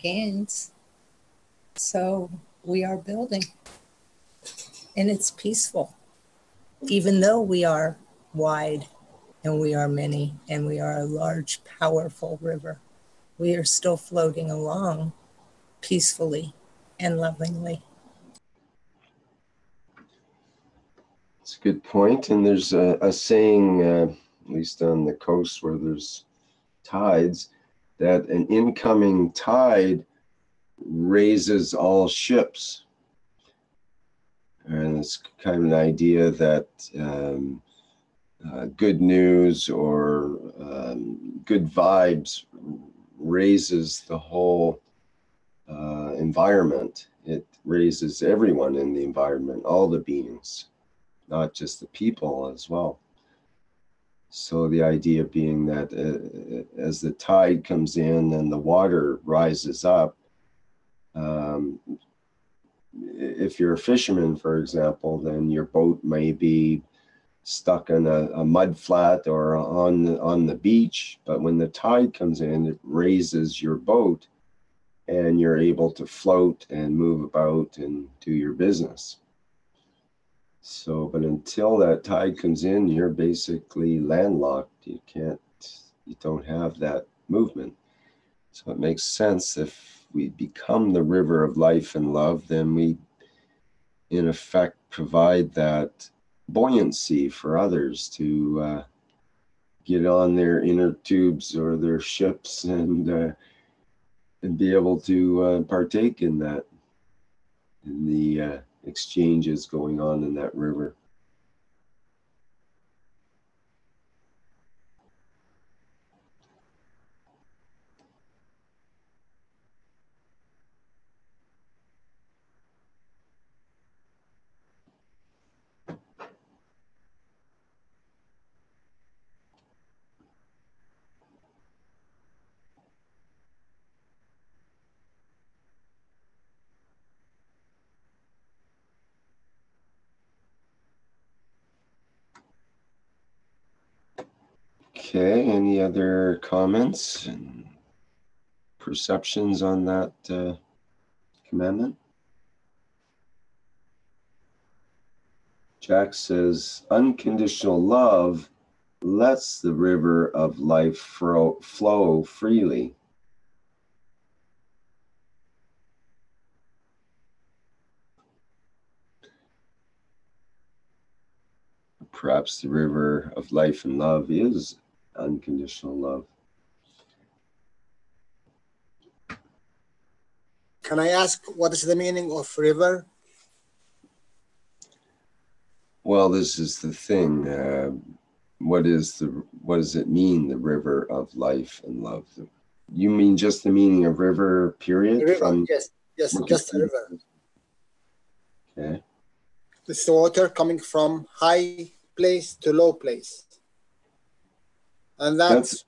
Speaker 8: gains, so we are building. And it's peaceful. Even though we are wide and we are many and we are a large, powerful river, we are still floating along peacefully and lovingly.
Speaker 2: It's a good point. And there's a saying, at least on the coast where there's tides, that an incoming tide raises all ships. And it's kind of an idea that good news or good vibes raises the whole environment. It raises everyone in the environment, all the beings, not just the people as well. So the idea being that as the tide comes in and the water rises up, if you're a fisherman, for example, then your boat may be stuck in a mud flat or on the beach, but when the tide comes in, it raises your boat and you're able to float and move about and do your business. So, but until that tide comes in, you're basically landlocked. You don't have that movement. So it makes sense if we become the river of life and love, then we, in effect, provide that buoyancy for others to get on their inner tubes or their ships and be able to partake in that, in the exchanges going on in that river. Okay, any other comments and perceptions on that commandment? Jack says, unconditional love lets the river of life flow freely. Perhaps the river of life and love is unconditional love.
Speaker 12: Can I ask what is the meaning of river?
Speaker 2: Well, this is the thing. What does it mean, the river of life and love? You mean just the meaning of river, period?
Speaker 12: River, yes, just a river.
Speaker 2: Okay.
Speaker 12: It's the water coming from high place to low place. And that's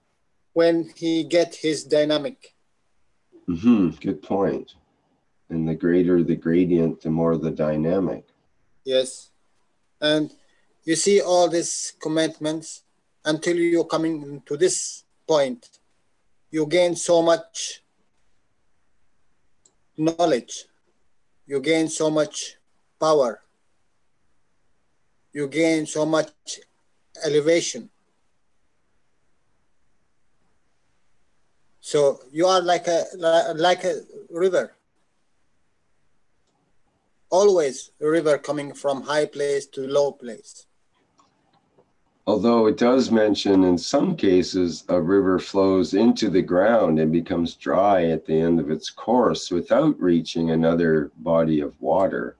Speaker 12: when he get his dynamic.
Speaker 2: Good point. And the greater the gradient, the more the dynamic.
Speaker 12: Yes. And you see all these commandments until you're coming to this point. You gain so much knowledge. You gain so much power. You gain so much elevation. So you are like a river. Always a river coming from high place to low place.
Speaker 2: Although it does mention in some cases a river flows into the ground and becomes dry at the end of its course without reaching another body of water.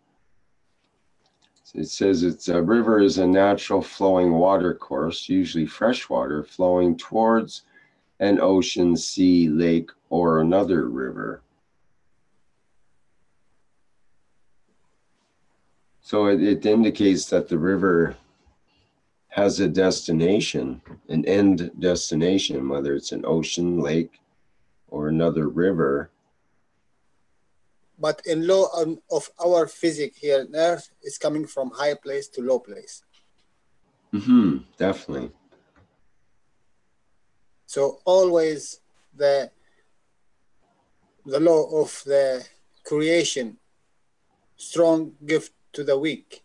Speaker 2: It says a river is a natural flowing water course, usually fresh water, flowing towards an ocean, sea, lake, or another river. So it indicates that the river has a destination, an end destination, whether it's an ocean, lake, or another river.
Speaker 12: But in law of our physics here on Earth, it's coming from high place to low place.
Speaker 2: Definitely.
Speaker 12: So always the law of the creation, strong gift to the weak.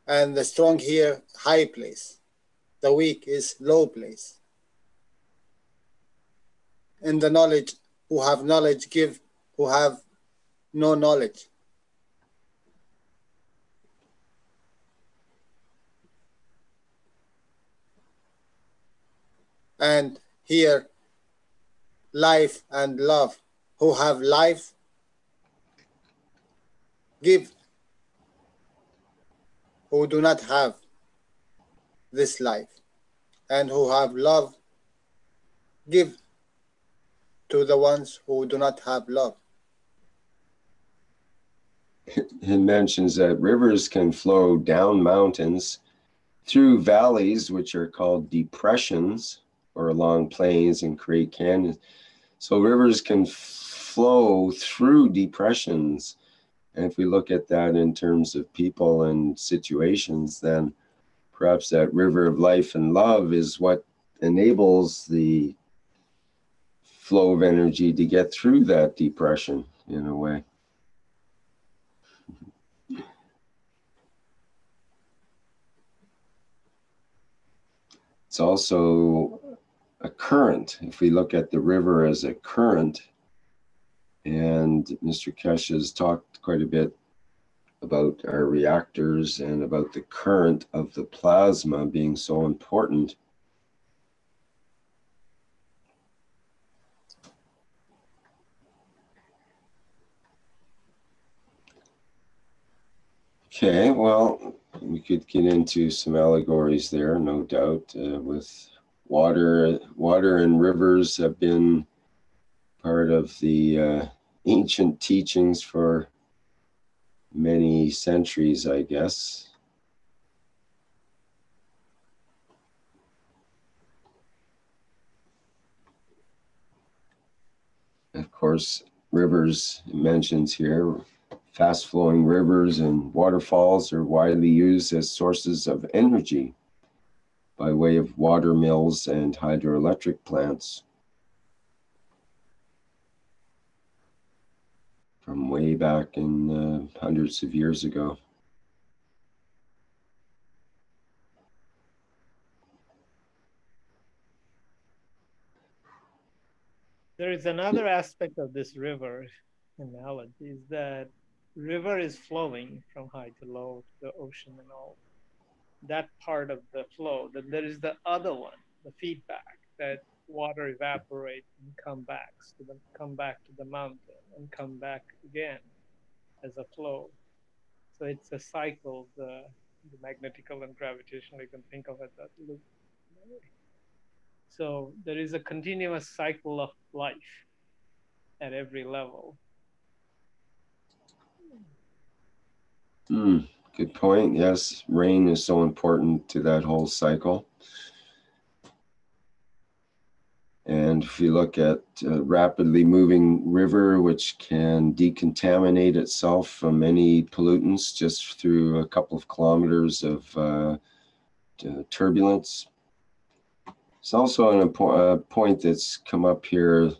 Speaker 12: And the strong here, high place. The weak is low place. And the knowledge, who have knowledge give, who have no knowledge. And here, life and love, who have life, give who do not have this life, and who have love, give to the ones who do not have love.
Speaker 2: It mentions that rivers can flow down mountains, through valleys, which are called depressions, or along plains and create canyons. So rivers can flow through depressions. And if we look at that in terms of people and situations, then perhaps that river of life and love is what enables the flow of energy to get through that depression in a way. It's also a current. If we look at the river as a current, and Mr. Keshe has talked quite a bit about our reactors and about the current of the plasma being so important. Okay, well, we could get into some allegories there, no doubt, with water. Water and rivers have been part of the ancient teachings for many centuries, I guess. Of course, rivers, it mentions here, fast-flowing rivers and waterfalls are widely used as sources of energy by way of water mills and hydroelectric plants from way back in hundreds of years ago.
Speaker 14: There is another aspect of this river analogy, is that river is flowing from high to low, to the ocean and all. That part of the flow, then there is the other one, the feedback, that water evaporates and come back to the mountain and come back again as a flow. So it's a cycle, the magnetical and gravitational, you can think of it that loop. So there is a continuous cycle of life at every level.
Speaker 2: Good point. Yes, rain is so important to that whole cycle. And if you look at a rapidly moving river, which can decontaminate itself from any pollutants just through a couple of kilometers of turbulence. It's also a point that's come up here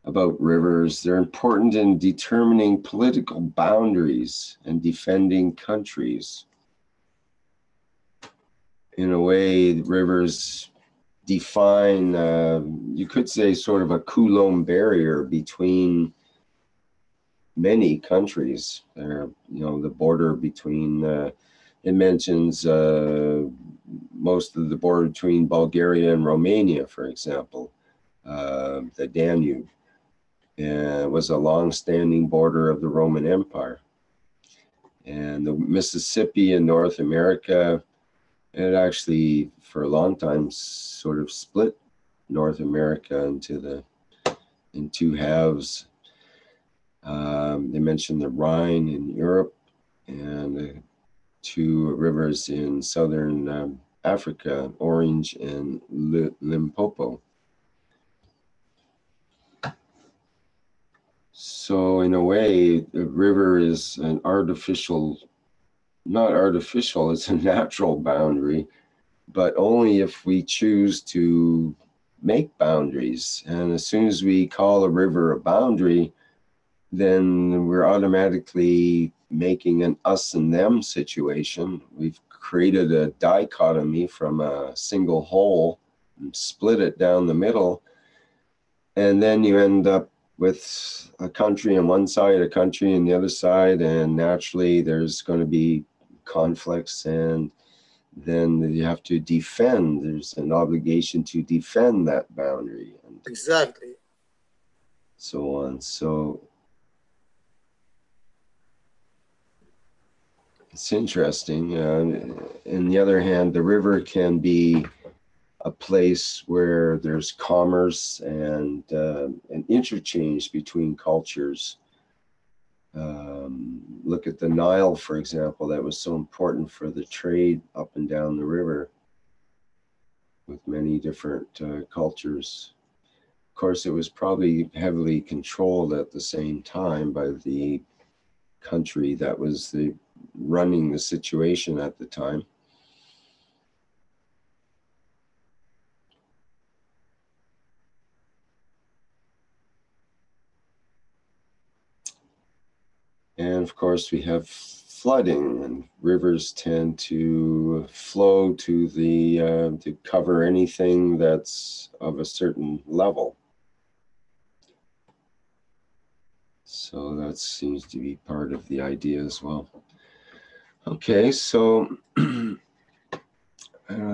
Speaker 2: about rivers. They're important in determining political boundaries and defending countries. In a way, rivers define, you could say, sort of a Coulomb barrier between many countries. You know, the border between, it mentions most of the border between Bulgaria and Romania, for example, the Danube. It was a long-standing border of the Roman Empire. And the Mississippi in North America, it actually, for a long time, sort of split North America in two halves. They mentioned the Rhine in Europe and the two rivers in southern Africa, Orange and Limpopo. So in a way, the river is an artificial, not artificial, it's a natural boundary, but only if we choose to make boundaries. And as soon as we call a river a boundary, then we're automatically making an us and them situation. We've created a dichotomy from a single whole and split it down the middle. And then you end up with a country on one side, a country on the other side, and naturally there's going to be conflicts, and then you have to defend. There's an obligation to defend that boundary. And
Speaker 12: exactly.
Speaker 2: So on. So It's interesting. On the other hand, the river can be a place where there's commerce and an interchange between cultures. Look at the Nile, for example, that was so important for the trade up and down the river with many different cultures. Of course, it was probably heavily controlled at the same time by the country that was running the situation at the time. And of course, we have flooding, and rivers tend to flow to cover anything that's of a certain level. So that seems to be part of the idea as well. Okay, so I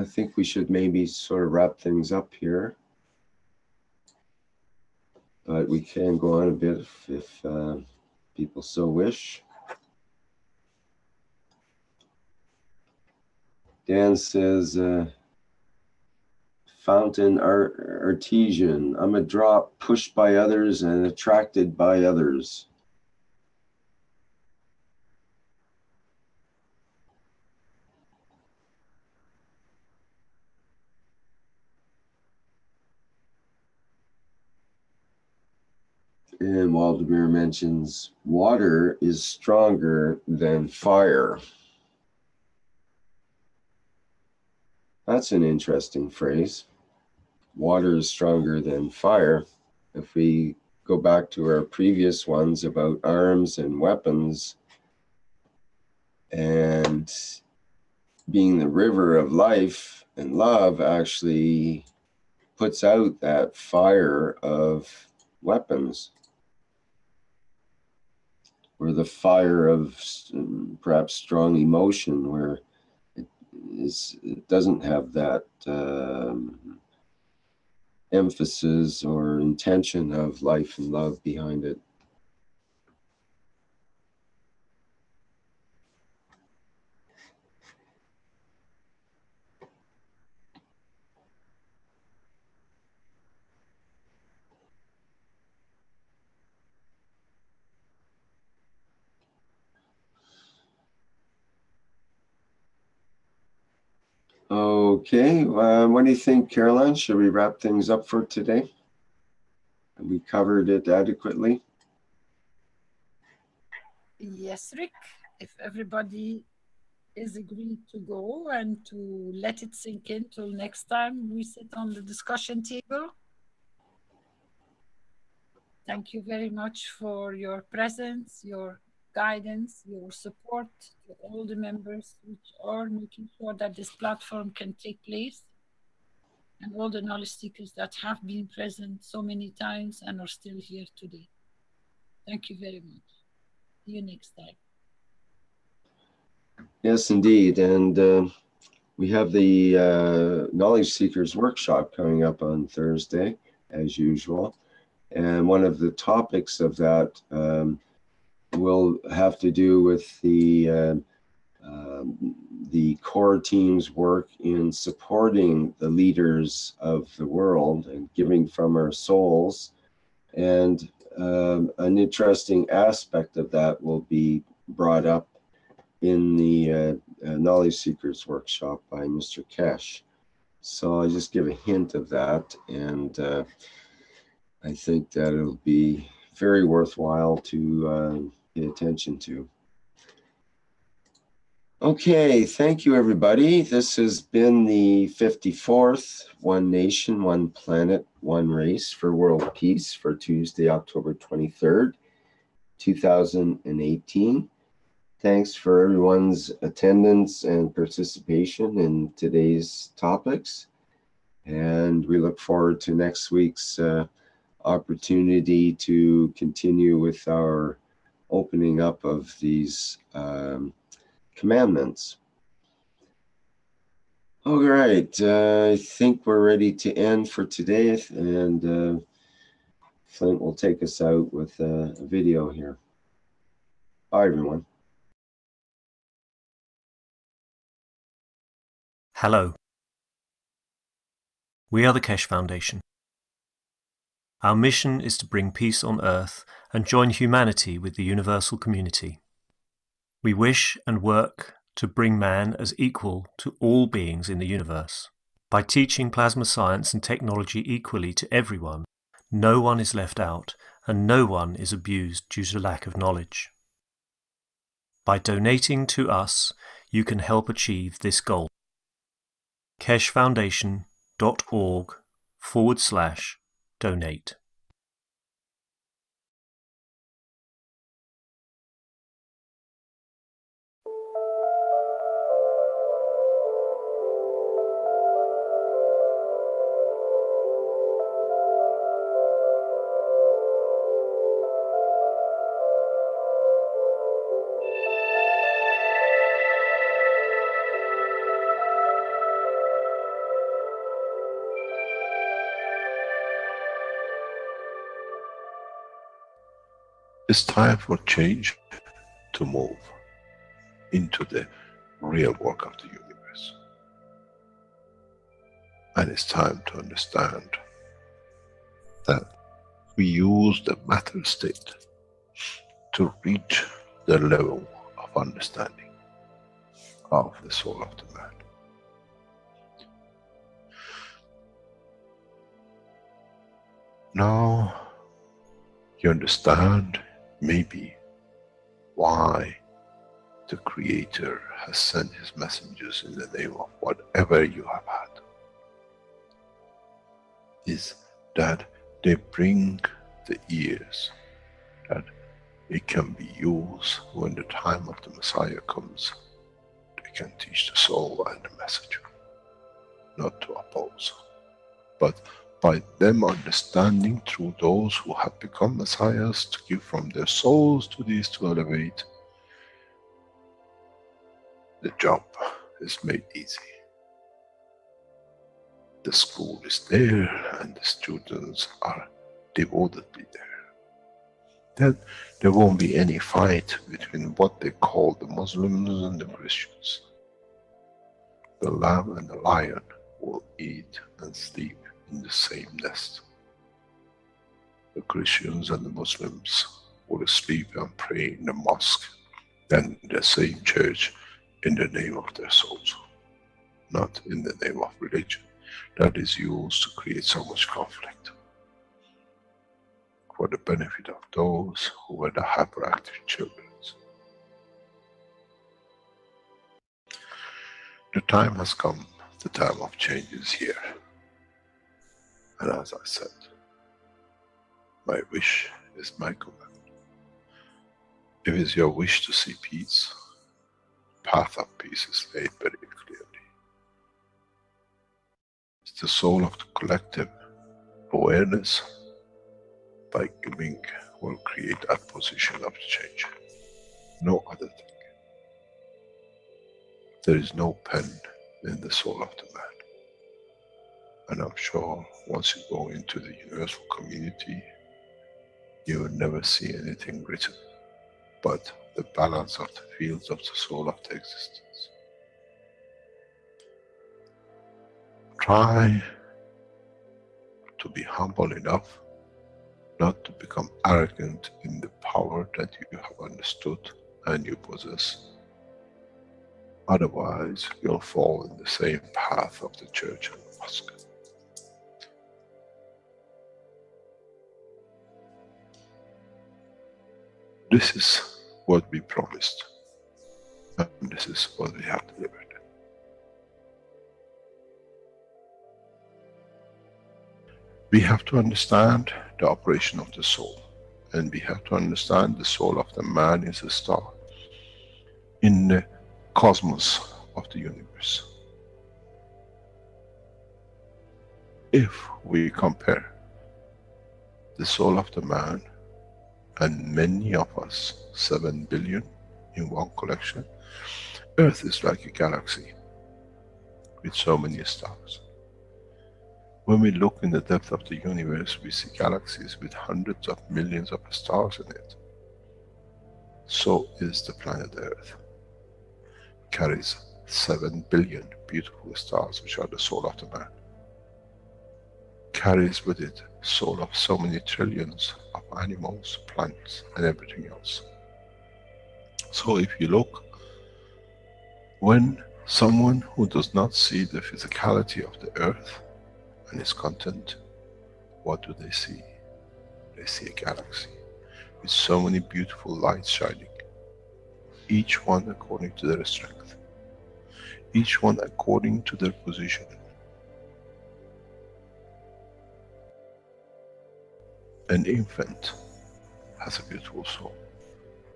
Speaker 2: think we should maybe sort of wrap things up here. But we can go on a bit if people so wish. Dan says, fountain artesian. I'm a drop pushed by others and attracted by others. And Waldemar mentions water is stronger than fire. That's an interesting phrase. Water is stronger than fire. If we go back to our previous ones about arms and weapons and being the river of life and love actually puts out that fire of weapons, or the fire of perhaps strong emotion where it doesn't have that emphasis or intention of life and love behind it. Okay, what do you think, Caroline? Should we wrap things up for today? We covered it adequately.
Speaker 3: Yes, Rick, if everybody is agreed to go and to let it sink in till next time we sit on the discussion table. Thank you very much for your presence, your guidance, your support to all the members which are making sure that this platform can take place, and all the knowledge seekers that have been present so many times and are still here today. Thank you very much. See you next time.
Speaker 2: Yes, indeed. And we have the Knowledge Seekers Workshop coming up on Thursday, as usual. And one of the topics of that will have to do with the core team's work in supporting the leaders of the world and giving from our souls. And an interesting aspect of that will be brought up in the Knowledge Seekers Workshop by Mr. Keshe. So I'll just give a hint of that, and I think that it'll be very worthwhile to pay attention to. Okay, thank you, everybody. This has been the 54th One Nation, One Planet, One Race for World Peace for Tuesday, October 23rd, 2018. Thanks for everyone's attendance and participation in today's topics. And we look forward to next week's opportunity to continue with our opening up of these commandments. All right, I think we're ready to end for today, and Flint will take us out with a video here. Bye, everyone.
Speaker 15: Hello. We are the Keshe Foundation. Our mission is to bring peace on earth and join humanity with the universal community. We wish and work to bring man as equal to all beings in the universe. By teaching plasma science and technology equally to everyone, no one is left out and no one is abused due to lack of knowledge. By donating to us, you can help achieve this goal. keshefoundation.org/donate.
Speaker 1: It's time for change to move into the real work of the universe. And it's time to understand that we use the matter state to reach the level of understanding of the soul of the man. Now you understand maybe why the Creator has sent his messengers in the name of whatever you have had. Is that they bring the ears, that it can be used when the time of the Messiah comes. They can teach the soul and the message, not to oppose. But by them understanding through those who have become Messiahs to give from their souls to these to elevate, the job is made easy. The school is there and the students are devotedly there. Then there won't be any fight between what they call the Muslims and the Christians. The lamb and the lion will eat and sleep in the same nest. The Christians and the Muslims will sleep and pray in the mosque and in the same church in the name of their souls, not in the name of religion that is used to create so much conflict for the benefit of those who were the hyperactive children. The time has come, the time of change is here. And as I said, my wish is my command. If it's your wish to see peace, path of peace is laid very clearly. It's the soul of the collective awareness by giving will create that position of change. No other thing. There is no pen in the soul of the man. And I'm sure once you go into the universal community, you will never see anything written but the balance of the fields of the soul of the existence. Try to be humble enough not to become arrogant in the power that you have understood and you possess. Otherwise, you'll fall in the same path of the church and the mosque. This is what we promised, and this is what we have delivered. We have to understand the operation of the soul, and we have to understand the soul of the man is a star in the cosmos of the universe. If we compare the soul of the man and many of us, 7 billion in one collection, Earth is like a galaxy with so many stars. When we look in the depth of the universe, we see galaxies with hundreds of millions of stars in it. So is the planet Earth. Carries 7 billion beautiful stars, which are the soul of the man, carries with it soul of so many trillions of animals, plants, and everything else. So if you look, when someone who does not see the physicality of the earth and its content, what do they see? They see a galaxy with so many beautiful lights shining, each one according to their strength, each one according to their position. An infant has a beautiful soul,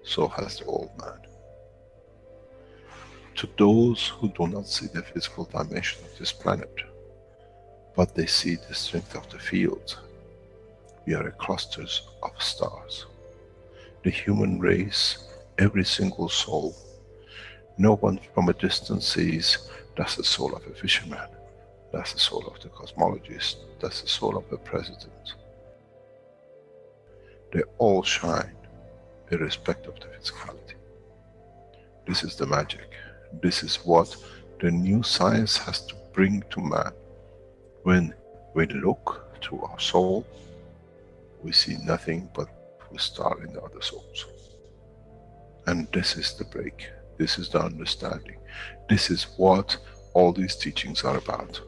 Speaker 1: so has the old man. To those who do not see the physical dimension of this planet, but they see the strength of the field, we are clusters of stars. The human race, every single soul, no one from a distance sees that's the soul of a fisherman, that's the soul of the cosmologist, that's the soul of the president. They all shine irrespective of the physicality. This is the magic. This is what the new science has to bring to man. When we look through our soul, we see nothing but a star in the other souls. And this is the break. This is the understanding. This is what all these teachings are about.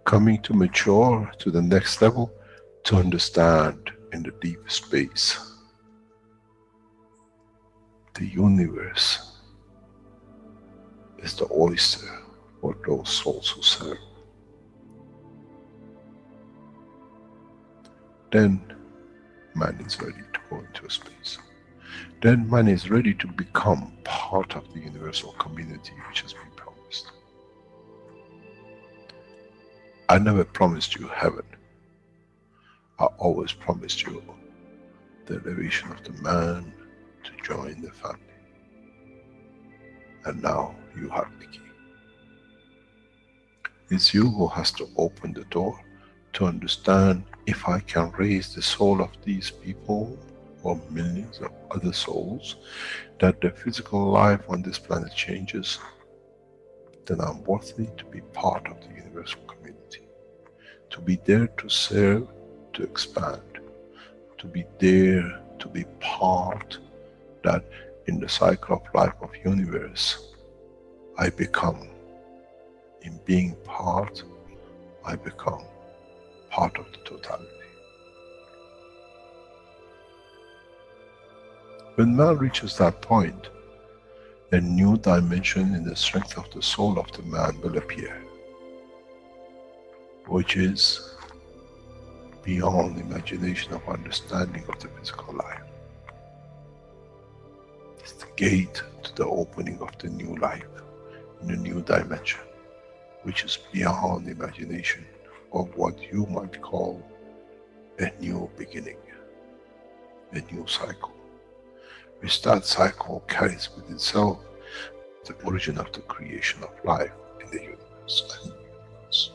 Speaker 1: Coming to mature to the next level, to understand in the deep space, the universe is the oyster for those souls who serve. Then man is ready to go into space. Then man is ready to become part of the universal community which has been promised. I never promised you heaven. I always promised you the elevation of the man to join the family. And now you have the key. It's you who has to open the door to understand, if I can raise the soul of these people or millions of other souls, that the physical life on this planet changes, then I'm worthy to be part of the universal community. To be there to serve, to expand, to be there to be part, that in the cycle of life of universe, I become, in being part, I become part of the totality. When man reaches that point, a new dimension in the strength of the soul of the man will appear, which is beyond imagination of understanding of the physical life. It's the gate to the opening of the new life, in a new dimension, which is beyond imagination of what you might call a new beginning, a new cycle, which that cycle carries with itself the origin of the creation of life in the universe and the universe.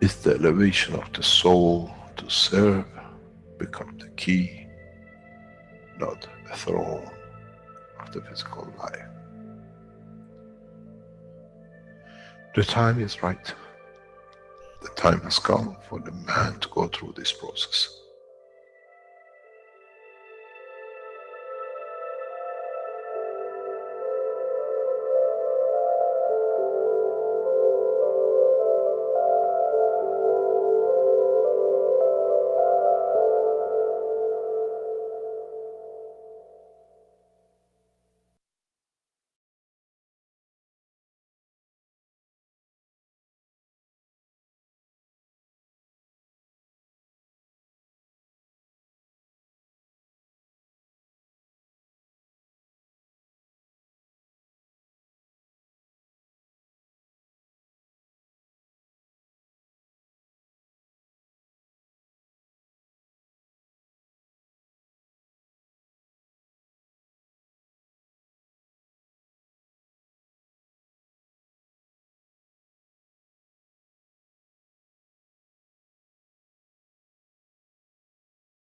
Speaker 1: It's the elevation of the soul to serve become the key, not a throne of the physical life. The time is right. The time has come for the man to go through this process.